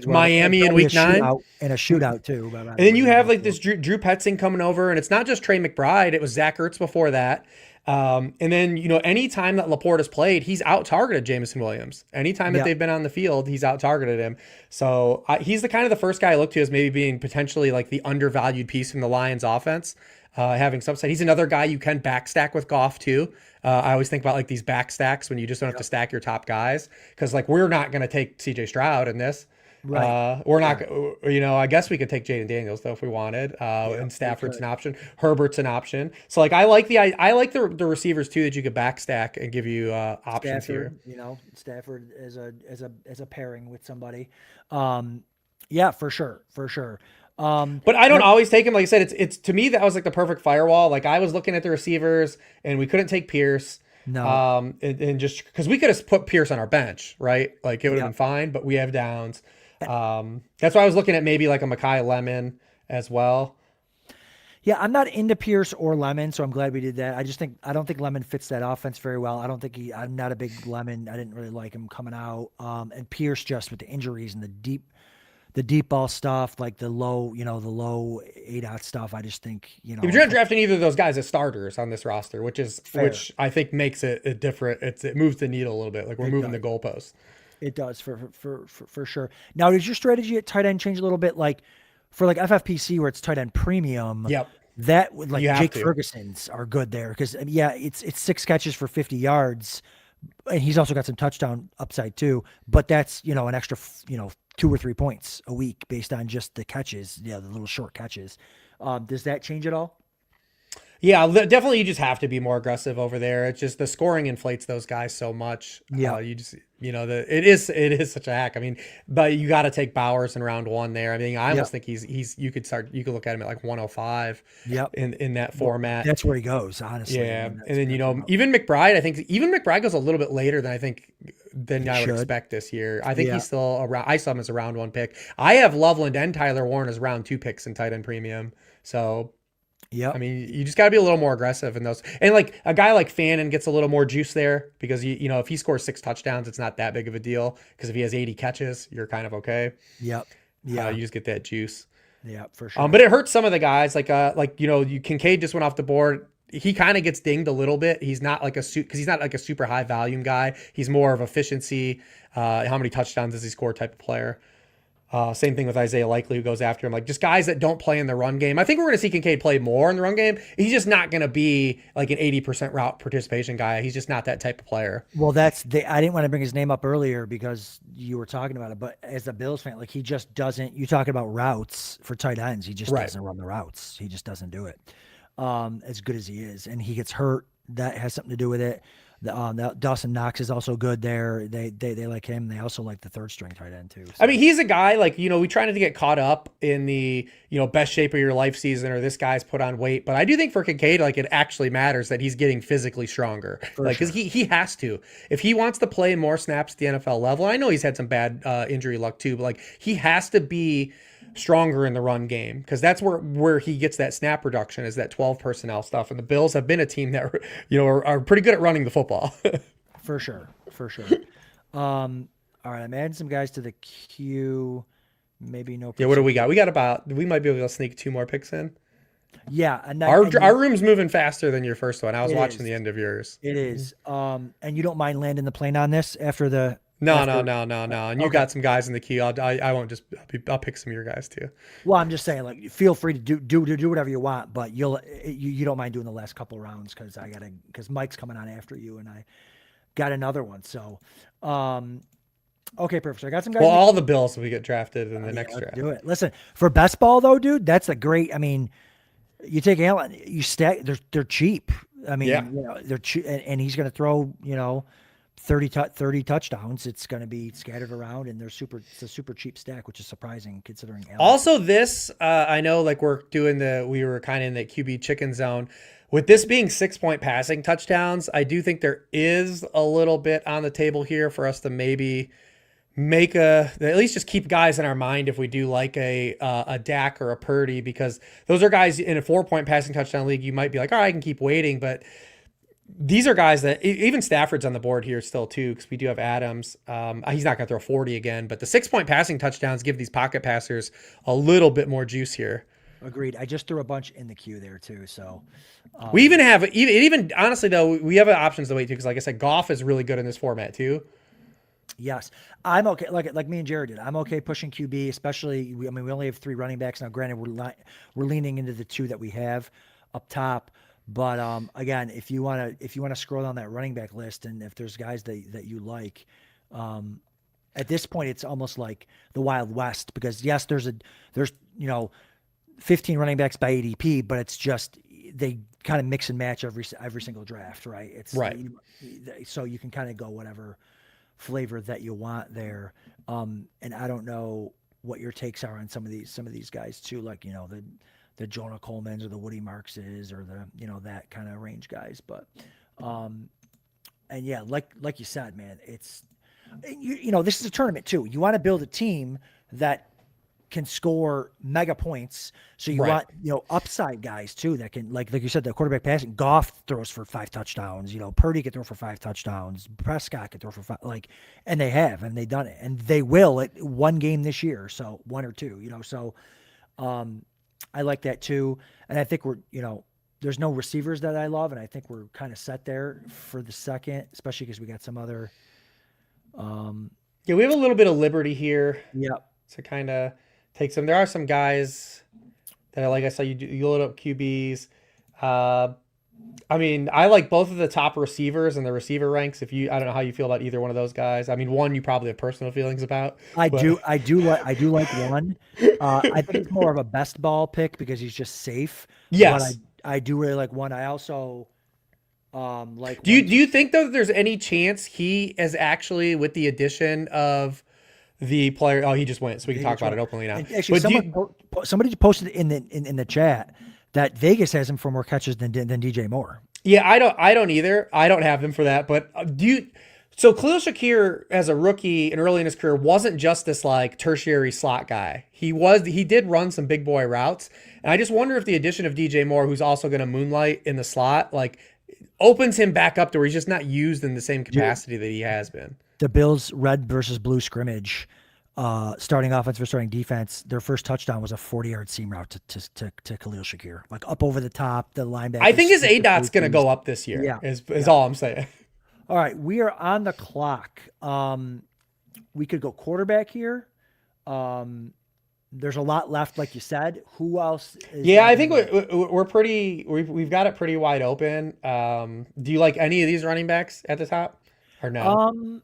S4: Miami in week 9
S2: and a shootout too.
S4: And then you have like this Drew Petzing coming over, and it's not just Trey McBride. It was Zach Ertz before that. And then, any time that Laporta's played, he's out-targeted Jameson Williams. Anytime that they've been on the field, he's out-targeted him. So he's the first guy I look to as maybe being potentially like the undervalued piece in the Lions offense, having some upside. He's another guy you can backstack with Goff too. I always think about like these back stacks when you just don't have to stack your top guys. Cause like, we're not going to take CJ Stroud in this.
S2: Right.
S4: We're not, I guess we could take Jaden Daniels though if we wanted, and Stafford's an option, Herbert's an option. So like I like the receivers too that you could backstack and give you options
S2: Stafford,
S4: here.
S2: Stafford as a pairing with somebody. Yeah, for sure.
S4: But I don't always take him. Like I said, it's to me that was like the perfect firewall. Like I was looking at the receivers and we couldn't take Pierce.
S2: No.
S4: And just because we could have put Pierce on our bench, right? Like it would have been fine, but we have downs. That's why I was looking at maybe like a Mekhi Lemon as well.
S2: Yeah, I'm not into Pierce or Lemon, so I'm glad we did that. I don't think Lemon fits that offense very well. I'm not a big Lemon. I didn't really like him coming out. And Pierce just with the injuries and the the deep ball stuff, like the low 8-out stuff. I just think,
S4: If you're not drafting either of those guys as starters on this roster,
S2: Fair.
S4: which I think makes it different. It moves the needle a little bit. Like we're moving the goalposts.
S2: It does for sure. Now, does your strategy at tight end change a little bit? Like for like FFPC where it's tight end premium.
S4: Yep.
S2: That would like Jake Ferguson's are good there because it's 6 catches for 50 yards, and he's also got some touchdown upside too. But that's an extra 2 or 3 points a week based on just the catches, the little short catches. Does that change at all?
S4: Yeah, definitely. You just have to be more aggressive over there. It's just the scoring inflates those guys so much.
S2: Yeah,
S4: you just it is such a hack. I mean, but you got to take Bowers in round 1 there. I mean, I almost think you could look at him at like 105.
S2: Yep.
S4: In that format,
S2: that's where he goes. Honestly.
S4: Yeah, and then even McBride. I think even McBride goes a little bit later than I would expect this year. I think he's still around. I saw him as a round 1 pick. I have Loveland and Tyler Warren as round 2 picks in tight end premium. So.
S2: Yeah,
S4: I mean, you just got to be a little more aggressive in those. And like a guy like Fannin gets a little more juice there because if he scores 6 touchdowns, it's not that big of a deal because if he has 80 catches, you're kind of okay.
S2: Yep. Yeah.
S4: You just get that juice.
S2: Yeah, for sure.
S4: But it hurts some of the guys Kincaid just went off the board. He kind of gets dinged a little bit. He's not like because he's not like a super high volume guy. He's more of efficiency. How many touchdowns does he score type of player. Same thing with Isaiah Likely, who goes after him. Like just guys that don't play in the run game. I think we're going to see Kincaid play more in the run game. He's just not going to be like an 80% route participation guy. He's just not that type of player.
S2: Well, I didn't want to bring his name up earlier because you were talking about it. But as a Bills fan, like he just doesn't. You talking about routes for tight ends? He just doesn't run the routes. He just doesn't do it. As good as he is, and he gets hurt. That has something to do with it. Dawson Knox is also good there. They like him. They also like the 3rd string tight end too. So.
S4: I mean, he's a guy we try not to get caught up in the best shape of your life season or this guy's put on weight. But I do think for Kincaid, it actually matters that he's getting physically stronger. Because he has to if he wants to play more snaps at the NFL level. I know he's had some bad injury luck too, but he has to be stronger in the run game because that's where he gets that snap reduction is that 12 personnel stuff. And the Bills have been a team that are pretty good at running the football.
S2: For sure. All right, I'm adding some guys to the queue. Maybe no.
S4: Yeah, what do we got? We might be able to sneak 2 more picks in.
S2: Yeah, and
S4: our room's moving faster than your first one. I was watching the end of yours.
S2: It is. And you don't mind landing the plane on this after the.
S4: No. And you got some guys in the queue. I won't just. I'll pick some of your guys too.
S2: Well, I'm just saying, feel free to do whatever you want, but you don't mind doing the last couple rounds because Mike's coming on after you, and I got another one. So, okay, perfect. So I got some guys.
S4: Well, all the Bills will get drafted in the next draft.
S2: Do it. Listen, for best ball though, dude, that's a great. I mean, you take Allen, you stack. They're cheap. I mean, they're cheap, and he's going to throw 30 touchdowns. It's going to be scattered around, and it's a super cheap stack, which is surprising considering.
S4: Also, this I know we were kind of in that QB chicken zone. With this being 6-point passing touchdowns, I do think there is a little bit on the table here for us to maybe at least just keep guys in our mind if we do like a Dak or a Purdy, because those are guys in a 4-point passing touchdown league. You might be like, all right, I can keep waiting, but these are guys that even Stafford's on the board here still too, because we do have Adams. He's not going to throw 40 again, but the 6-point passing touchdowns give these pocket passers a little bit more juice here.
S2: Agreed. I just threw a bunch in the queue there too. So
S4: we even have honestly though, we have options to wait too, because like I said, Goff is really good in this format too.
S2: Yes, I'm okay. Like me and Jared did. I'm okay pushing QB, especially. We only have 3 running backs now. Granted, we're leaning into the 2 that we have up top. But again, if you want to scroll down that running back list, and if there's guys that you like, at this point it's almost like the Wild West, because yes, there's 15 running backs by ADP, but it's just they kind of mix and match every single draft, right? It's
S4: right.
S2: So you can kind of go whatever flavor that you want there. And I don't know what your takes are on some of these guys too, like the Jonah Colemans or the Woody Markses or the that kind of range guys. But and yeah, like you said, man, it's this is a tournament too. You want to build a team that can score mega points. So you
S4: Right.
S2: want, upside guys too that can, like you said, the quarterback passing. Goff throws for 5 touchdowns. Purdy could throw for 5 touchdowns. Prescott could throw for 5. And they've done it, and they will at one game this year. So 1 or 2. So I like that too, and I think we're, there's no receivers that I love, and I think we're kind of set there for the second, especially because we got some other.
S4: Yeah, we have a little bit of liberty here.
S2: Yep.
S4: To kind of take some. There are some guys that, like I saw, you load up QBs. I mean, I like both of the top receivers in the receiver ranks. I don't know how you feel about either one of those guys. I mean, one you probably have personal feelings about.
S2: I do like one. I think it's more of a best ball pick because he's just safe.
S4: Yes.
S2: But I do really like one. I also like.
S4: Do you think though that there's any chance he is actually, with the addition of the player? Oh, he just went, so we can talk about it openly now.
S2: And actually, somebody posted in the chat that Vegas has him for more catches than DJ Moore.
S4: Yeah, I don't either. I don't have him for that. But so Khalil Shakir, as a rookie and early in his career, wasn't just this like tertiary slot guy. He did run some big boy routes, and I just wonder if the addition of DJ Moore, who's also going to moonlight in the slot, like opens him back up to where he's just not used in the same capacity that he has been.
S2: The Bills' red versus blue scrimmage, starting offense versus starting defense, their first touchdown was a 40-yard seam route to Khalil Shakir, like up over the top, the linebacker.
S4: I think his ADOT's going to go up this year.
S2: Yeah,
S4: is all I'm saying.
S2: All right, we are on the clock. We could go quarterback here. There's a lot left, like you said. Who else?
S4: I think we're pretty. We've got it pretty wide open. Do you like any of these running backs at the top, or no?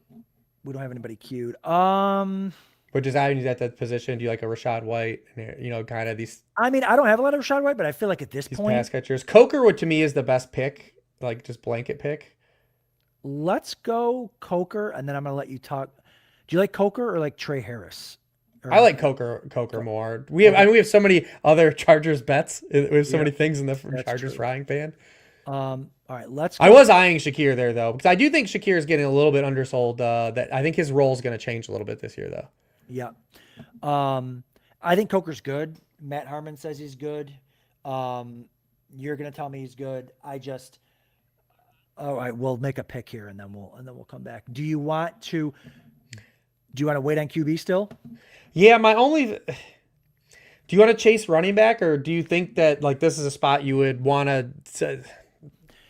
S2: We don't have anybody queued.
S4: But just adding at that position, do you like a Rashad White? Kind of these.
S2: I mean, I don't have a lot of Rashad White, but I feel like at this point,
S4: pass catchers. Coker, to me, is the best pick. Like just blanket pick.
S2: Let's go Coker, and then I'm gonna let you talk. Do you like Coker or like Trey Harris?
S4: I like Coker more. We have so many other Chargers bets. We have so many things in the Chargers frying pan.
S2: All right, let's go.
S4: I was eyeing Shakir there though, because I do think Shakir is getting a little bit undersold. That I think his role is going to change a little bit this year though.
S2: Yeah. I think Coker's good. Matt Harmon says he's good. You're going to tell me he's good. All right, we'll make a pick here and then we'll come back. Do you want to wait on QB still?
S4: Yeah, do you want to chase running back, or do you think that like this is a spot you would want to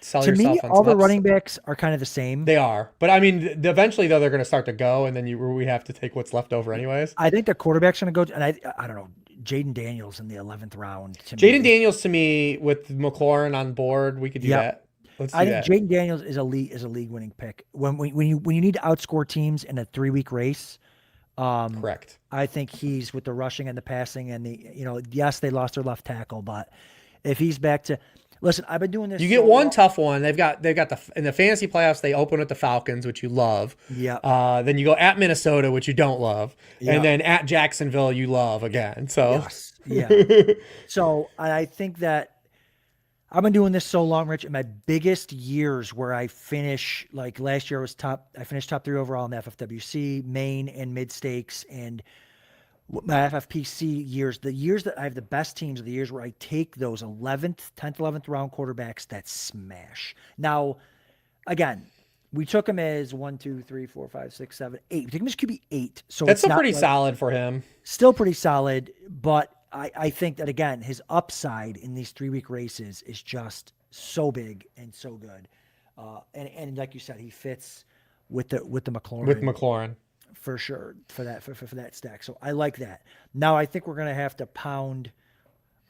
S4: sell
S2: to
S4: yourself
S2: me,
S4: on?
S2: All the running backs are kind of the same.
S4: They are, but I mean, eventually though they're going to start to go, and then we have to take what's left over anyways.
S2: I think the quarterback's going to go, and I don't know, Jaden Daniels in the 11th round.
S4: Daniels to me with McLaurin on board, we could do that.
S2: I think Jaden Daniels is a league winning pick when you need to outscore teams in a 3-week race.
S4: Correct.
S2: I think he's with the rushing and the passing and yes, they lost their left tackle, but if he's back to listen, I've been doing this.
S4: You get one tough one. They've got in the fantasy playoffs, they open with the Falcons, which you love.
S2: Yeah.
S4: Then you go at Minnesota, which you don't love. Yeah. And then at Jacksonville, you love again. So
S2: yes. Yeah. So I think that I've been doing this so long, Rich, in my biggest years where I finish, like last year I finished top 3 overall in the FFWC, main and mid stakes, and my FFPC years, the years that I have the best teams are the years where I take those 10th, 11th round quarterbacks that smash. Now, again, we took him as 1, 2, 3, 4, 5, 6, 7, 8. We took him as QB 8. So
S4: that's still pretty solid for him.
S2: Still pretty solid, but I think that, again, his upside in these 3-week races is just so big and so good. And like you said, he fits with the McLaurin.
S4: With McLaurin.
S2: For sure, for that stack. So I like that. Now I think we're going to have to pound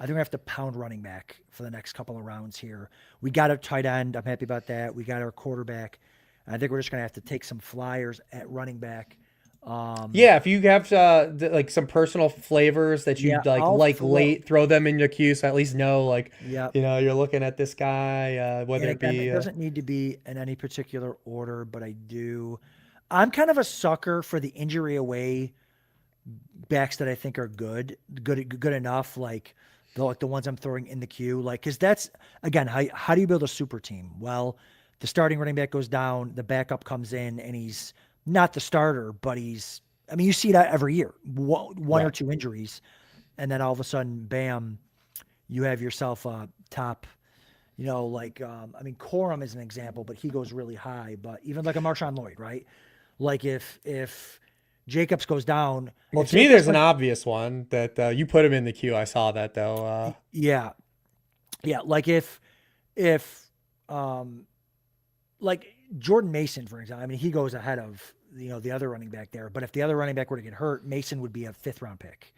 S2: running back for the next couple of rounds here. We got our tight end. I'm happy about that. We got our quarterback. I think we're just going to have to take some flyers at running back.
S4: If you have like some personal flavors that you like late, throw them in your queue so at least know you're looking at this guy. Whether it be
S2: it doesn't need to be in any particular order, but I'm kind of a sucker for the injury away backs that I think are good enough, like the ones I'm throwing in the queue, because that's again how do you build a super team? Well, the starting running back goes down, the backup comes in, and he's not the starter, but he's I mean, you see that every year, one or
S4: Right.
S2: two injuries, and then all of a sudden, bam, you have yourself a top. Like I mean, Corum is an example, but he goes really high. But even like a Marshawn Lloyd, right? Like if Jacobs goes down,
S4: Well,
S2: if
S4: to me,
S2: Jacobs
S4: there's an obvious one that you put him in the queue. I saw that though.
S2: yeah, yeah. Like if like Jordan Mason, for example, I mean, he goes ahead of the other running back there. But if the other running back were to get hurt, Mason would be a 5th-round pick.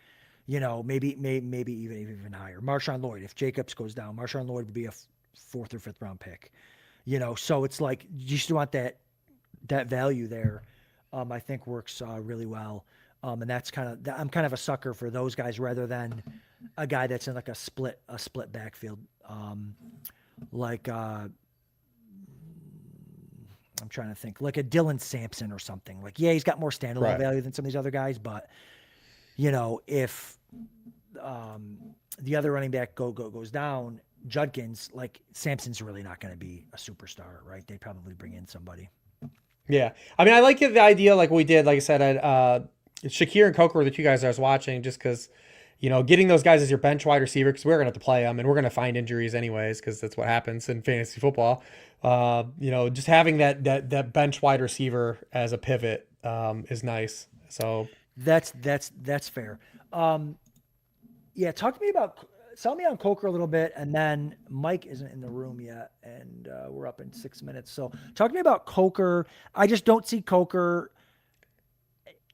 S2: Maybe even higher. Marshawn Lloyd, if Jacobs goes down, Marshawn Lloyd would be a 4th or 5th-round pick. So it's like you just want that value there. I think works really well. And that's I'm kind of a sucker for those guys rather than a guy that's in like a split backfield. I'm trying to think, like a Dylan Sampson or something. Like, yeah, he's got more standalone
S4: Right.
S2: value than some of these other guys, but if the other running back goes down, Judkins, like Sampson's really not going to be a superstar, right? They probably bring in somebody.
S4: Yeah. I mean, I like the idea like we did, like I said, Shakir and Coker were the two guys I was watching just because, getting those guys as your bench wide receiver, because we're going to have to play them and we're going to find injuries anyways, because that's what happens in fantasy football. Just having that bench wide receiver as a pivot is nice. So
S2: That's fair. Yeah, sell me on Coker a little bit, and then Mike isn't in the room yet, and we're up in 6 minutes. So talk to me about Coker. I just don't see Coker,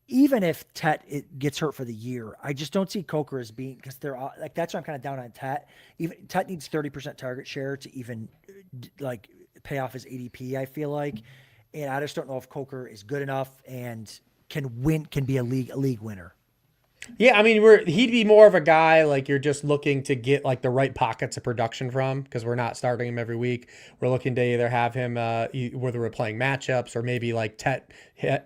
S2: even if Tet gets hurt for the year. I just don't see Coker as being, because they're like, that's why I'm kind of down on Tet. Even Tet needs 30% target share to even like pay off his ADP, I feel like, and I just don't know if Coker is good enough and can be a league winner.
S4: yeah, I mean, he'd be more of a guy like you're just looking to get like the right pockets of production from, because we're not starting him every week. We're looking to either have him whether we're playing matchups or maybe like Tet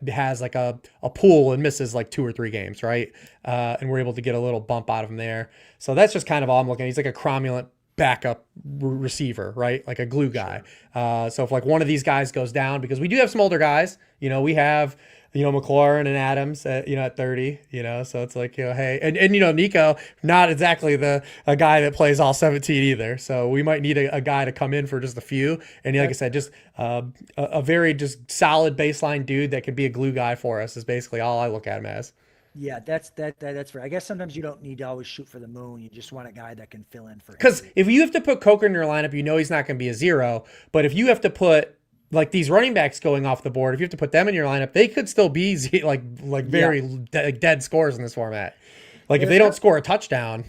S4: has like a pool and misses like 2 or 3 games, right? And we're able to get a little bump out of him there. So that's just kind of all I'm looking at. He's like a cromulent backup receiver, right? Like a glue guy. Sure. So if like one of these guys goes down, because we do have some older guys, we have McLaurin and Adams at 30, so it's like, hey, and Nico, not exactly a guy that plays all 17 either. So we might need a guy to come in for just a few. And like I said, just a very just solid baseline dude that could be a glue guy for us is basically all I look at him as.
S2: Yeah, that's fair. I guess sometimes you don't need to always shoot for the moon. You just want a guy that can fill in for.
S4: Because if you have to put Coker in your lineup, he's not going to be a 0. But if you have to put like these running backs going off the board, if you have to put them in your lineup, they could still be like very dead scores in this format. Like if they don't score a touchdown.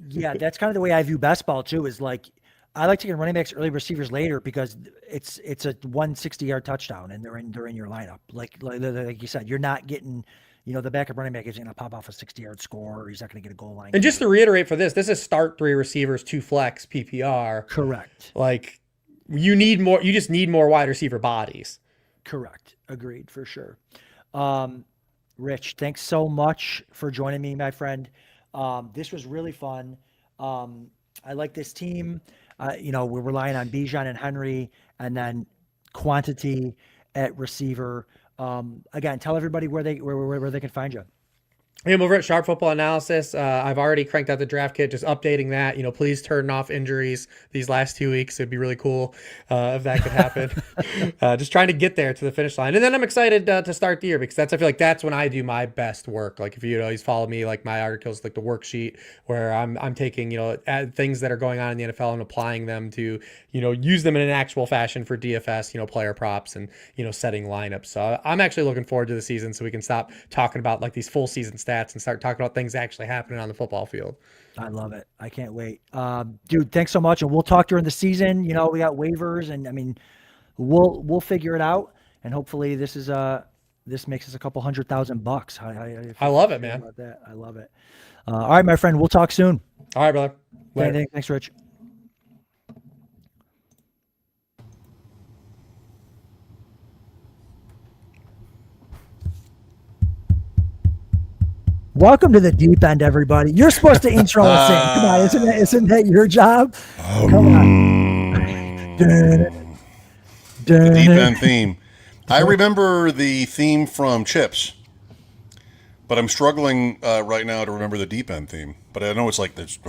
S2: Yeah, that's kind of the way I view best ball too. Is like I like to get running backs early, receivers later, because it's a 160-yard touchdown and they're in your lineup. Like you said, you're not getting. The backup running back isn't going to pop off a 60-yard score, or he's not going to get a goal line.
S4: And just to reiterate for this is start 3 receivers, 2 flex PPR.
S2: Correct.
S4: Like you just need more wide receiver bodies.
S2: Correct. Agreed, for sure. Rich, thanks so much for joining me, my friend. This was really fun. I like this team. We're relying on Bijan and Henry, and then quantity at receiver. Again, tell everybody where they can find you.
S4: I'm over at Sharp Football Analysis. I've already cranked out the draft kit, just updating that. Please turn off injuries these last 2 weeks. It'd be really cool if that could happen. Just trying to get there to the finish line. And then I'm excited to start the year, because I feel like that's when I do my best work. Like if you always follow me, like my articles, like the worksheet where I'm taking, things that are going on in the NFL and applying them to, use them in an actual fashion for DFS, player props and, setting lineups. So I'm actually looking forward to the season so we can stop talking about like these full season stats and start talking about things actually happening on the football field.
S2: I love it. I can't wait. Dude, thanks so much. And we'll talk during the season. We got waivers, and I mean, we'll figure it out. And hopefully this makes us a couple $100,000.
S4: I love it, man.
S2: About that. I love it. All right, my friend, we'll talk soon.
S4: All right, brother. Later.
S2: Thanks, Rich. Welcome to the deep end, everybody. You're supposed to intro us in. Come on, isn't that your job? Come on.
S5: Deep end theme. I remember the theme from Chips. But I'm struggling right now to remember the deep end theme. But I know it's like this.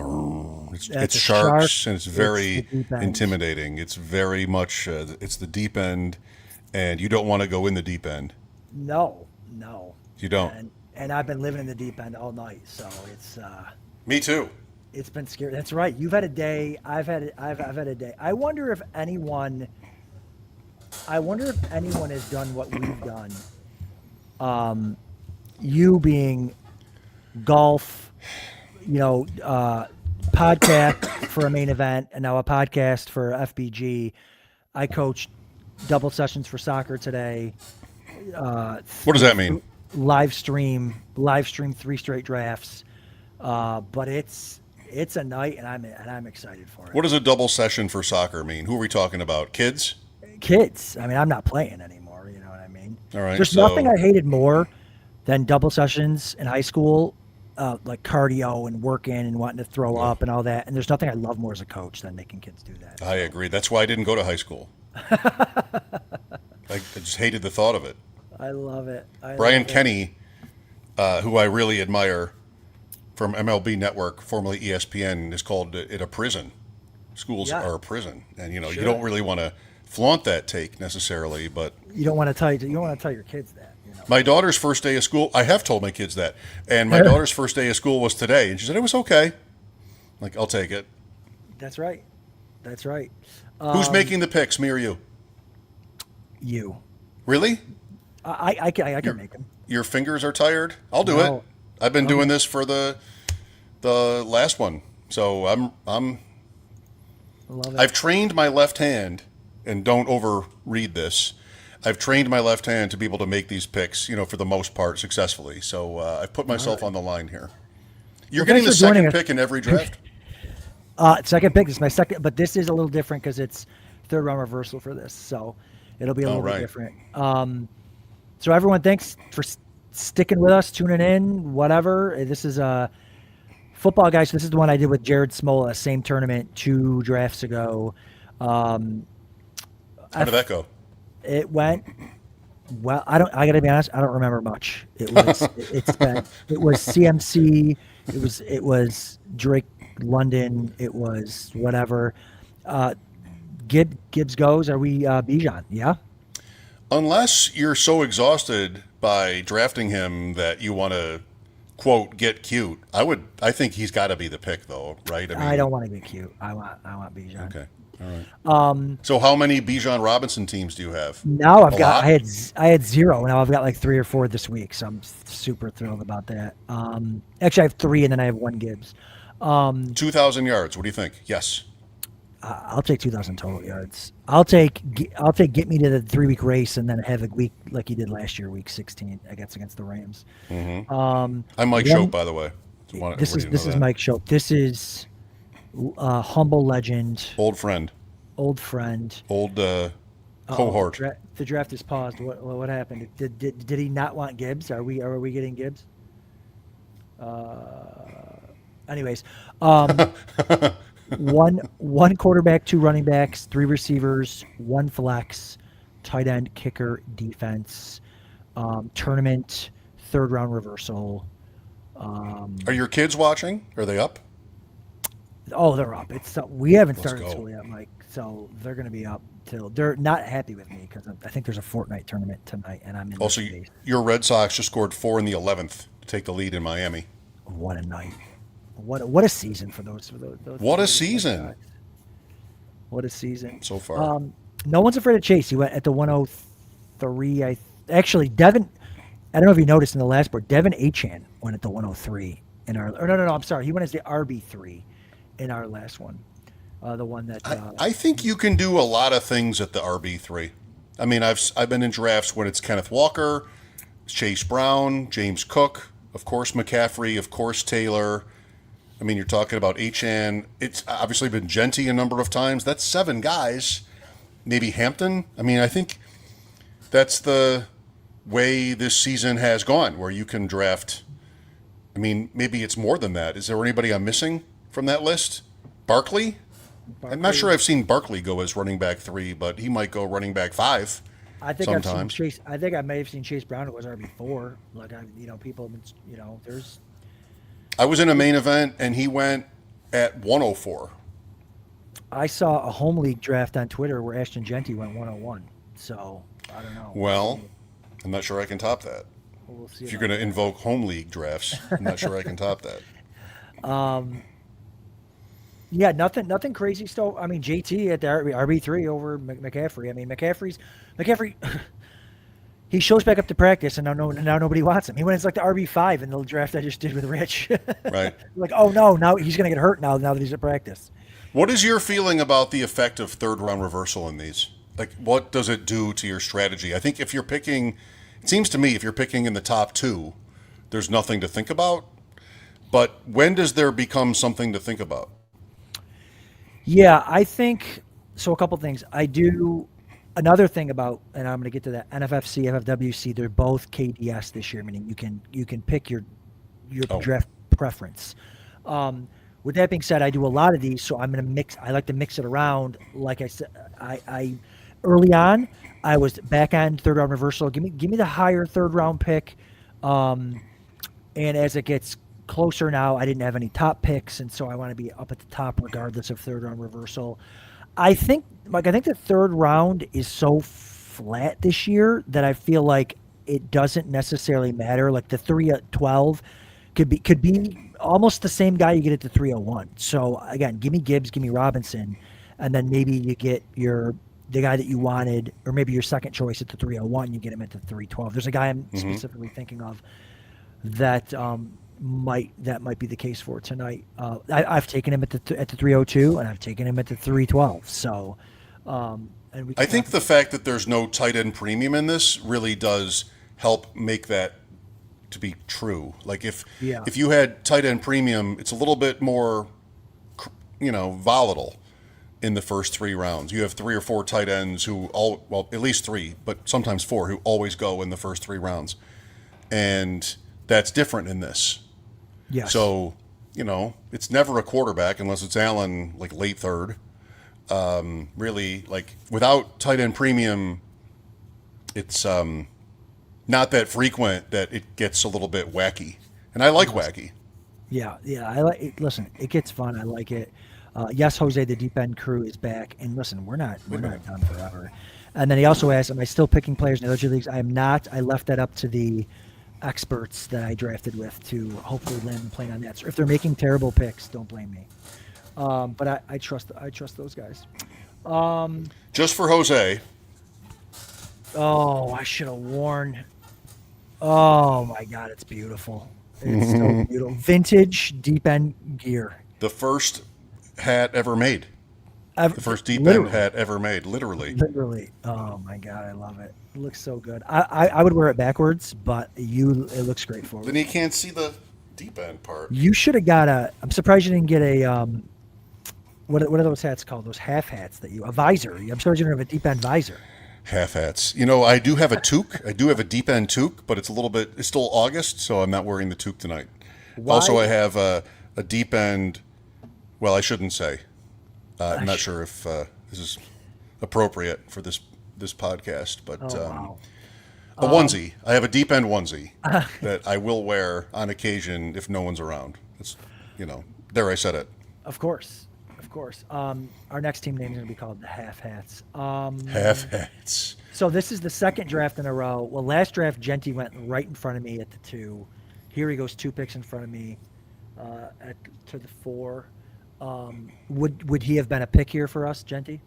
S5: It's
S2: a
S5: sharks,
S2: shark,
S5: and it's
S2: it's
S5: very
S2: the deep end.
S5: intimidating. It's very much. It's the deep end, and you don't want to go in the deep end.
S2: No.
S5: You don't.
S2: And I've been living in the deep end all night, so
S5: Me too.
S2: it's been scary. That's right. You've had a day. I've had a day. I wonder if anyone has done what we've done. You being golf, podcast for a main event, and now a podcast for FBG. I coached double sessions for soccer today.
S5: What does that mean?
S2: Live stream 3 straight drafts. But it's a night, and I'm excited for it.
S5: What does a double session for soccer mean? Who are we talking about? Kids?
S2: Kids. I mean, I'm not playing anymore. You know what I mean?
S5: All right.
S2: There's nothing I hated more than double sessions in high school, like cardio and working and wanting to throw up and all that. And there's nothing I love more as a coach than making kids do that.
S5: I agree. That's why I didn't go to high school. I just hated the thought of it.
S2: I love it.
S5: Brian Kenny, who I really admire, from MLB Network, formerly ESPN, is called it a prison. Schools are a prison, and you don't really want to flaunt that take necessarily, but
S2: you don't want to tell your kids that.
S5: My daughter's first day of school, I have told my kids that, and my daughter's first day of school was today, and she said it was okay. Like, I'll take it.
S2: That's right.
S5: Who's making the picks, me or you?
S2: You.
S5: Really?
S2: I can make them.
S5: Your fingers are tired? I'll do it. I've been doing this for the last one, so
S2: I love it.
S5: I've trained my left hand, and don't overread this. I've trained my left hand to be able to make these picks, for the most part, successfully. So I've put myself on the line here. You're getting the second pick in every draft?
S2: Second pick. This is my second, but this is a little different because it's third round reversal for this, so it'll be a little bit different. So everyone, thanks for sticking with us, tuning in, whatever. This is football, guys. This is the one I did with Jared Smola, same tournament 2 drafts ago.
S5: How did that go?
S2: It went well. I gotta be honest. I don't remember much. It was it was CMC. It was Drake London. It was whatever. Gibbs goes. Are we Bijan? Yeah.
S5: Unless you're so exhausted by drafting him that you want to, quote, get cute. I think he's got to be the pick, though, right?
S2: I don't want to get cute. I want Bijan.
S5: Okay. All right. So how many Bijan Robinson teams do you have?
S2: Now I had 0. Now I've got like 3 or 4 this week, so I'm super thrilled about that. Actually, I have 3, and then I have 1 Gibbs.
S5: 2,000 yards. What do you think? Yes.
S2: I'll take 2,000 total yards. I'll take get me to the 3-week race and then have a week like you did last year, week 16 against the Rams.
S5: Mm-hmm. I'm Mike Schopp, by the way.
S2: This is Mike Schopp. This is humble legend,
S5: old friend,
S2: old
S5: cohort.
S2: The draft is paused. What happened? Did he not want Gibbs? Are we getting Gibbs? Anyways, one quarterback, 2 running backs, 3 receivers, 1 flex, tight end, kicker, defense, tournament, third round reversal.
S5: Are your kids watching? Are they up?
S2: Oh, they're up. We haven't started school yet, Mike. So they're going to be up till they're not happy with me because I think there's a Fortnite tournament tonight, and I'm in.
S5: Also, your Red Sox just scored 4 in the 11th to take the lead in Miami.
S2: What a night! What a season for those.
S5: What a season!
S2: What a season
S5: so far.
S2: No one's afraid of Chase. He went at the 103. Actually, Devin. I don't know if you noticed in the last board, Devin Achan went at the 103 in our. Or no. I'm sorry. He went as the RB3 in our last one. The one that
S5: I think you can do a lot of things at the RB3. I mean, I've been in drafts when it's Kenneth Walker, Chase Brown, James Cook, of course McCaffrey, of course Taylor. I mean, you're talking about Achan. It's obviously been Genty a number of times. That's 7 guys. Maybe Hampton. I mean, I think that's the way this season has gone, where you can draft. I mean, maybe it's more than that. Is there anybody I'm missing from that list? Barkley? I'm not sure I've seen Barkley go as running back 3, but he might go running back 5.
S2: I think I've seen
S5: sometimes.
S2: Chase. I think I may have seen Chase Brown. It was RB4. Like people, there's.
S5: I was in a main event and he went at 104.
S2: I saw a home league draft on Twitter where Ashton Genty went 101. So I don't know.
S5: Well, I'm not sure I can top that.
S2: We'll see
S5: If you're going to invoke home league drafts, I'm not sure I can top that.
S2: Yeah, nothing crazy still. I mean, JT at the RB3 over McCaffrey. I mean, McCaffrey, he shows back up to practice, and now nobody wants him. He went as like the RB5 in the draft I just did with Rich.
S5: Right.
S2: Like, oh no, now he's gonna get hurt now that he's at practice.
S5: What is your feeling about the effect of third round reversal in these? Like, what does it do to your strategy? I think if you're picking, it seems to me, if you're picking in the top 2, there's nothing to think about. But when does there become something to think about?
S2: Yeah, I think so. A couple things. I do. Another thing about, and I'm going to get to that. NFFC, FFWC, they're both KDS this year, meaning you can pick your draft preference. With that being said, I do a lot of these, so I'm going to mix. I like to mix it around. Like I said, I early on, I was back on third round reversal. Give me the higher third round pick. And as it gets closer now, I didn't have any top picks, and so I want to be up at the top regardless of third round reversal. I think the third round is so flat this year that I feel like it doesn't necessarily matter. Like the 3 at 12 could be almost the same guy you get at the 301. So again, give me Gibbs, give me Robinson, and then maybe you get the guy that you wanted, or maybe your second choice at the 301, you get him at the 312. There's a guy I'm specifically thinking of that might be the case for tonight. I've taken him at the 302, and I've taken him at the 312. So, I
S5: think the fact that there's no tight end premium in this really does help make that to be true. Like if you had tight end premium, it's a little bit more, volatile in the first 3 rounds. You have 3 or 4 tight ends at least 3, but sometimes 4 who always go in the first 3 rounds, and that's different in this.
S2: Yes.
S5: So, it's never a quarterback unless it's Allen, like late third. Really, like without tight end premium, it's not that frequent that it gets a little bit wacky. And I like wacky.
S2: Yeah. I like it. Listen, it gets fun. I like it. Yes, Jose, the deep end crew is back. And listen, we're not done forever. And then he also asked, am I still picking players in the other leagues? I am not. I left that up to the experts that I drafted with to hopefully land the plane on that. So if they're making terrible picks, don't blame me. But I trust those guys.
S5: Just for Jose.
S2: Oh, I should have worn. Oh my God, it's beautiful. It's so beautiful. Vintage deep end gear.
S5: The first hat ever made. The first deep end hat ever made, literally.
S2: Literally. Oh my God, I love it. It looks so good. I would wear it backwards, but it looks great forward.
S5: Then you can't see the deep end part.
S2: You should have got I'm surprised you didn't get a what are those hats called? Those half hats a visor. I'm surprised you don't have a deep end visor.
S5: Half hats. I do have a toque. I do have a deep end toque, but it's still August, so I'm not wearing the toque tonight. Why? Also, I have a deep end. Well, I shouldn't say. I'm not sure if this is appropriate for this podcast, but
S2: wow.
S5: A onesie. I have a deep end onesie that I will wear on occasion if no one's around. It's, there I said it.
S2: Of course. Our next team name is going to be called the Half Hats.
S5: Half Hats.
S2: So this is the second draft in a row. Well, last draft, Genty went right in front of me at the 2. Here he goes 2 picks in front of me to the 4. Would he have been a pick here for us, Genty?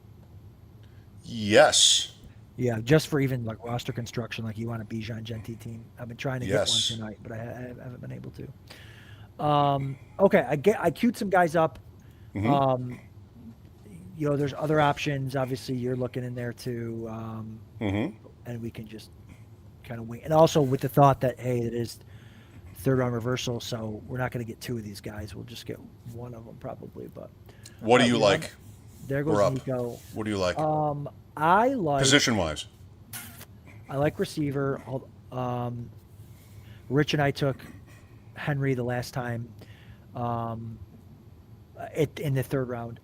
S5: Yes.
S2: Yeah, just for even like roster construction, like you want a Bijan Genty team. I've been trying to get one tonight, but I haven't been able to. Okay, I queued some guys up.
S5: Mm-hmm.
S2: There's other options. Obviously, you're looking in there too,
S5: and
S2: we can just kind of wait. And also with the thought that it is third round reversal, so we're not going to get 2 of these guys. We'll just get one of them probably. But
S5: what do you like?
S2: There goes Nico.
S5: What do you like?
S2: I like
S5: position wise.
S2: I like receiver. Rich and I took Henry the last time. In the third round.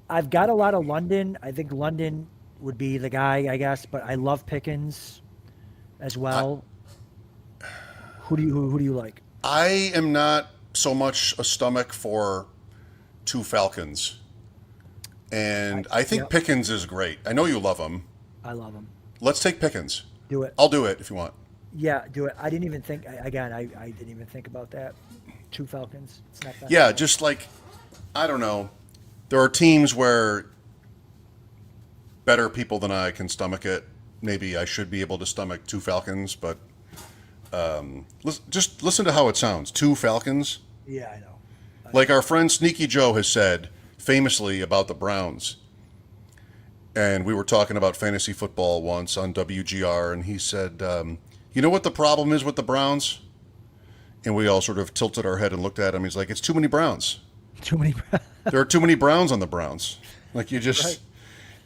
S2: I've got a lot of London. I think London would be the guy, I guess. But I love Pickens as well. Who do you like?
S5: I am not so much a stomach for two Falcons. And I think Pickens is great. I know you love him.
S2: I love him.
S5: Let's take Pickens.
S2: Do it.
S5: I'll do it if you want.
S2: Yeah, do it. I didn't even think. Again, I didn't even think about that. Two Falcons. It's not that.
S5: Yeah, just like, I don't know. There are teams where better people than I can stomach it. Maybe I should be able to stomach two Falcons, but just listen to how it sounds. Two Falcons.
S2: Yeah, I know.
S5: Like our friend Sneaky Joe has said famously about the Browns. And we were talking about fantasy football once on WGR, and he said, you know what the problem is with the Browns? And we all sort of tilted our head and looked at him. He's like, it's too many Browns.
S2: Too many.
S5: There are too many Browns on the Browns. Like you just,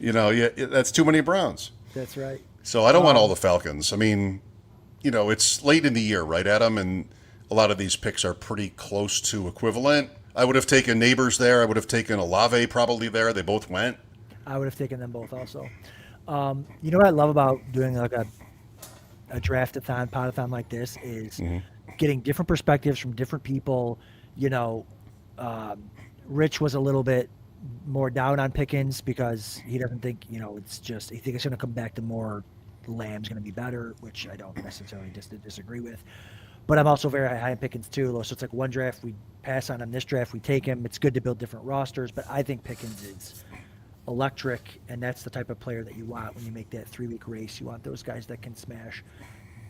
S2: Right.
S5: That's too many Browns.
S2: That's right.
S5: So I don't want all the Falcons. I mean, it's late in the year, right, Adam? And a lot of these picks are pretty close to equivalent. I would have taken Neighbors there. I would have taken Olave probably there. They both went.
S2: I would have taken them both also. You know what I love about doing like a draft-a-thon, pod-a-thon like this is getting different perspectives from different people. Rich was a little bit more down on Pickens because he doesn't think, it's just, he thinks it's going to come back to more Lamb's going to be better, which I don't necessarily disagree with. But I'm also very high on Pickens too. So it's like one draft we pass on him, this draft we take him. It's good to build different rosters, but I think Pickens is electric, and that's the type of player that you want when you make that 3-week race. You want those guys that can smash.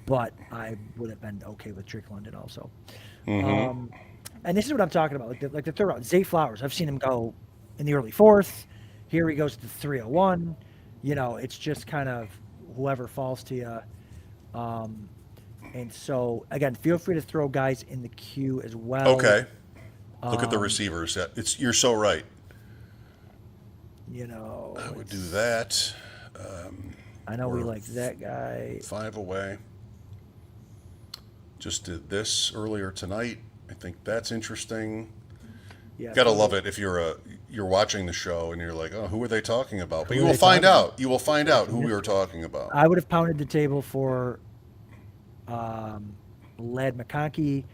S2: But I would have been okay with Drake London also. And this is what I'm talking about, like the third round. Zay Flowers, I've seen him go in the early fourth. Here he goes to 301. It's just kind of whoever falls to you. And so, again, feel free to throw guys in the queue as well.
S5: Okay. Look at the receivers. You're so right. I would do that.
S2: I know we like that guy.
S5: 5 away. Just did this earlier tonight. I think that's interesting.
S2: Yeah,
S5: Gotta love it if you're watching the show and you're like, oh, who are they talking about? But you will find out. You will find out who we were talking about.
S2: I would have pounded the table for Ladd McConkey,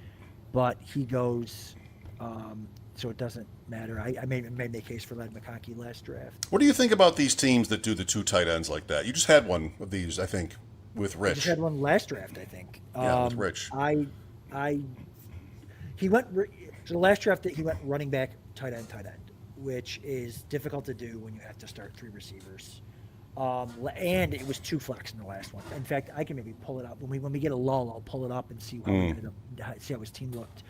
S2: but he goes, so it doesn't matter. I made the case for Ladd McConkey last draft.
S5: What do you think about these teams that do the two tight ends like that? You just had one of these, I think, with Rich.
S2: I just had one last draft, I think.
S5: Yeah, with Rich.
S2: He went, so the last draft that he went running back, tight end, which is difficult to do when you have to start 3 receivers. And it was 2 flex in the last one. In fact, I can maybe pull it up when we get a lull. I'll pull it up and see see how his team looked.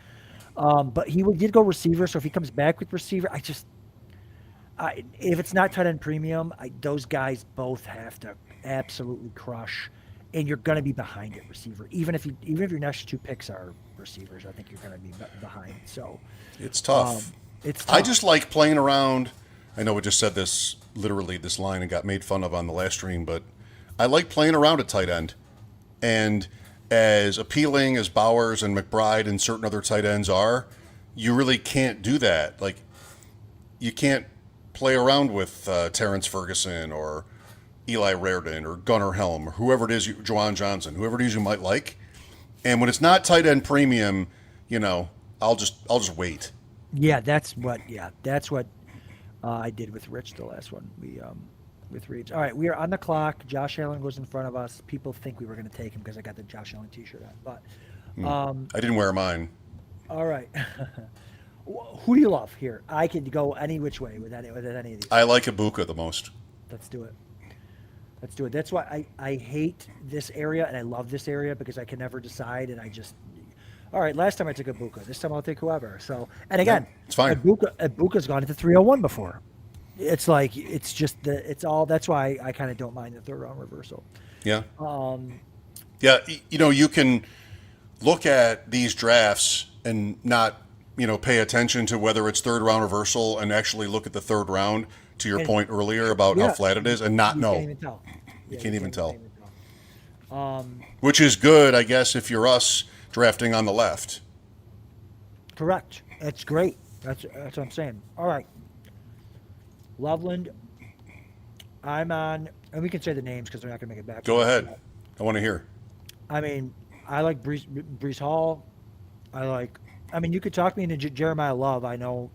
S2: But he did go receiver. So if he comes back with receiver, if it's not tight end premium, those guys both have to absolutely crush, and you're going to be behind at receiver. Even if your next 2 picks are receivers, I think you're going to be behind. So
S5: it's tough.
S2: It's tough.
S5: I just like playing around. I know we just said this line and got made fun of on the last stream, but I like playing around at tight end. And as appealing as Bowers and McBride and certain other tight ends are, you really can't do that. Like, you can't play around with Terrence Ferguson or Eli Raridon or Gunnar Helm or whoever it is, Juwan Johnson, whoever it is you might like. And when it's not tight end premium, I'll just wait.
S2: Yeah, that's what I did with Rich the last one. We with Reeves. All right, we are on the clock. Josh Allen goes in front of us. People think we were going to take him because I got the Josh Allen T-shirt on, but
S5: I didn't wear mine.
S2: All right. Who do you love here? I could go any which way with any of these.
S5: I like Ibuka the most.
S2: Let's do it. That's why I hate this area and I love this area because I can never decide, and all right, last time I took Ibuka. This time I'll take whoever. So, and again,
S5: it's fine.
S2: Ibuka's gone into 301 before. It's like it's all. That's why I kind of don't mind the 3rd round reversal.
S5: Yeah. Yeah, you can look at these drafts and not, pay attention to whether it's 3rd round reversal and actually look at the 3rd round, to your point earlier about how flat it is, and not know. You can't even tell. Which is good, I guess, if you're us drafting on the left.
S2: Correct. That's great. That's what I'm saying. All right. Loveland. I'm on, and we can say the names because they're not going to make it back.
S5: Go ahead. I want to hear.
S2: I mean, I like Brees Hall. You could talk me into Jeremiah Love. I know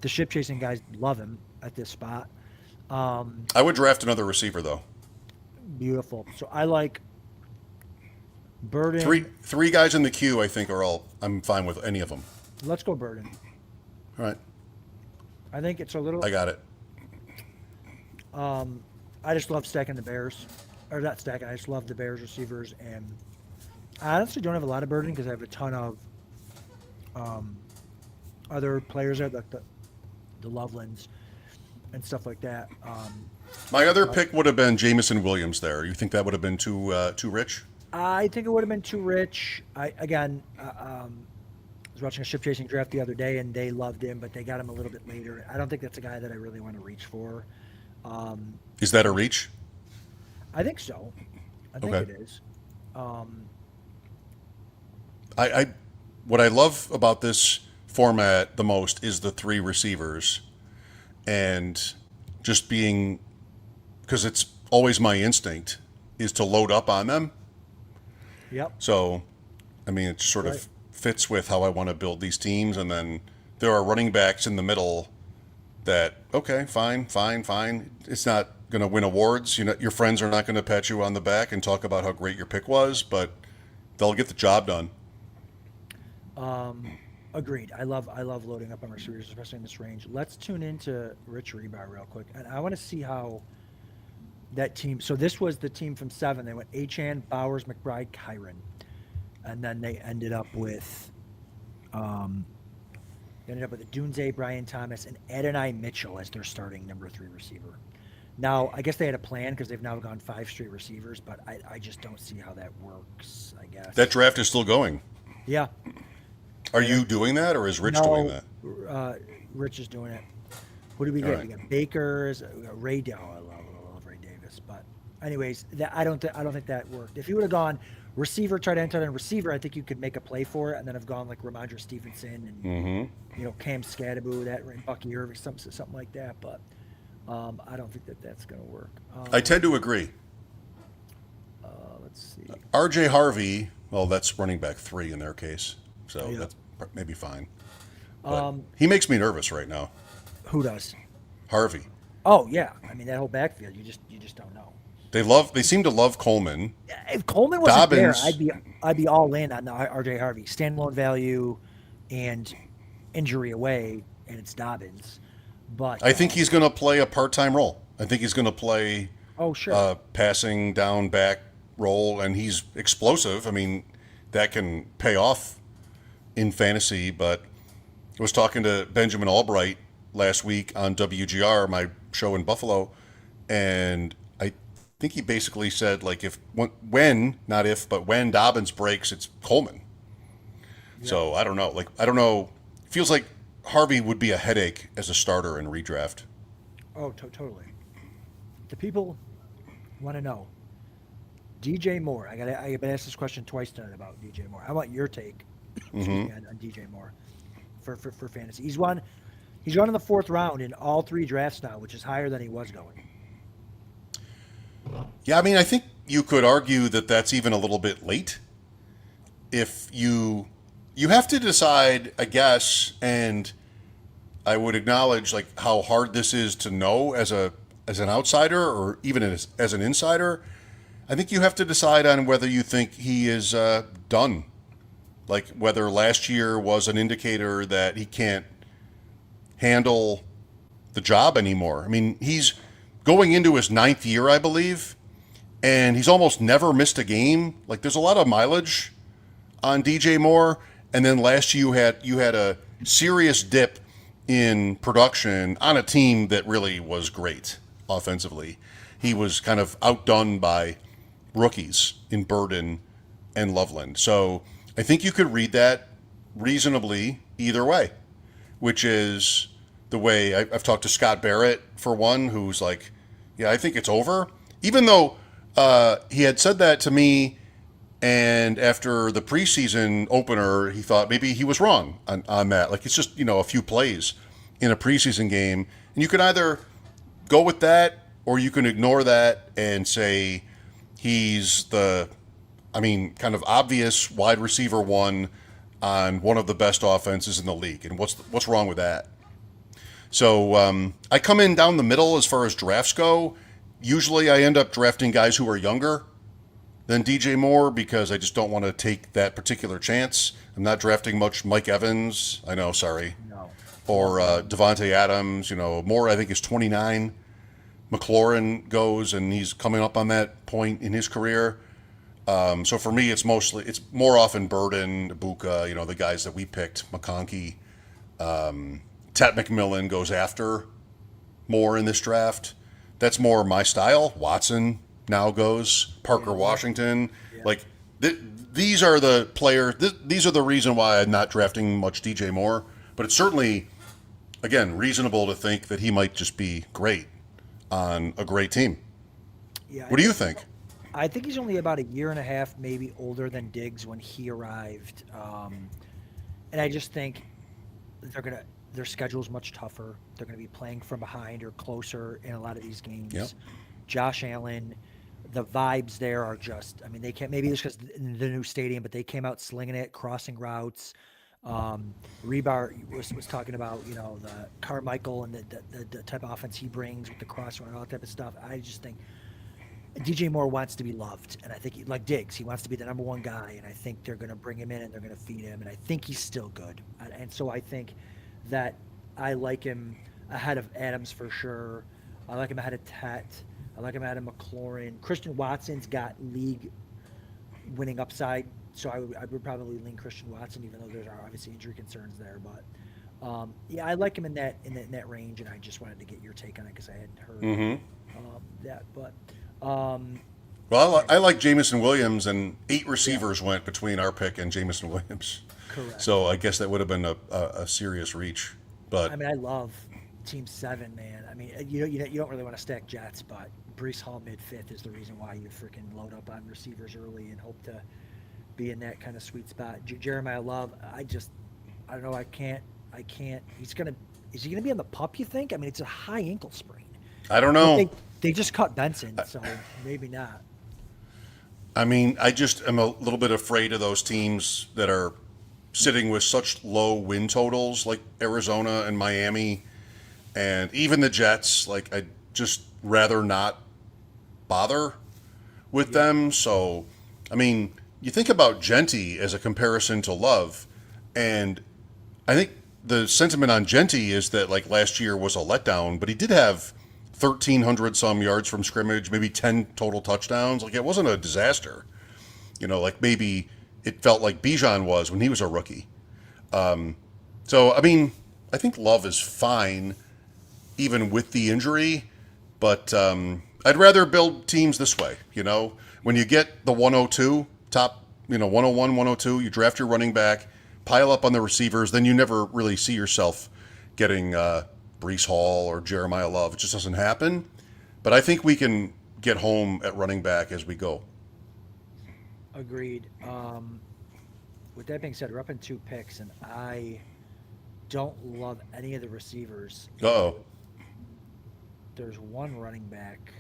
S2: the ship chasing guys love him at this spot.
S5: I would draft another receiver though.
S2: Beautiful. So I like Burden.
S5: Three guys in the queue. I think are all. I'm fine with any of them.
S2: Let's go Burden.
S5: All right.
S2: I think it's a little.
S5: I got it.
S2: I just love stacking the Bears, or not stacking. I just love the Bears receivers, and I honestly don't have a lot of Burden because I have a ton of other players there, like the Lovelands and stuff like that.
S5: My other pick would have been Jamison Williams. There, you think that would have been too rich?
S2: I think it would have been too rich. I was watching a ship chasing draft the other day, and they loved him, but they got him a little bit later. I don't think that's a guy that I really want to reach for.
S5: Is that a reach?
S2: I think so. I think
S5: Okay.
S2: it is.
S5: What I love about this format the most is the three receivers, and just being, because it's always my instinct is to load up on them.
S2: Yep.
S5: So, I mean, it sort of fits with how I want to build these teams, and then there are running backs in the middle that, okay, fine. It's not going to win awards. Your friends are not going to pat you on the back and talk about how great your pick was, but they'll get the job done.
S2: Agreed. I love loading up on receivers, especially in this range. Let's tune into Rich Rebar real quick, and I want to see how that team. So this was the team from 7. They went Achane, Bowers, McBride, Kyron, and then they ended up with Dunze, Brian Thomas, and Adonai Mitchell as their starting number 3 receiver. Now, I guess they had a plan because they've now gone 5 straight receivers, but I just don't see how that works, I guess.
S5: That draft is still going.
S2: Yeah.
S5: Are you doing that, or is Rich doing that?
S2: Rich is doing it. Who do we get?
S5: All right.
S2: We got Bakers, we got Ray. I love Ray Davis. But anyways, I don't think that worked. If you would have gone receiver, tight end, receiver, I think you could make a play for it, and then have gone like Ramondre Stevenson and Cam Scadaboo, and Bucky Irving, something like that. But I don't think that's going to work.
S5: I tend to agree.
S2: Let's see.
S5: R.J. Harvey, well, that's running back 3 in their case, so
S2: Yeah.
S5: that's maybe fine. But he makes me nervous right now.
S2: Who does?
S5: Harvey.
S2: Oh yeah, I mean that whole backfield. You just don't know.
S5: They seem to love Coleman.
S2: If Coleman wasn't
S5: Dobbins.
S2: there, I'd be all in on RJ Harvey. Standalone value and injury away, and it's Dobbins. But
S5: I think he's going to play a part-time role. I think he's going to play passing down back role, and he's explosive. I mean, that can pay off in fantasy. But I was talking to Benjamin Albright last week on WGR, my show in Buffalo, and I think he basically said, like, when Dobbins breaks, it's Coleman. Yeah. So I don't know. I don't know. It feels like Harvey would be a headache as a starter in redraft.
S2: Oh, totally. The people want to know. DJ Moore. I've been asked this question twice tonight about DJ Moore. I want your take on DJ Moore for fantasy. He's gone in the 4th round in all 3 drafts now, which is higher than he was going.
S5: Yeah, I mean, I think you could argue that that's even a little bit late. If you have to decide, I guess, and I would acknowledge like how hard this is to know as an outsider or even as an insider. I think you have to decide on whether you think he is done. Like whether last year was an indicator that he can't handle the job anymore. I mean, he's going into his 9th year, I believe, and he's almost never missed a game. Like there's a lot of mileage on DJ Moore, and then last year you had a serious dip in production on a team that really was great offensively. He was kind of outdone by rookies in Burden and Loveland. So I think you could read that reasonably either way, which is the way I've talked to Scott Barrett, for one, who's like, yeah, I think it's over. Even though he had said that to me, and after the preseason opener, he thought maybe he was wrong on that. Like, it's just, a few plays in a preseason game. And you could either go with that or you can ignore that and say he's the, kind of obvious wide receiver one on one of the best offenses in the league. And what's wrong with that? So I come in down the middle as far as drafts go. Usually I end up drafting guys who are younger than DJ Moore because I just don't want to take that particular chance. I'm not drafting much Mike Evans. I know, sorry.
S2: No.
S5: Or Devontae Adams. Moore I think is 29. McLaurin goes, and he's coming up on that point in his career. So for me, it's more often Burden, Ibuka, the guys that we picked, McConkey. Tet McMillan goes after Moore in this draft. That's more my style. Watson now goes. Parker Washington.
S2: Yeah.
S5: Like, these are the players. These are the reason why I'm not drafting much DJ Moore. But it's certainly, again, reasonable to think that he might just be great on a great team.
S2: Yeah.
S5: What do you think?
S2: I think he's only about a year and a half, maybe older than Diggs when he arrived. And I just think their schedule's much tougher. They're going to be playing from behind or closer in a lot of these games.
S5: Yep.
S2: Josh Allen, the vibes there are just, they can't, maybe it's because the new stadium, but they came out slinging it, crossing routes. Rebar was talking about, the Carmichael and the type of offense he brings with the cross run, all that type of stuff. I just think DJ Moore wants to be loved, and I think like Diggs, he wants to be the number one guy, and I think they're going to bring him in and they're going to feed him, and I think he's still good, and so I think that I like him ahead of Adams for sure. I like him ahead of Tet. I like him ahead of McLaurin. Christian Watson's got league winning upside, so I would probably lean Christian Watson, even though there's obviously injury concerns there. But I like him in that range, and I just wanted to get your take on it because I hadn't heard that. But
S5: well, I like Jamison Williams, and 8 receivers went between our pick and Jamison Williams.
S2: Correct.
S5: So I guess that would have been a serious reach. But
S2: I love Team 7, man. You don't really want to stack Jets, but Brees Hall mid-fifth is the reason why you freaking load up on receivers early and hope to be in that kind of sweet spot. Jeremiah Love, I don't know. I can't. Is he gonna be on the pup? You think? It's a high ankle sprain.
S5: I don't know.
S2: They just cut Benson, so maybe not.
S5: I just am a little bit afraid of those teams that are sitting with such low win totals like Arizona and Miami and even the Jets. Like, I'd just rather not bother with them. So, you think about Genty as a comparison to Love, and I think the sentiment on Genty is that, like, last year was a letdown, but he did have 1,300 some yards from scrimmage, maybe 10 total touchdowns. Like, it wasn't a disaster. Like maybe it felt like Bijan was when he was a rookie. So, I think Love is fine, even with the injury, but I'd rather build teams this way. When you get the 102, top, 101, 102, you draft your running back, pile up on the receivers, then you never really see yourself getting Brees Hall or Jeremiah Love. It just doesn't happen. But I think we can get home at running back as we go.
S2: Agreed. With that being said, we're up in 2 picks, and I don't love any of the receivers.
S5: Uh-oh.
S2: There's one running back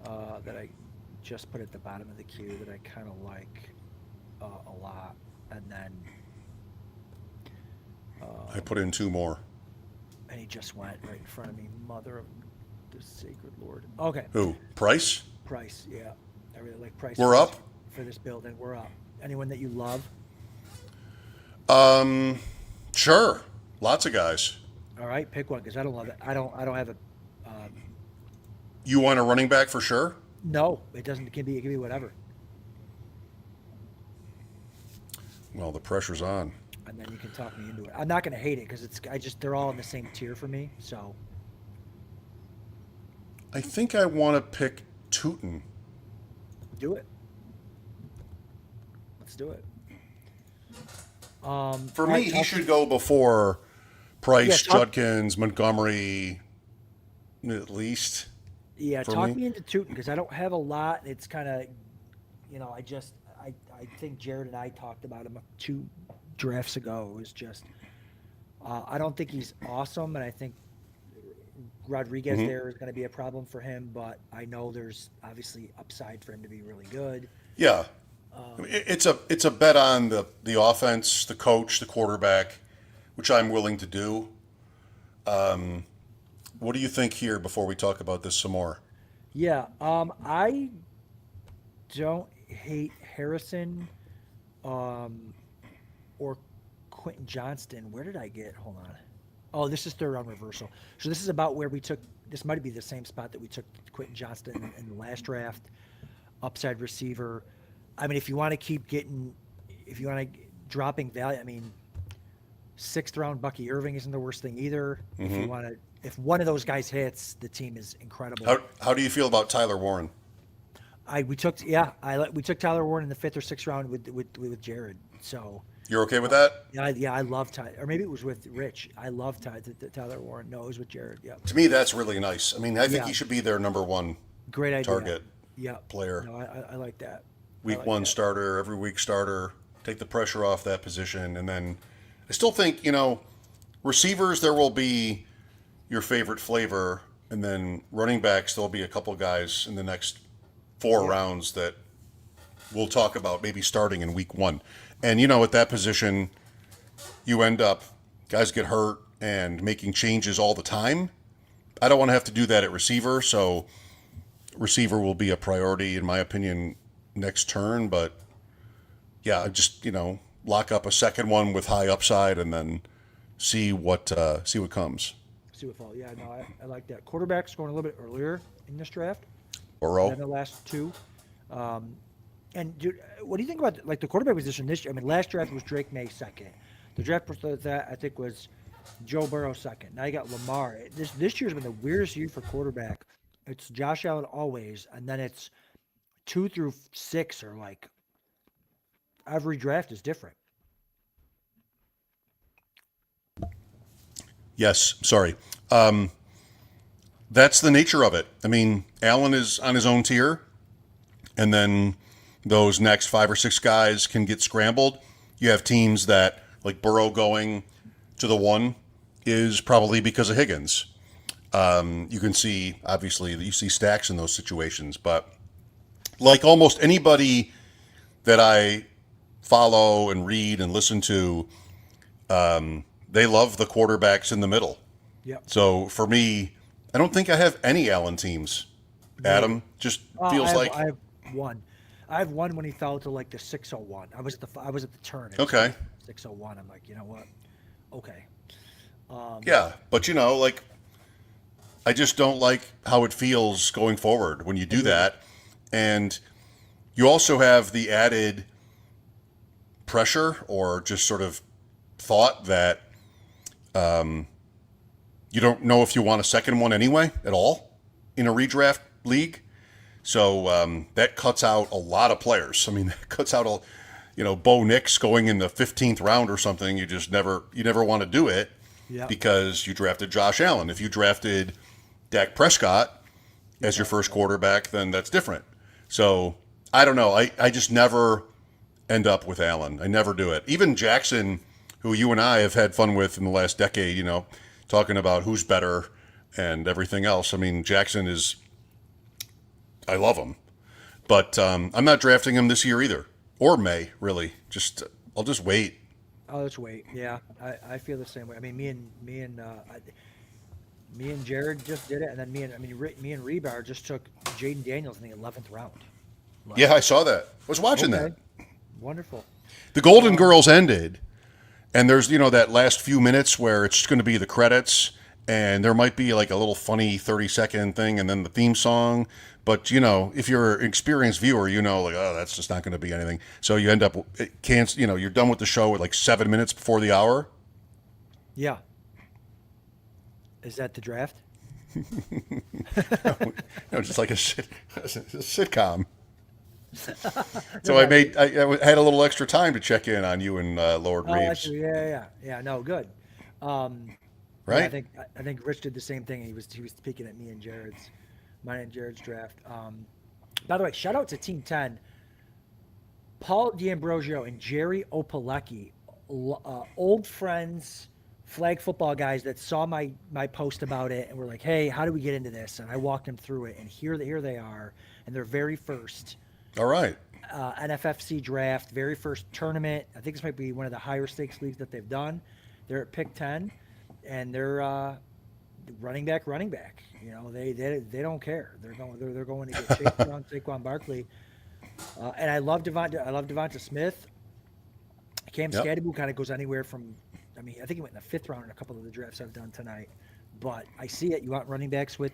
S2: that I just put at the bottom of the queue that I kind of like a lot, and then
S5: I put in 2 more.
S2: and he just went right in front of me. Mother of the sacred Lord. Okay.
S5: Who? Price?
S2: Price, yeah. I really like Price.
S5: We're up?
S2: For this build, and we're up. Anyone that you love?
S5: Sure. Lots of guys.
S2: All right, pick one because I don't love it. I don't have a.
S5: You want a running back for sure?
S2: No, it doesn't. It can be whatever.
S5: Well, the pressure's on.
S2: And then you can talk me into it. I'm not going to hate it because they're all in the same tier for me. So
S5: I think I want to pick Tootin.
S2: do it. Let's do it.
S5: For me, he should go before Price,
S2: Yeah,
S5: Judkins, Montgomery, at least.
S2: Yeah,
S5: for
S2: talk
S5: me.
S2: me into Tootin because I don't have a lot. It's kind of, I think Jared and I talked about him 2 drafts ago. It was just, I don't think he's awesome, and I think Rodriguez there is going to be a problem for him, but I know there's obviously upside for him to be really good.
S5: Yeah. It's a bet on the offense, the coach, the quarterback, which I'm willing to do. What do you think here before we talk about this some more?
S2: Yeah, I don't hate Harrison or Quentin Johnston. Where did I get? Hold on. Oh, this is third round reversal. So this is about where we took. This might be the same spot that we took Quentin Johnston in the last draft. Upside receiver. I mean, if you want to keep getting, if you want to dropping value, I mean, sixth round Bucky Irving isn't the worst thing either. If you want to, if one of those guys hits, the team is incredible.
S5: How do you feel about Tyler Warren?
S2: We took Tyler Warren in the fifth or sixth round with Jared. So
S5: You're okay with that?
S2: yeah, I love Tyler. Or maybe it was with Rich. I love Tyler Warren. No, it was with Jared. Yeah.
S5: To me, that's really nice. I mean, I think he should be their number one
S2: Great idea.
S5: target
S2: player.
S5: player.
S2: No, I like that.
S5: Week one starter, every week starter. Take the pressure off that position. And then I still think, receivers, there will be your favorite flavor. And then running backs, there'll be a couple guys in the next 4 rounds that we'll talk about maybe starting in week one. And, at that position, you end up, guys get hurt and making changes all the time. I don't want to have to do that at receiver, so receiver will be a priority, in my opinion, next turn. But, yeah, just, lock up a second one with high upside and then see what comes.
S2: See what fall. Yeah, no, I like that. Quarterback's going a little bit earlier in this draft.
S5: Burrow.
S2: Than the last two. And dude, what do you think about the quarterback position this year? I mean, last draft was Drake May second. The draft before that, I think, was Joe Burrow second. Now you got Lamar. This year's been the weirdest year for quarterback. It's Josh Allen always, and then it's 2 through 6 are like every draft is different.
S5: Yes, sorry. That's the nature of it. I mean, Allen is on his own tier, and then those next 5 or 6 guys can get scrambled. You have teams that, like Burrow going to the 1 is probably because of Higgins. You can see, obviously, you see stacks in those situations, but like almost anybody that I follow and read and listen to, they love the quarterbacks in the middle.
S2: Yep.
S5: So for me, I don't think I have any Allen teams. Adam just feels like
S2: I have one. I have one when he fell to like the 601. I was at the turn.
S5: Okay.
S2: 601. I'm like, you know what? Okay.
S5: Yeah, but I just don't like how it feels going forward when you do that, and you also have the added pressure or just sort of thought that you don't know if you want a second one anyway at all in a redraft league. So that cuts out a lot of players. I mean, that cuts out Bo Nix going in the 15th round or something. You never want to do it because you drafted Josh Allen. If you drafted Dak Prescott as your first quarterback, then that's different. So I don't know. I just never end up with Allen. I never do it. Even Jackson, who you and I have had fun with in the last decade, talking about who's better and everything else. I mean, Jackson is, I love him, but I'm not drafting him this year either, or May, really. I'll just wait.
S2: Oh, let's wait. Yeah, I feel the same way. I mean, me and Jared just did it, and then me and Rebar just took Jaden Daniels in the 11th round.
S5: Yeah, I saw that. I was watching that.
S2: Wonderful.
S5: The Golden Girls ended, and there's that last few minutes where it's going to be the credits, and there might be like a little funny 30-second thing, and then the theme song. But if you're an experienced viewer, oh, that's just not going to be anything. So you end up you're done with the show at like 7 minutes before the hour. Yeah.
S2: Is that the draft?
S5: No, just like a sitcom. So I had a little extra time to check in on you and Lord Reeves.
S2: Yeah. No, good.
S5: Right.
S2: Yeah, I think Rich did the same thing. He was peeking at mine and Jared's draft. By the way, shout out to Team 10, Paul D'Ambrosio and Jerry Opalecki, old friends flag football guys that saw my post about it and were like, "Hey, how do we get into this?" And I walked them through it, and here they are, and their very first
S5: All right.
S2: NFFC draft, very first tournament. I think this might be one of the higher stakes leagues that they've done. They're at pick 10, and they're running back. You know, they don't care. They're going to get Chase Brown, Saquon Barkley, and I love Devonta Smith. Cam
S5: Yep.
S2: Skadaboo kind of goes anywhere from. I mean, I think he went in the 5th round in a couple of the drafts I've done tonight. But I see it. You want running backs with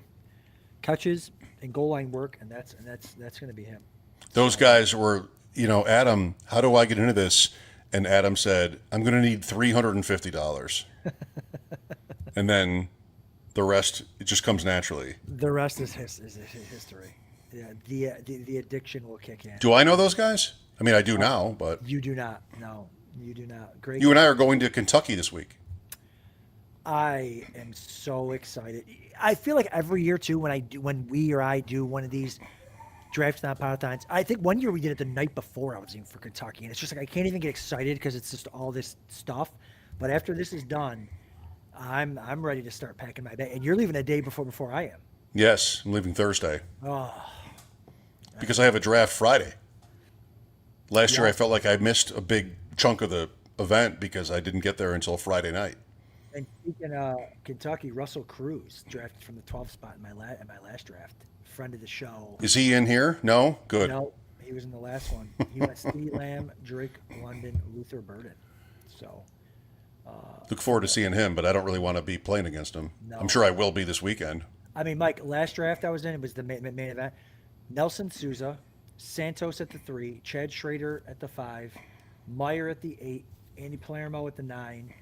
S2: catches and goal line work, and that's going to be him.
S5: Those guys were, you know, Adam, how do I get into this? And Adam said, I'm going to need $350. And then the rest, it just comes naturally.
S2: The rest is history. Yeah, the addiction will kick in.
S5: Do I know those guys? I mean, I do now, but
S2: You do not. No, you do not. Great.
S5: you and I are going to Kentucky this week.
S2: I am so excited. I feel like every year too, when I do one of these Draft-a-Thon, I think one year we did it the night before I was in for Kentucky, and it's just like I can't even get excited because it's just all this stuff. But after this is done, I'm ready to start packing my bag. And you're leaving a day before I am.
S5: Yes, I'm leaving Thursday
S2: Oh,
S5: because I have a draft Friday. Last year
S2: Yeah.
S5: I felt like I missed a big chunk of the event because I didn't get there until Friday night.
S2: and speaking of Kentucky, Russell Cruz drafted from the 12th spot in my last draft. Friend of the show.
S5: Is he in here? No? Good.
S2: No, he was in the last one. He went CeeDee Lamb, Drake London, Luther Burden. So
S5: Look forward to seeing him, but I don't really want to be playing against him.
S2: No.
S5: I'm sure I will be this weekend.
S2: I mean, Mike, last draft I was in, it was the main event. Nelson Souza, Santos at the 3, Chad Schrader at the 5, Meyer at the 8, Andy Palermo at the 9,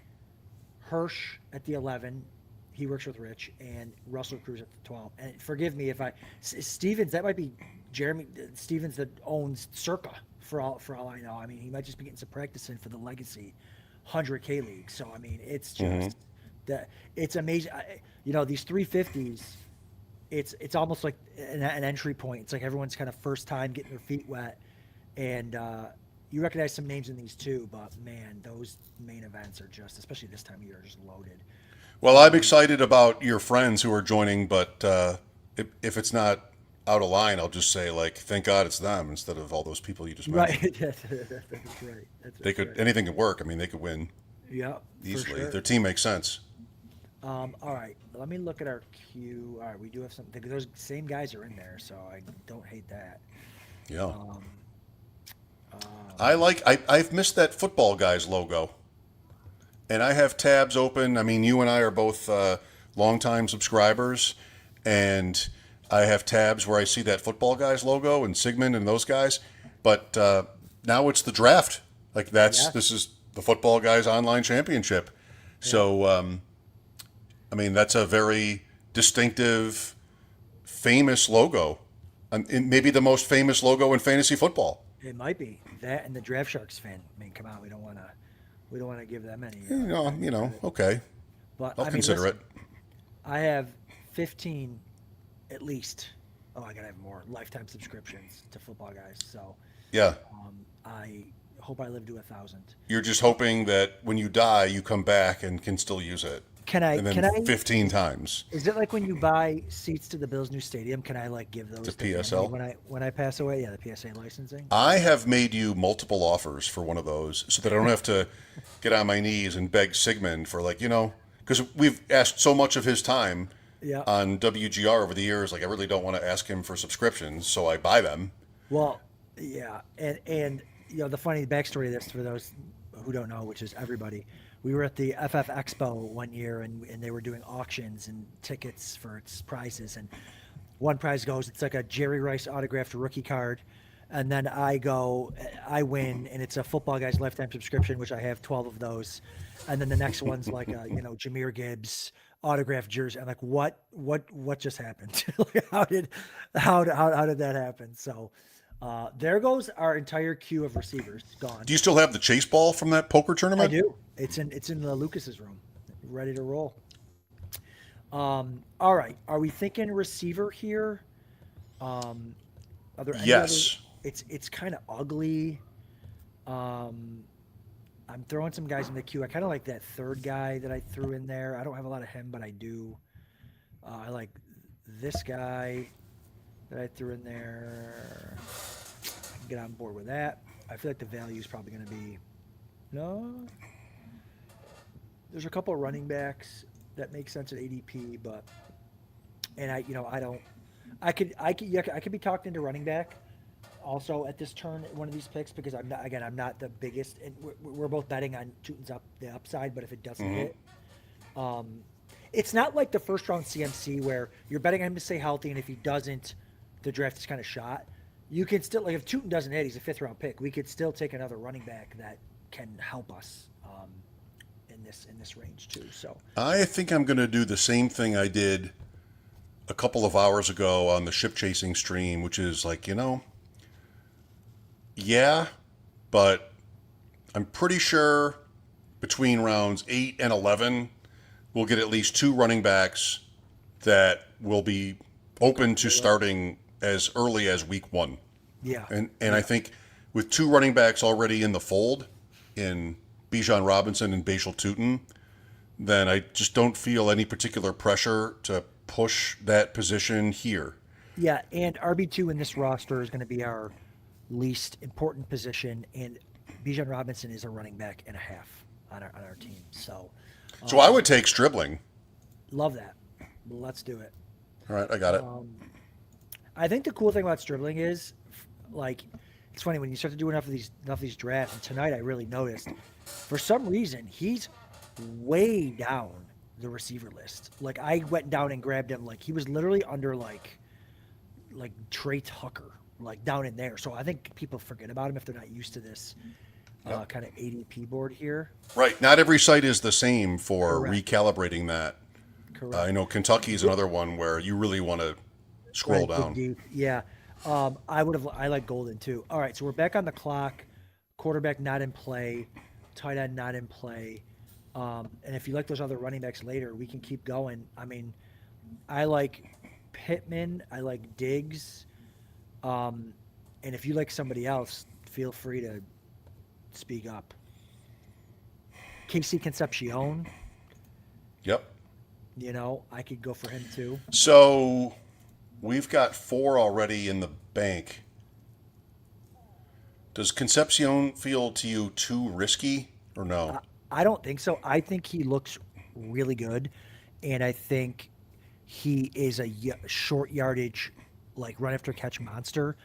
S2: Hirsch at the 11. He works with Rich, and Russell Cruz at the 12. And forgive me if Stevens, that might be Jeremy Stevens that owns Circa for all I know. I mean, he might just be getting some practice in for the Legacy 100K league. So I mean, it's just that it's amazing. You know, these 350s. It's almost like an entry point. It's like everyone's kind of first time getting their feet wet, and you recognize some names in these too. But man, those main events are just, especially this time of year, just loaded.
S5: Well, I'm excited about your friends who are joining, but if it's not out of line, I'll just say, like, thank God it's them instead of all those people you just mentioned.
S2: Right. That's right.
S5: They could, anything could work. I mean, they could win
S2: Yeah.
S5: easily.
S2: For sure.
S5: Their team makes sense.
S2: All right. Let me look at our queue. All right, we do have something. Those same guys are in there, so I don't hate that.
S5: Yeah. I've missed that football guys logo. And I have tabs open. I mean, you and I are both longtime subscribers, and I have tabs where I see that football guys logo and Sigmund and those guys. But now it's the draft. Like this is the football guys online championship. So, I mean, that's a very distinctive, famous logo. Maybe the most famous logo in fantasy football.
S2: It might be that, and the Draft Sharks fan. I mean, come on, we don't want to give them any.
S5: Okay.
S2: But
S5: I'll consider it.
S2: I have 15, at least. Oh, I gotta have more lifetime subscriptions to football guys. So
S5: Yeah.
S2: I hope I live to 1,000.
S5: You're just hoping that when you die, you come back and can still use it.
S2: Can I?
S5: And then 15 times.
S2: Is it like when you buy seats to the Bills' new stadium? Can I like give those
S5: To
S2: family
S5: PSL?
S2: when I pass away? Yeah, the PSA licensing.
S5: I have made you multiple offers for one of those so that I don't have to get on my knees and beg Sigmund for, like, because we've asked so much of his time
S2: Yeah.
S5: on WGR over the years. Like, I really don't want to ask him for subscriptions, so I buy them.
S2: Well, yeah, and the funny backstory of this for those who don't know, which is everybody. We were at the FF Expo one year, and they were doing auctions and tickets for its prizes. And one prize goes, it's like a Jerry Rice autographed rookie card. And then I win, and it's a Football Guys lifetime subscription, which I have 12 of those. And then the next one's like a, Jahmyr Gibbs autographed jersey. I'm like, what just happened? Like, how did that happen? So there goes our entire queue of receivers gone.
S5: Do you still have the chase ball from that poker
S2: I
S5: tournament?
S2: do. It's in Lucas's room, ready to roll. All right. Are we thinking receiver here? Are there any
S5: Yes.
S2: other, it's kind of ugly. I I'm throwing some guys in the queue. I kind of like that third guy that I threw in there. I don't have a lot of him, but I do. I like this guy that I threw in there. I can get on board with that. I feel like the value is probably going to be no. There's a couple of running backs that make sense at ADP, but I don't. I could be talked into running back also at this turn at one of these picks because I'm not the biggest, and we're both betting on Tootin's the upside, but if it doesn't hit, it's not like the first round CMC where you're betting on him to stay healthy, and if he doesn't, the draft is kind of shot. You can still, like, if Tootin doesn't hit, he's a 5th round pick. We could still take another running back that can help us in this range too. So
S5: I think I'm going to do the same thing I did a couple of hours ago on the ship chasing stream, which is like, yeah, but I'm pretty sure between rounds 8 and 11, we'll get at least 2 running backs that will be open to starting as early as week 1.
S2: yeah,
S5: And I think with 2 running backs already in the fold in Bijan Robinson and Bashal Tootin, then I just don't feel any particular pressure to push that position here.
S2: yeah, and RB2 in this roster is going to be our least important position, and Bijan Robinson is a running back and a half on our team. So
S5: I would take Stribling.
S2: love that. Let's do it.
S5: All right, I got it.
S2: I think the cool thing about Stribling is, like, it's funny when you start to do enough of these drafts. And tonight, I really noticed, for some reason, he's way down the receiver list. Like, I went down and grabbed him. Like, he was literally under like Trey Tucker, like down in there. So I think people forget about him if they're not used to this kind of ADP board here.
S5: Right. Not every site is the same for
S2: Correct.
S5: recalibrating that.
S2: Correct.
S5: I know Kentucky is another one where you really want to scroll
S2: Right,
S5: down.
S2: deep. Yeah. I like Golden too. All right, so we're back on the clock. Quarterback not in play. Tight end not in play. And if you like those other running backs later, we can keep going. I mean, I like Pittman. I like Diggs. And if you like somebody else, feel free to speak up. Casey Concepcion,
S5: Yep.
S2: I could go for him too.
S5: So we've got 4 already in the bank. Does Concepcion feel to you too risky or no?
S2: I don't think so. I think he looks really good, and I think he is a short yardage, like run after catch monster,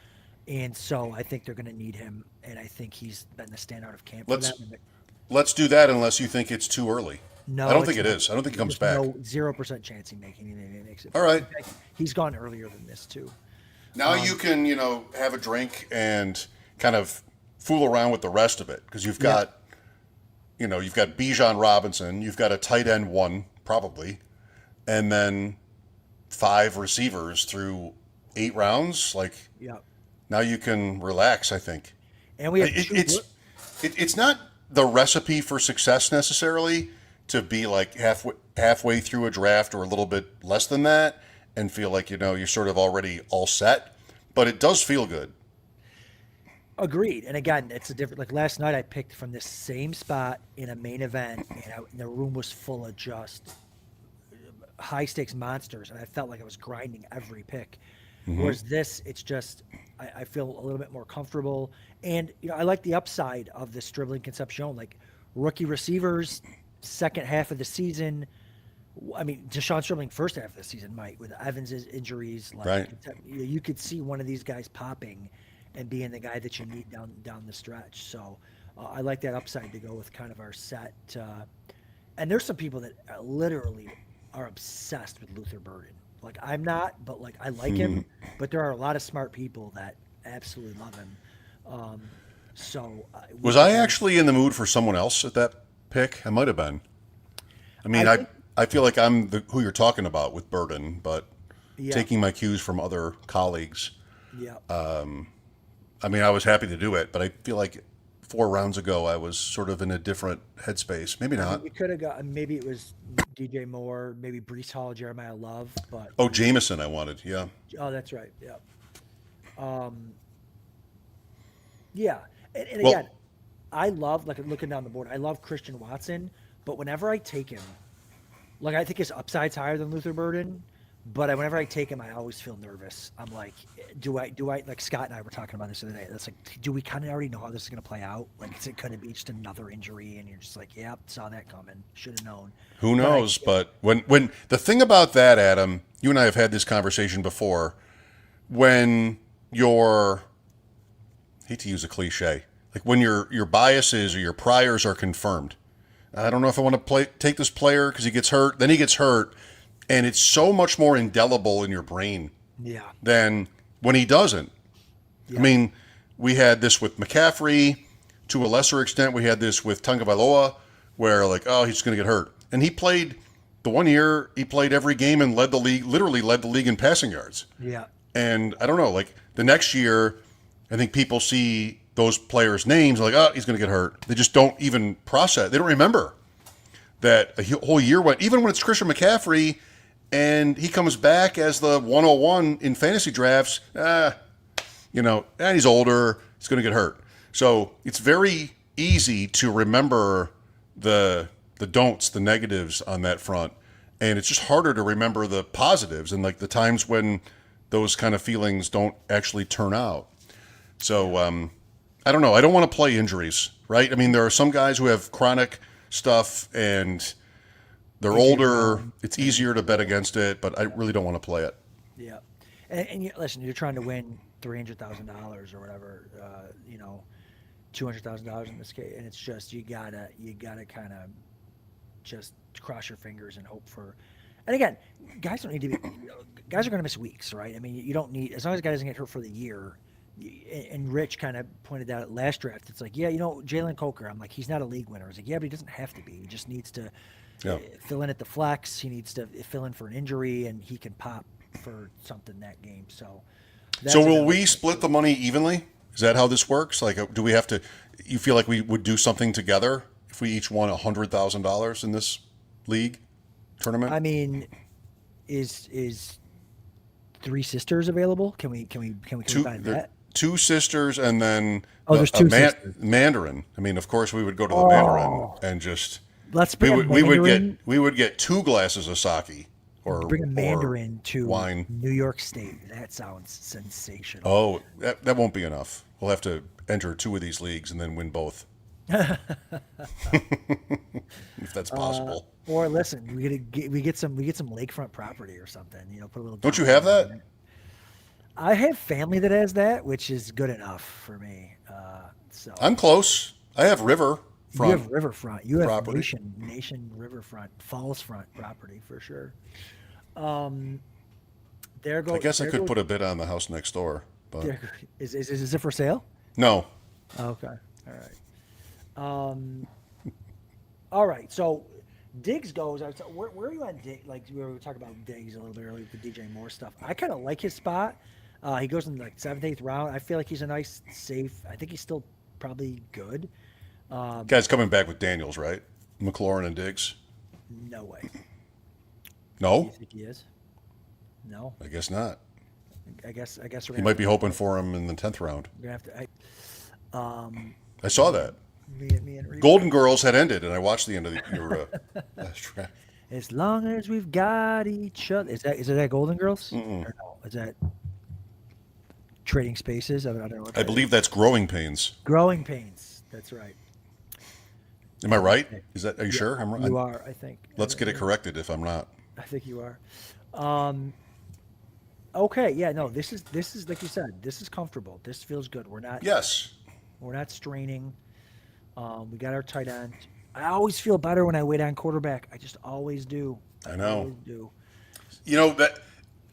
S2: and so I think they're going to need him, and I think he's been the standout of camp for them.
S5: Let's do that unless you think it's too early.
S2: No,
S5: I don't think it is. I don't think he comes back.
S2: No, 0% chance he makes it.
S5: All right.
S2: He's gone earlier than this too.
S5: Now you can, have a drink and kind of fool around with the rest of it because you've got, you've got Bijan Robinson, you've got a tight end 1 probably, and then 5 receivers through 8 rounds. Like, now you can relax, I think.
S2: And we have
S5: it's not the recipe for success necessarily to be like halfway through a draft or a little bit less than that and feel like, you're sort of already all set, but it does feel good.
S2: Agreed. And again, it's a different, like last night I picked from this same spot in a main event and the room was full of just high stakes monsters. And I felt like I was grinding every pick. Whereas this, it's just, I feel a little bit more comfortable. And, I like the upside of this Stribling Concepcion, like rookie receivers, second half of the season. I mean, Deshaun Stribling first half of the season might, with Evans' injuries. Like,
S5: right.
S2: You could see one of these guys popping and being the guy that you need down the stretch. So I like that upside to go with kind of our set. And there's some people that literally are obsessed with Luther Burden. Like, I'm not, but like I like him. But there are a lot of smart people that absolutely love him.
S5: Was I actually in the mood for someone else at that pick? I might have been. I mean, I feel like I'm who you're talking about with Burden, but taking my cues from other colleagues.
S2: Yeah.
S5: I mean, I was happy to do it, but I feel like 4 rounds ago I was sort of in a different headspace. Maybe not.
S2: You could have got, maybe it was DJ Moore, maybe Breece Hall, Jeremiah Love, but
S5: Jameson I wanted, yeah.
S2: Oh, that's right, yeah. Yeah, and
S5: Well,
S2: again, I love, like, looking down the board, I love Christian Watson, but whenever I take him, like, I think his upside's higher than Luther Burden, but whenever I take him, I always feel nervous. I'm like, do I, like Scott and I were talking about this the other day. It's like, do we kind of already know how this is going to play out? Like, is it going to be just another injury? And you're just like, yeah, saw that coming. Should have known.
S5: Who knows? But when the thing about that, Adam, you and I have had this conversation before. When your, I hate to use a cliche, like when your biases or your priors are confirmed. I don't know if I want to take this player because he gets hurt. Then he gets hurt, and it's so much more indelible in your brain than when he doesn't. Yeah. I mean, we had this with McCaffrey. To a lesser extent, we had this with Tagovailoa, where like, oh, he's going to get hurt. And he played the 1 year, he played every game and led the league, literally led the league in passing yards.
S2: Yeah.
S5: And I don't know, like the next year, I think people see those players' names like, oh, he's going to get hurt. They just don't even process. They don't remember that a whole year went, even when it's Christian McCaffrey and he comes back as the 101 in fantasy drafts, and he's older, he's going to get hurt. So it's very easy to remember the don'ts, the negatives on that front. And it's just harder to remember the positives and like the times when those kind of feelings don't actually turn out. So I don't know. I don't want to play injuries, right? I mean, there are some guys who have chronic stuff and they're older. It's easier to bet against it, but I really don't want to play it.
S2: Yeah. And listen, you're trying to win $300,000 or whatever, $200,000 in this case. And it's just, you gotta kind of just cross your fingers and hope for, and again, guys don't need to be, guys are going to miss weeks, right? I mean, you don't need, as long as a guy doesn't get hurt for the year. And Rich kind of pointed out at last draft, it's like, Jalen Coker, I'm like, he's not a league winner. I was like, yeah, but he doesn't have to be. He just needs to fill in at the flex. He needs to fill in for an injury, and he can pop for something that game. So
S5: will we split the money evenly? Is that how this works? Like, do we have to, you feel like we would do something together if we each won $100,000 in this league tournament?
S2: I mean, is Three Sisters available? Can we find that?
S5: Two sisters and then
S2: there's two sisters.
S5: Mandarin. I mean, of course, we would go to the Mandarin and just we would get 2 glasses of sake or
S2: bring a Mandarin to
S5: wine.
S2: New York State. That sounds sensational.
S5: Oh, that won't be enough. We'll have to enter 2 of these leagues and then win both. If that's possible.
S2: Or listen, we get some lakefront property or something. Put a little.
S5: Don't you have that?
S2: I have family that has that, which is good enough for me. So
S5: I'm close. I have riverfront.
S2: You have riverfront. You have
S5: property.
S2: nation riverfront, falls front property for sure. There goes.
S5: I guess I could put a bid on the house next door. But
S2: is it for sale?
S5: No.
S2: Okay. All right. So Diggs goes. Where are you on Diggs? Like we were talking about Diggs a little bit earlier with the DJ Moore stuff. I kind of like his spot. He goes in like 7th, 8th round. I feel like he's a nice, safe. I think he's still probably good.
S5: Guy's coming back with Daniels, right? McLaurin and Diggs.
S2: No way.
S5: No.
S2: Do you think he is? No.
S5: I guess not.
S2: I guess
S5: he might be hoping for him in the 10th round.
S2: We're gonna have to.
S5: I saw that.
S2: Me and Reed.
S5: Golden Girls had ended, and I watched the end of your last track.
S2: As long as we've got each other. Is that Golden Girls?
S5: Mm-mm.
S2: Or no? Is that Trading Spaces? I don't know.
S5: I believe that's Growing Pains.
S2: Growing Pains. That's right.
S5: Am I right? Is that? Are you sure? I'm right.
S2: You are, I think.
S5: Let's get it corrected if I'm not.
S2: I think you are. Okay. Yeah. No. This is like you said. This is comfortable. This feels good. We're not.
S5: Yes.
S2: We're not straining. We got our tight end. I always feel better when I wait on quarterback. I just always do.
S5: I know.
S2: Always do.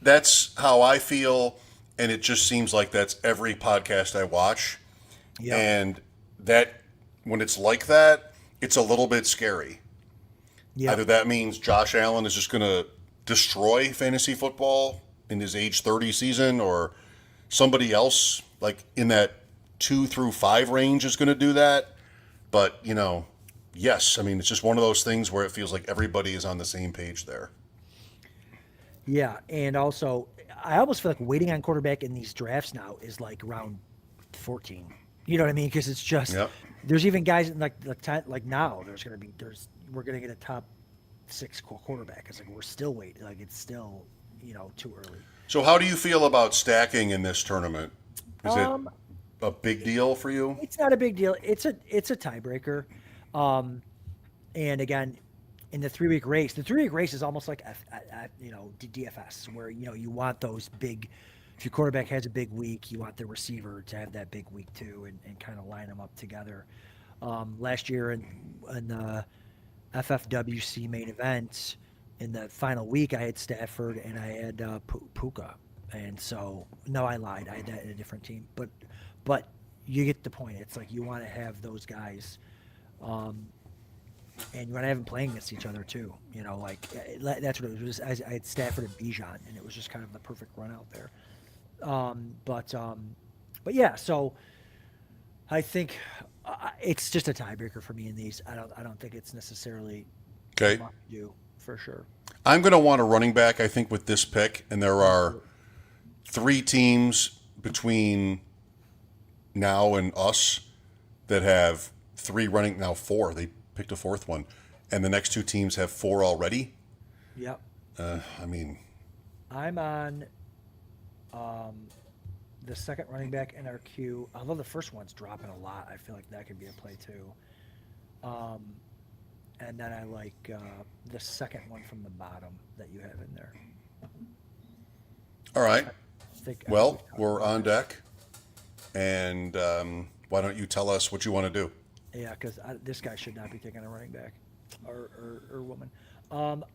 S5: That's how I feel, and it just seems like that's every podcast I watch.
S2: Yeah.
S5: And that when it's like that, it's a little bit scary.
S2: Yeah.
S5: Either that means Josh Allen is just going to destroy fantasy football in his age 30 season, or somebody else like in that 2 through 5 range is going to do that. But, yes, I mean, it's just one of those things where it feels like everybody is on the same page there.
S2: Yeah, and also, I almost feel like waiting on quarterback in these drafts now is like round 14. You know what I mean? Because it's just there's even guys in like now we're gonna get a top 6 quarterback. It's like we're still waiting. Like it's still too early.
S5: So how do you feel about stacking in this tournament? Is it a big deal for you?
S2: It's not a big deal. It's a tiebreaker. And again, in the 3-week race, is almost like DFS, where you want those big. If your quarterback has a big week, you want the receiver to have that big week too, and kind of line them up together. Last year in the FFWC main event, in the final week, I had Stafford and I had Puka, and so no, I lied. I had that in a different team, but you get the point. It's like you want to have those guys, and you want to have them playing against each other too. That's what it was. I had Stafford and Bijan, and it was just kind of the perfect run out there. But yeah, so I think it's just a tiebreaker for me in these. I don't think it's necessarily
S5: Okay.
S2: do for sure.
S5: I'm going to want a running back, I think, with this pick, and there are 3 teams between now and us that have 3 running, now 4. They picked a 4th one, and the next 2 teams have 4 already.
S2: Yep.
S5: I mean,
S2: I'm on the second running back in our queue. Although the first one's dropping a lot, I feel like that could be a play too. And then I like the second one from the bottom that you have in there.
S5: all right. Well,
S2: I
S5: we're on deck, and why don't you tell us what you want to do?
S2: Yeah, because this guy should not be taking a running back or woman.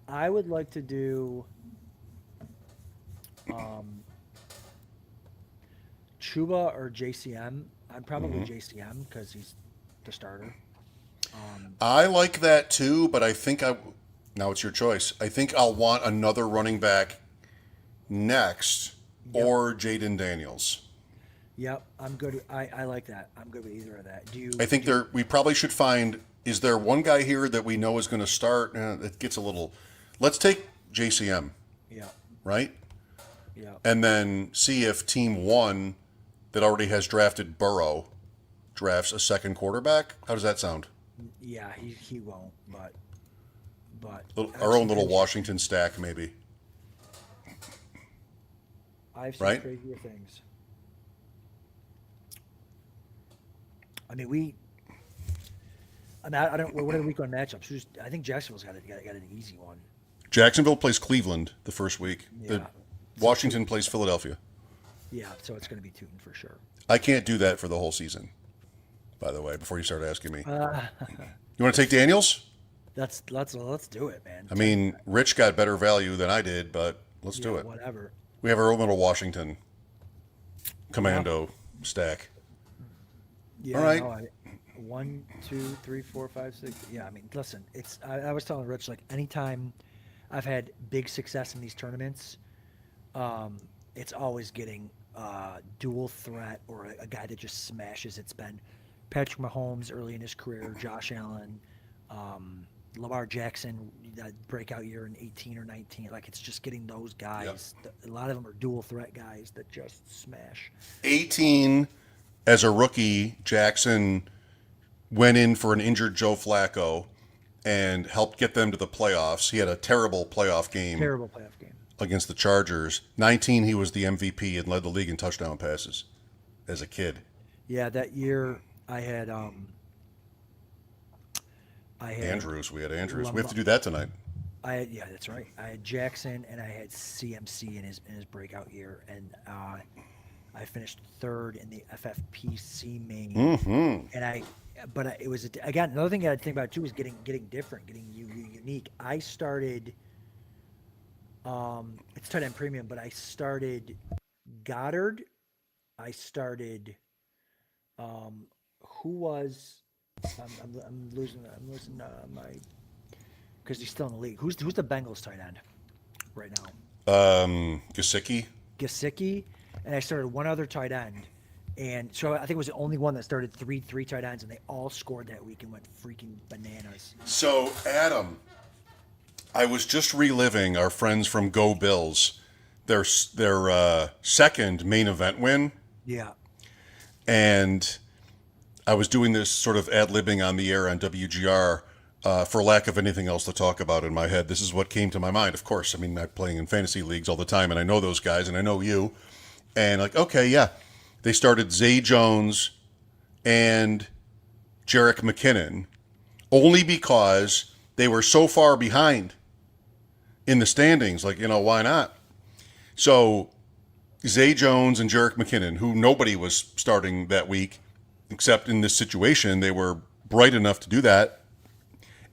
S2: I would like to do Chuba or JCM. I'm probably JCM because he's the starter.
S5: I like that too, but I think now it's your choice. I think I'll want another running back next, or Jaden Daniels.
S2: Yep, I'm good. I like that. I'm good with either of that.
S5: I think we probably should find. Is there one guy here that we know is going to start? It gets a little. Let's take JCM.
S2: Yeah.
S5: Right.
S2: Yeah.
S5: And then see if Team 1 that already has drafted Burrow drafts a second quarterback. How does that sound?
S2: Yeah, he won't, but
S5: Our own little Washington stack, maybe.
S2: I've seen
S5: Right?
S2: crazier things. I mean, I don't. What are the week 1 matchups? I think Jacksonville's got an easy one.
S5: Jacksonville plays Cleveland the first week.
S2: Yeah.
S5: Washington plays Philadelphia.
S2: Yeah, so it's going to be Tootin for sure.
S5: I can't do that for the whole season, by the way, before you start asking me. You want to take Daniels?
S2: Let's do it, man.
S5: I mean, Rich got better value than I did, but let's do it.
S2: Whatever.
S5: We have our own little Washington commando stack.
S2: Yeah.
S5: All right.
S2: No, 1, 2, 3, 4, 5, 6. Yeah, I mean, listen, I was telling Rich, like, anytime I've had big success in these tournaments, it's always getting dual threat or a guy that just smashes. It's been Patrick Mahomes early in his career, Josh Allen, Lamar Jackson, that breakout year in 18 or 19. Like, it's just getting those guys. Yep. A lot of them are dual threat guys that just smash.
S5: 18 as a rookie, Jackson went in for an injured Joe Flacco and helped get them to the playoffs. He had a terrible playoff game against the Chargers. 19, he was the MVP and led the league in touchdown passes as a kid.
S2: Yeah, that year I had
S5: Andrews. We had Andrews. We have to do that tonight.
S2: Yeah, that's right. I had Jackson and I had CMC in his breakout year, and I finished 3rd in the FFPC main. And it was again, another thing I think about too is getting different, getting unique. I started it's tight end premium, but I started Goddard. I started who was I'm losing my because he's still in the league. Who's the Bengals tight end right now? Gesicki, and I started one other tight end. And so I think it was the only one that started three tight ends, and they all scored that week and went freaking bananas.
S5: So, Adam, I was just reliving our friends from Go Bills, their second main event win.
S2: Yeah.
S5: And I was doing this sort of ad-libbing on the air on WGR for lack of anything else to talk about in my head. This is what came to my mind. Of course, I mean, I'm playing in fantasy leagues all the time, and I know those guys, and I know you. And like, okay, yeah. They started Zay Jones and Jerick McKinnon only because they were so far behind in the standings. Like, why not? So Zay Jones and Jerick McKinnon, who nobody was starting that week, except in this situation, they were bright enough to do that.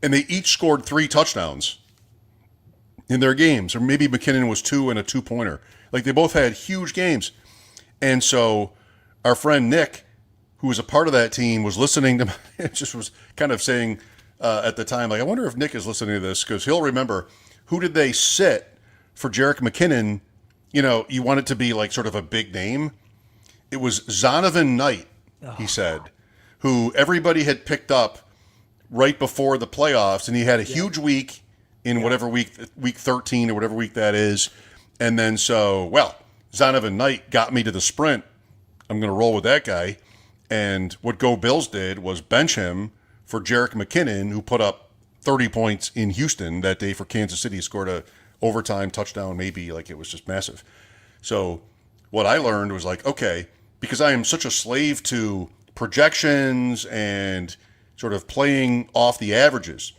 S5: And they each scored 3 touchdowns in their games. Or maybe McKinnon was 2 and a 2-pointer. Like, they both had huge games. And so our friend Nick, who was a part of that team, was listening to me. It just was kind of saying at the time, like, I wonder if Nick is listening to this, because he'll remember, who did they sit for Jerick McKinnon? You want it to be like sort of a big name. It was Zonovan Knight, he said, who everybody had picked up right before the playoffs, and he had a huge week in whatever week 13 or whatever week that is. And then Zonovan Knight got me to the sprint. I'm going to roll with that guy. And what Go Bills did was bench him for Jerick McKinnon, who put up 30 points in Houston that day for Kansas City. He scored a overtime touchdown, maybe, like it was just massive. So what I learned was like, okay, because I am such a slave to projections and sort of playing off the averages.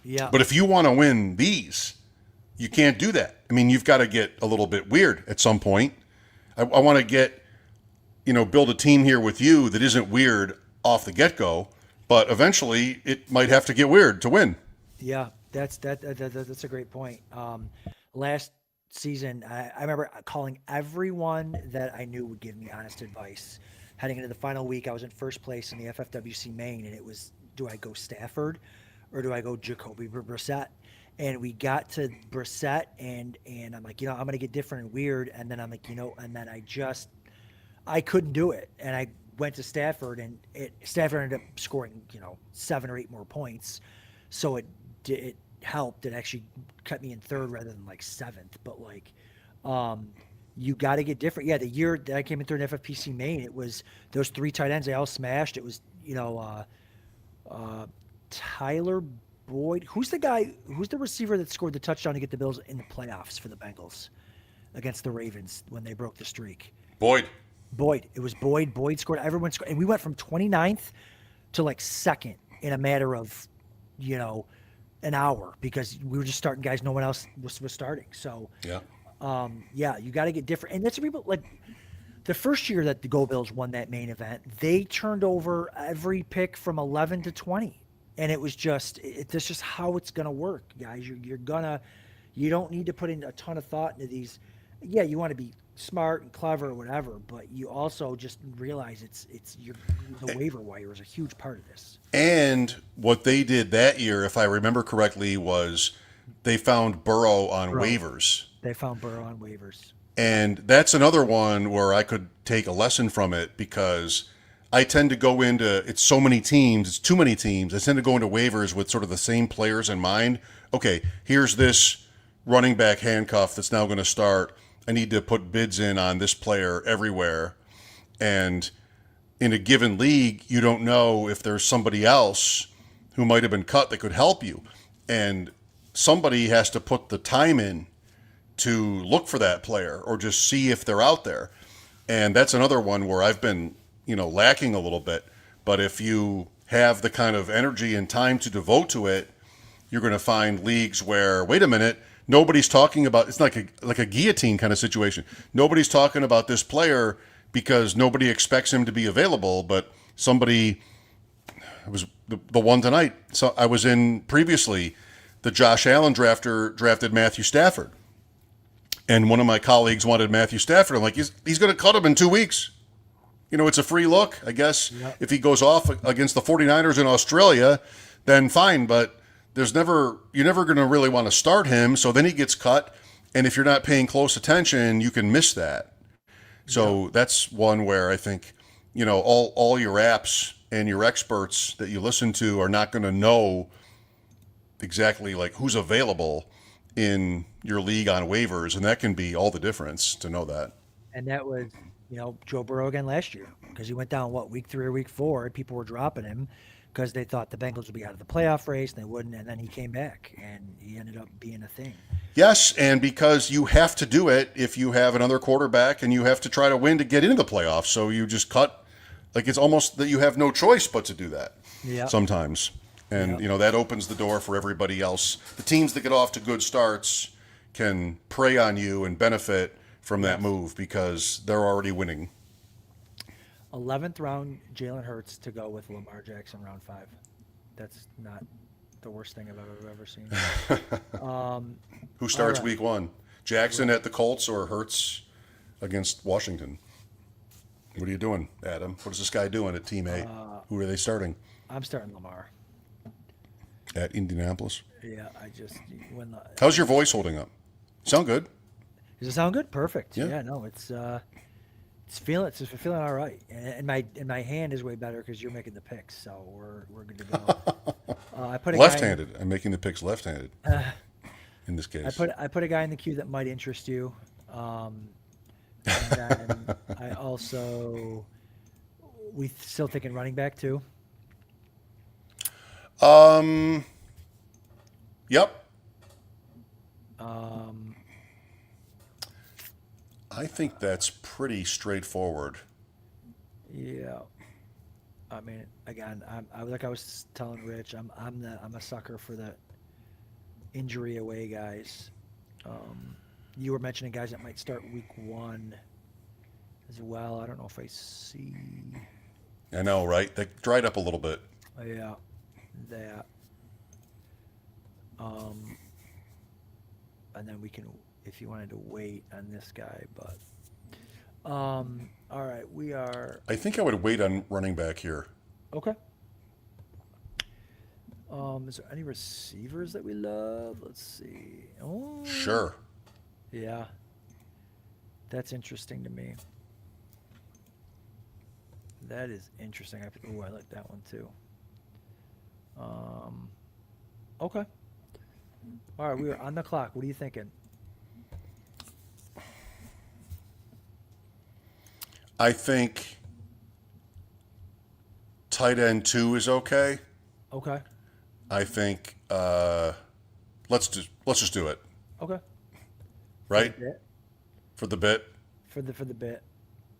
S2: Yeah.
S5: But if you want to win these, you can't do that. I mean, you've got to get a little bit weird at some point. I want to get, build a team here with you that isn't weird off the get-go, but eventually it might have to get weird to win.
S2: Yeah, that's a great point. Last season, I remember calling everyone that I knew would give me honest advice. Heading into the final week, I was in first place in the FFWC main, and it was, do I go Stafford or do I go Jacoby Brissett? And we got to Brissett, and I'm like, I'm going to get different and weird. And then I'm like, and then I couldn't do it. And I went to Stafford, and Stafford ended up scoring, 7 or 8 more points. So it helped. It actually kept me in third rather than like 7th. But you got to get different. Yeah, the year that I came in third in FFPC main, it was those 3 tight ends. They all smashed. It was, Tyler Boyd. Who's the receiver that scored the touchdown to get the Bills in the playoffs for the Bengals against the Ravens when they broke the streak?
S5: Boyd.
S2: It was Boyd. Boyd scored. Everyone scored. And we went from 29th to like 2nd in a matter of, an hour, because we were just starting guys no one else was starting. So, you got to get different. And that's people like the first year that the Go Bills won that main event, they turned over every pick from 11 to 20. And it was just, that's just how it's going to work, guys. You don't need to put in a ton of thought into these. Yeah, you want to be smart and clever or whatever, but you also just realize the waiver wire is a huge part of this.
S5: And what they did that year, if I remember correctly, was they found Burrow on waivers.
S2: They found Burrow on waivers.
S5: And that's another one where I could take a lesson from it, because I tend to go into, it's so many teams, it's too many teams. I tend to go into waivers with sort of the same players in mind. Okay, here's this running back handcuff that's now going to start. I need to put bids in on this player everywhere. And in a given league, you don't know if there's somebody else who might have been cut that could help you. And somebody has to put the time in to look for that player or just see if they're out there. And that's another one where I've been, lacking a little bit. But if you have the kind of energy and time to devote to it, you're going to find leagues where, wait a minute, nobody's talking about, it's like a guillotine kind of situation. Nobody's talking about this player because nobody expects him to be available, but somebody, it was the one tonight. So I was in previously, the Josh Allen drafted Matthew Stafford. And one of my colleagues wanted Matthew Stafford. I'm like, he's going to cut him in 2 weeks. It's a free look, I guess. Yep. If he goes off against the 49ers in Australia, then fine. But you're never going to really want to start him. So then he gets cut. And if you're not paying close attention, you can miss that. So that's one where I think, all your apps and your experts that you listen to are not going to know exactly like who's available in your league on waivers. And that can be all the difference to know that.
S2: And that was Joe Burrow again last year because he went down week 3 or week 4, and people were dropping him because they thought the Bengals would be out of the playoff race and they wouldn't, and then he came back and he ended up being a thing.
S5: Yes, and because you have to do it if you have another quarterback and you have to try to win to get into the playoffs. So you just cut, like it's almost that you have no choice but to do that sometimes. And, that opens the door for everybody else. The teams that get off to good starts can prey on you and benefit from that move because they're already winning.
S2: 11th round, Jalen Hurts to go with Lamar Jackson round 5. That's not the worst thing I've ever seen.
S5: Who starts week 1? Jackson at the Colts or Hurts against Washington? What are you doing, Adam? What is this guy doing at Team A? Who are they starting?
S2: I'm starting Lamar.
S5: At Indianapolis?
S2: Yeah,
S5: How's your voice holding up? Sound good?
S2: Does it sound good? Perfect.
S5: Yeah.
S2: Yeah, no, it's feeling all right, and my hand is way better because you're making the picks, so we're good to go. I put a
S5: left-handed. I'm making the picks left-handed. In this case,
S2: I put a guy in the queue that might interest you, and then I also we still thinking running back too.
S5: Yep. I think that's pretty straightforward.
S2: Yeah. I mean, again, I like I was telling Rich, I'm a sucker for the injury away guys. You were mentioning guys that might start week 1 as well. I don't know if I see.
S5: I know, right? They dried up a little bit.
S2: Yeah, that. And then we can, if you wanted to wait on this guy, but. All right, we are.
S5: I think I would wait on running back here.
S2: Okay. Is there any receivers that we love? Let's see. Oh,
S5: Sure.
S2: yeah. That's interesting to me. That is interesting. I like that one too. Okay. All right, we are on the clock. What are you thinking?
S5: I think tight end 2 is okay.
S2: Okay.
S5: I think let's just do it.
S2: Okay.
S5: Right?
S2: For the bit.
S5: For the bit.
S2: For the bit.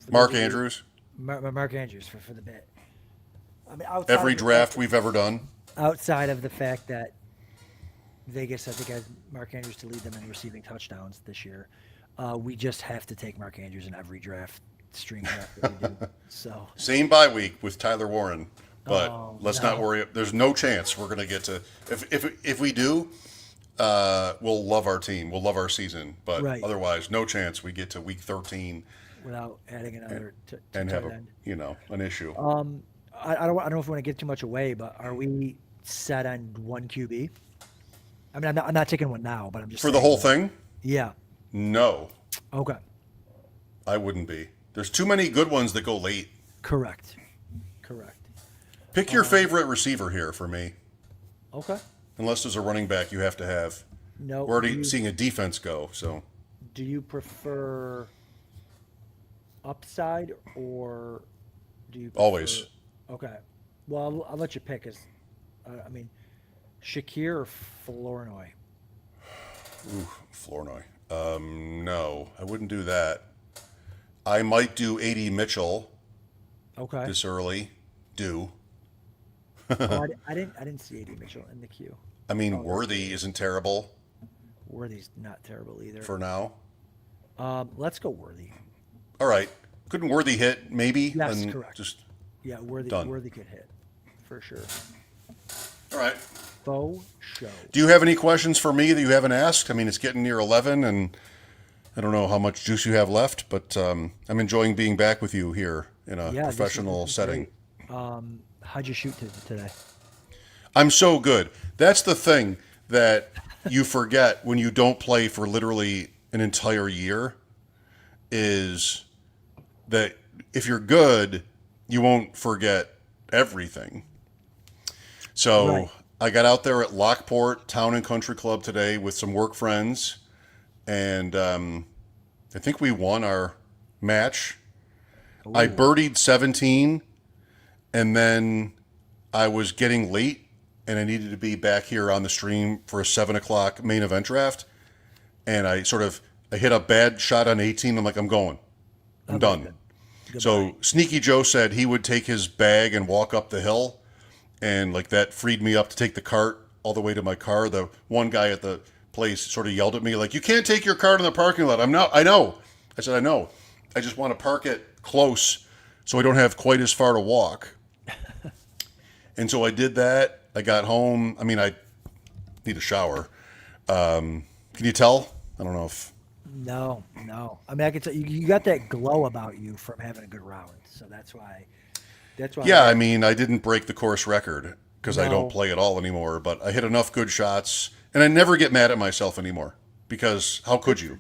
S5: Mark Andrews.
S2: Mark Andrews for the bit. I mean,
S5: Every draft we've ever done.
S2: Outside of the fact that Vegas, I think, has Mark Andrews to lead them in receiving touchdowns this year, we just have to take Mark Andrews in every stream draft that we do. So
S5: Same bye week with Tyler Warren, but let's not worry. There's no chance we're going to get to. If we do, we'll love our team. We'll love our season. But otherwise, no chance we get to week 13
S2: without adding another
S5: and have an issue.
S2: I don't know if we want to give too much away, but are we set on one QB? I mean, I'm not taking one now, but I'm just
S5: for the whole thing.
S2: Yeah.
S5: No.
S2: Okay.
S5: I wouldn't be. There's too many good ones that go late.
S2: Correct.
S5: Pick your favorite receiver here for me.
S2: Okay.
S5: Unless there's a running back you have to have.
S2: No.
S5: We're already seeing a defense go. So.
S2: Do you prefer upside or do you prefer,
S5: always?
S2: Okay. Well, I'll let you pick. I mean, Shakir or Flournoy?
S5: Ooh, Flournoy. No, I wouldn't do that. I might do A.D. Mitchell.
S2: Okay.
S5: This early.
S2: I didn't see A.D. Mitchell in the queue.
S5: I mean, Worthy isn't terrible.
S2: Worthy's not terrible either.
S5: For now.
S2: Let's go Worthy.
S5: All right. Couldn't Worthy hit? Maybe.
S2: Yes, correct.
S5: Yeah,
S2: Worthy could hit for sure.
S5: All right.
S2: Faux show.
S5: Do you have any questions for me that you haven't asked? I mean, it's getting near 11, and I don't know how much juice you have left, but I'm enjoying being back with you here in a professional setting.
S2: How'd you shoot today?
S5: I'm so good. That's the thing that you forget when you don't play for literally an entire year is that if you're good, you won't forget everything. So I got out there at Lockport Town and Country Club today with some work friends, and I think we won our match. I birdied 17, and then I was getting late, and I needed to be back here on the stream for a 7 o'clock main event draft. And I hit a bad shot on 18. I'm like, I'm going. I'm done. So Sneaky Joe said he would take his bag and walk up the hill, and like that freed me up to take the cart all the way to my car. The one guy at the place sort of yelled at me like, "You can't take your cart in the parking lot." I know. I said, I know. I just want to park it close so I don't have quite as far to walk. And so I did that. I got home. I mean, I need a shower. Can you tell? I don't know if...
S2: No. I mean, I can tell you got that glow about you from having a good round. So that's why.
S5: Yeah, I mean, I didn't break the course record because I don't play at all anymore, but I hit enough good shots, and I never get mad at myself anymore because how could you?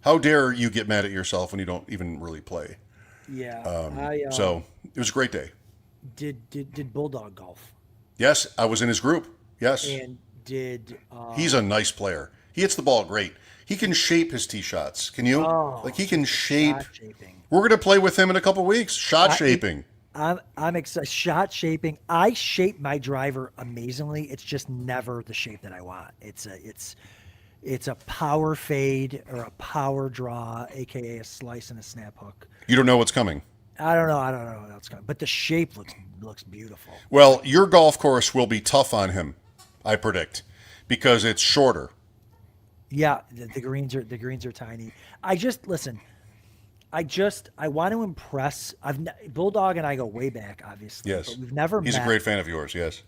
S5: How dare you get mad at yourself when you don't even really play?
S2: Yeah.
S5: So it was a great day.
S2: Did Bulldog golf?
S5: Yes, I was in his group. Yes.
S2: And did
S5: he's a nice player. He hits the ball great. He can shape his tee shots. Can you? Like he can shape.
S2: Shot shaping.
S5: We're going to play with him in a couple weeks. Shaping.
S2: I'm excited. Shot shaping. I shape my driver amazingly. It's just never the shape that I want. It's a power fade or a power draw, aka a slice and a snap hook.
S5: You don't know what's coming.
S2: I don't know what else coming, but the shape looks beautiful.
S5: Well, your golf course will be tough on him, I predict, because it's shorter.
S2: Yeah, the greens are tiny. I want to impress. Bulldog and I go way back, obviously.
S5: Yes,
S2: but we've never met.
S5: He's a great fan of yours. Yes,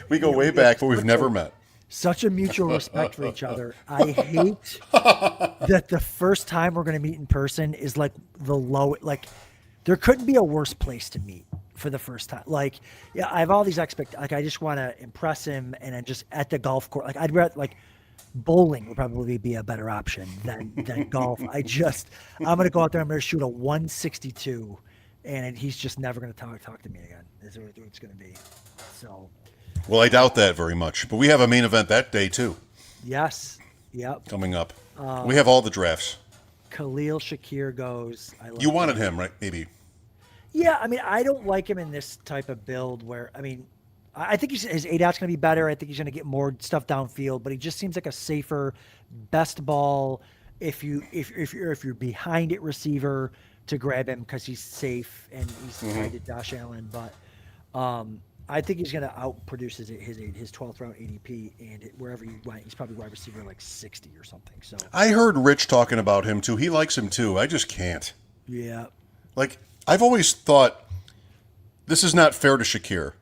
S5: we go way back, but we've never met.
S2: Such a mutual respect for each other. I hate that the first time we're going to meet in person is like the low. Like there couldn't be a worse place to meet for the first time. Like, yeah, I have all these Like I just want to impress him, and then just at the golf course. Like I'd rather bowling would probably be a better option than golf. I'm going to go out there. I'm going to shoot a 162, and he's just never going to talk to me again. Is what it's going to be. So.
S5: Well, I doubt that very much, but we have a main event that day too.
S2: Yes. Yep.
S5: Coming up. We have all the drafts.
S2: Khalil Shakir goes.
S5: You wanted him, right? Maybe.
S2: Yeah, I mean, I don't like him in this type of build where, I mean, I think his ADOT's going to be better. I think he's going to get more stuff downfield, but he just seems like a safer, best ball if you're behind it receiver to grab him because he's safe and he's tied to Josh Allen. But I think he's going to outproduce his 12th round ADP, and wherever you went, he's probably wide receiver like 60 or something. So
S5: I heard Rich talking about him too. He likes him too. I just can't.
S2: Yeah.
S5: Like I've always thought, this is not fair to Shakir,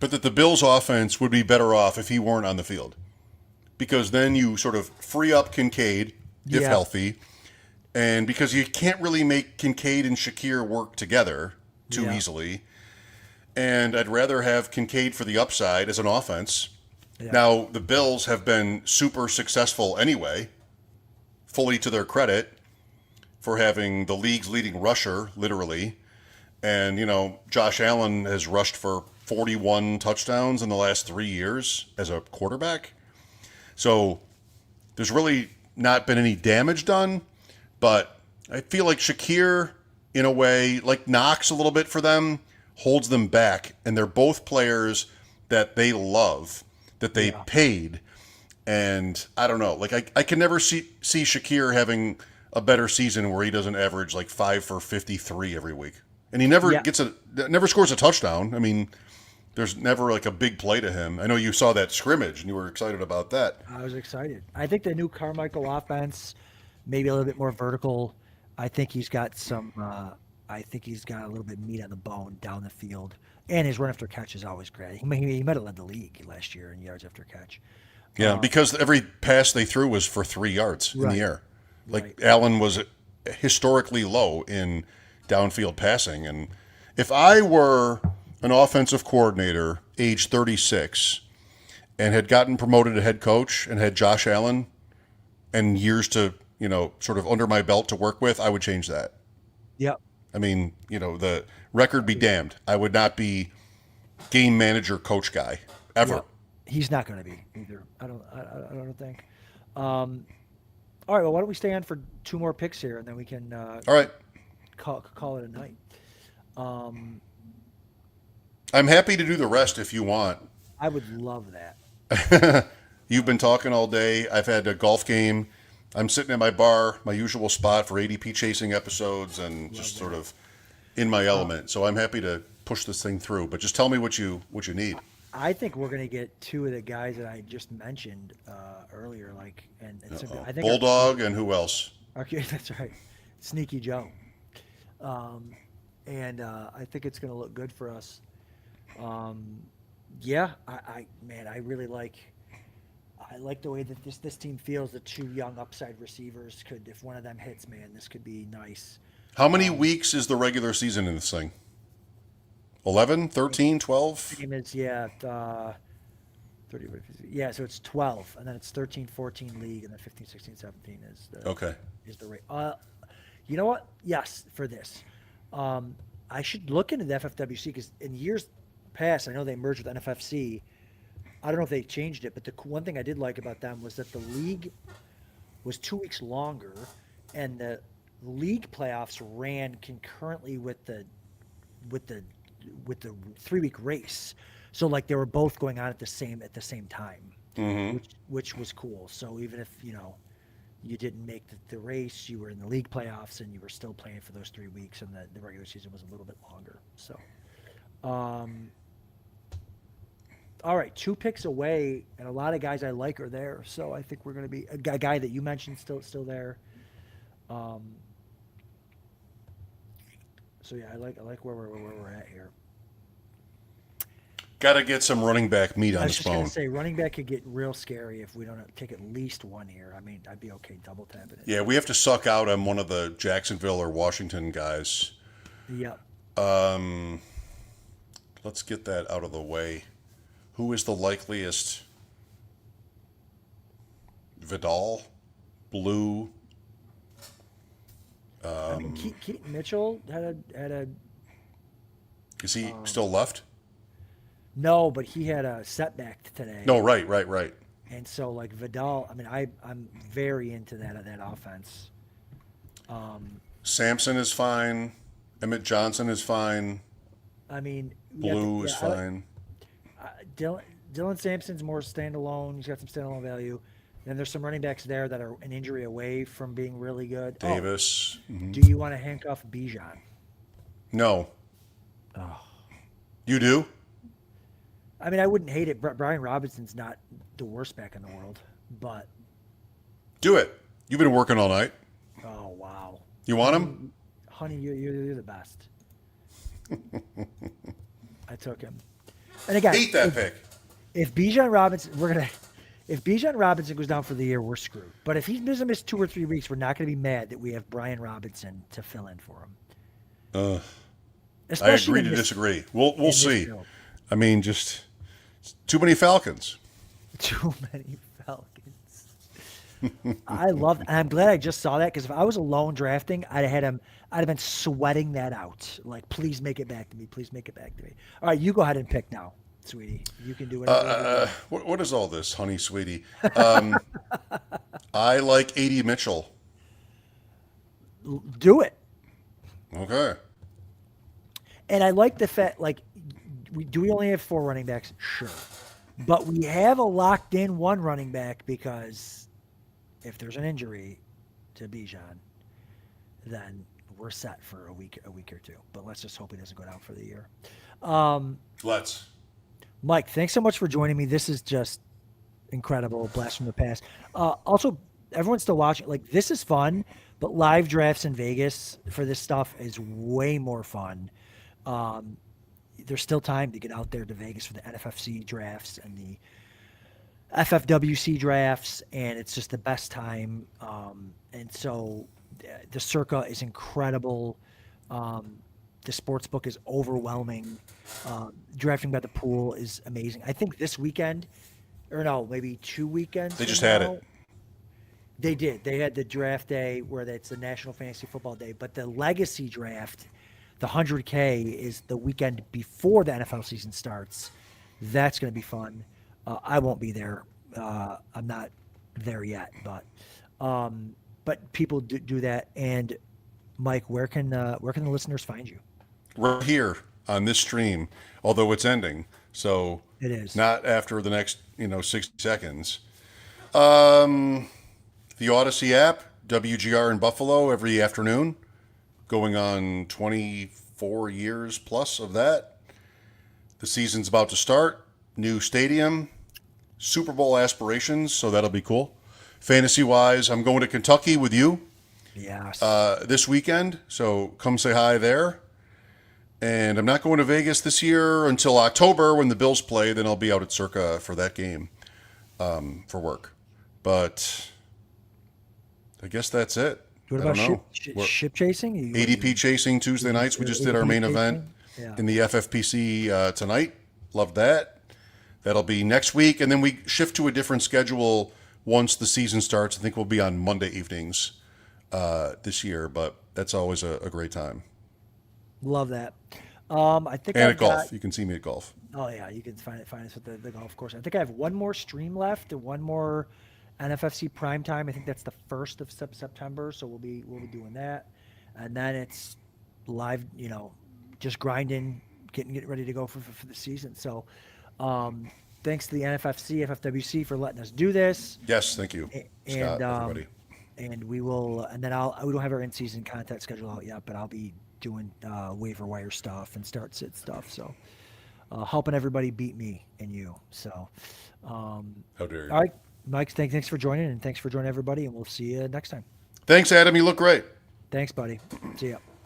S5: but that the Bills' offense would be better off if he weren't on the field, because then you sort of free up Kincaid if healthy, and because you can't really make Kincaid and Shakir work together too easily. And I'd rather have Kincaid for the upside as an offense. Yeah. Now, the Bills have been super successful anyway, fully to their credit, for having the league's leading rusher, literally. And, Josh Allen has rushed for 41 touchdowns in the last 3 years as a quarterback. So there's really not been any damage done, but I feel like Shakir, in a way, like Knox a little bit for them, holds them back, and they're both players that they love, that they paid, and I don't know. Like I can never see Shakir having a better season where he doesn't average like 5 for 53 every week, and he never never scores a touchdown. I mean, there's never like a big play to him. I know you saw that scrimmage and you were excited about that.
S2: I was excited. I think the new Carmichael offense, maybe a little bit more vertical. I think he's got some. I think he's got a little bit of meat on the bone down the field, and his run after catch is always great. He might have led the league last year in yards after catch.
S5: Yeah, because every pass they threw was for 3 yards in the air. Like Allen was historically low in downfield passing, and if I were an offensive coordinator, age 36, and had gotten promoted to head coach and had Josh Allen and years to sort of under my belt to work with, I would change that.
S2: Yep.
S5: I mean, the record be damned. I would not be game manager coach guy ever.
S2: Yep. He's not going to be either. I don't think. All right. Well, why don't we stay on for 2 more picks here, and then we can.
S5: All right.
S2: call it a night.
S5: I'm happy to do the rest if you want.
S2: I would love that.
S5: You've been talking all day. I've had a golf game. I'm sitting at my bar, my usual spot for ADP chasing episodes, and just sort of in my element. So I'm happy to push this thing through. But just tell me what you need.
S2: I think we're going to get two of the guys that I just mentioned earlier, I think
S5: Bulldog and who else?
S2: Okay, that's right, Sneaky Joe, and I think it's going to look good for us. Yeah, I really like the way that this team feels. The two young upside receivers could, if one of them hits, man, this could be nice.
S5: How many weeks is the regular season in this thing? 11, 13, 12?
S2: Team is 30, so it's 12, and then it's 13, 14 league, and then 15, 16, 17 is the rate. You know what? Yes, for this. I should look into the FFWC because in years past, I know they merged with NFFC. I don't know if they changed it, but the one thing I did like about them was that the league was 2 weeks longer, and the league playoffs ran concurrently with the 3-week race. So like they were both going on at the same time, which was cool. So even if you didn't make the race, you were in the league playoffs and you were still playing for those 3 weeks, and the regular season was a little bit longer. So, all right, 2 picks away, and a lot of guys I like are there. So I think we're going to be a guy that you mentioned still there. So yeah, I like where we're at here.
S5: Got to get some running back meat on
S2: I
S5: his
S2: was just going
S5: bone.
S2: to say, running back could get real scary if we don't take at least one here. I mean, I'd be okay double tapping it.
S5: Yeah, we have to suck out on one of the Jacksonville or Washington guys.
S2: Yep.
S5: Let's get that out of the way. Who is the likeliest? Vidal? Blue?
S2: I mean, Keaton Mitchell had a.
S5: Is he still left?
S2: No, but he had a setback today.
S5: No, right.
S2: And so, like Vidal, I mean, I'm very into that offense.
S5: Sampson is fine. Emmett Johnson is fine.
S2: I mean,
S5: Blue is fine.
S2: Dylan Sampson's more standalone. He's got some standalone value. Then there's some running backs there that are an injury away from being really good.
S5: Davis.
S2: Do you want to handcuff Bijan?
S5: No.
S2: Oh.
S5: You do?
S2: I mean, I wouldn't hate it. Brian Robinson's not the worst back in the world, but
S5: Do it. You've been working all night.
S2: oh wow,
S5: You want him?
S2: honey, you're the best. I took him, and again,
S5: Hate that pick.
S2: if Bijan Robinson goes down for the year, we're screwed. But if he doesn't miss 2 or 3 weeks, we're not going to be mad that we have Brian Robinson to fill in for him.
S5: I
S2: Especially
S5: agree to
S2: in this-
S5: disagree. We'll
S2: in this
S5: see.
S2: field.
S5: I mean, just too many Falcons.
S2: Too many Falcons. I love, and I'm glad I just saw that because if I was alone drafting, I'd have been sweating that out. Like, please make it back to me. Please make it back to me. All right, you go ahead and pick now, sweetie. You can do it.
S5: What is all this, honey, sweetie? I like A.D. Mitchell.
S2: Do it.
S5: Okay.
S2: And I like the fact, like, we only have 4 running backs? Sure. But we have a locked in 1 running back because if there's an injury to Bijan, then we're set for a week or 2. But let's just hope he doesn't go down for the year.
S5: Let's.
S2: Mike, thanks so much for joining me. This is just incredible. Blast from the past. Also, everyone's still watching. Like, this is fun, but live drafts in Vegas for this stuff is way more fun. There's still time to get out there to Vegas for the NFFC drafts and the FFWC drafts, and it's just the best time. And so the Circa is incredible. The sports book is overwhelming. Drafting by the pool is amazing. I think this weekend, or no, maybe 2 weekends.
S5: They just
S2: from
S5: had
S2: now,
S5: it.
S2: They did. They had the draft day where it's the National Fantasy Football Day, but the legacy draft, the 100K, is the weekend before the NFL season starts. That's going to be fun. I won't be there. I'm not there yet, but people do that. And Mike, where can the listeners find you?
S5: Right here on this stream, although it's ending. So
S2: It is.
S5: not after the next 60 seconds. The Odyssey app, WGR in Buffalo every afternoon, going on 24 years plus of that. The season's about to start. New stadium, Super Bowl aspirations, so that'll be cool. Fantasy wise, I'm going to Kentucky with you
S2: Yes.
S5: this weekend, so come say hi there. And I'm not going to Vegas this year until October when the Bills play. Then I'll be out at Circa for that game for work. But I guess that's it.
S2: What
S5: I
S2: about
S5: don't know.
S2: ship chasing?
S5: ADP chasing Tuesday nights. We just did our main
S2: ADP
S5: event
S2: chasing? Yeah.
S5: in the FFPC tonight. Loved that. That'll be next week. And then we shift to a different schedule once the season starts. I think we'll be on Monday evenings this year, but that's always a great time.
S2: Love that. I think
S5: And
S2: I've
S5: at golf.
S2: got-
S5: You can see me at golf.
S2: Oh yeah, you can find us with the golf course. I think I have one more stream left and one more NFFC prime time. I think that's the 1st of September, so we'll be doing that, and then it's live. Just grinding, getting ready to go for the season. So, thanks to the NFFC, FFWC for letting us do this.
S5: Yes, thank you, Scott, everybody.
S2: And we will, and then we don't have our in-season content schedule out yet, but I'll be doing waiver wire stuff and start sit stuff. So. Helping everybody beat me and you. So,
S5: How dare you?
S2: all right, Mike, thanks for joining, and thanks for joining everybody, and we'll see you next time.
S5: Thanks, Adam. You look great.
S2: Thanks, buddy. See ya.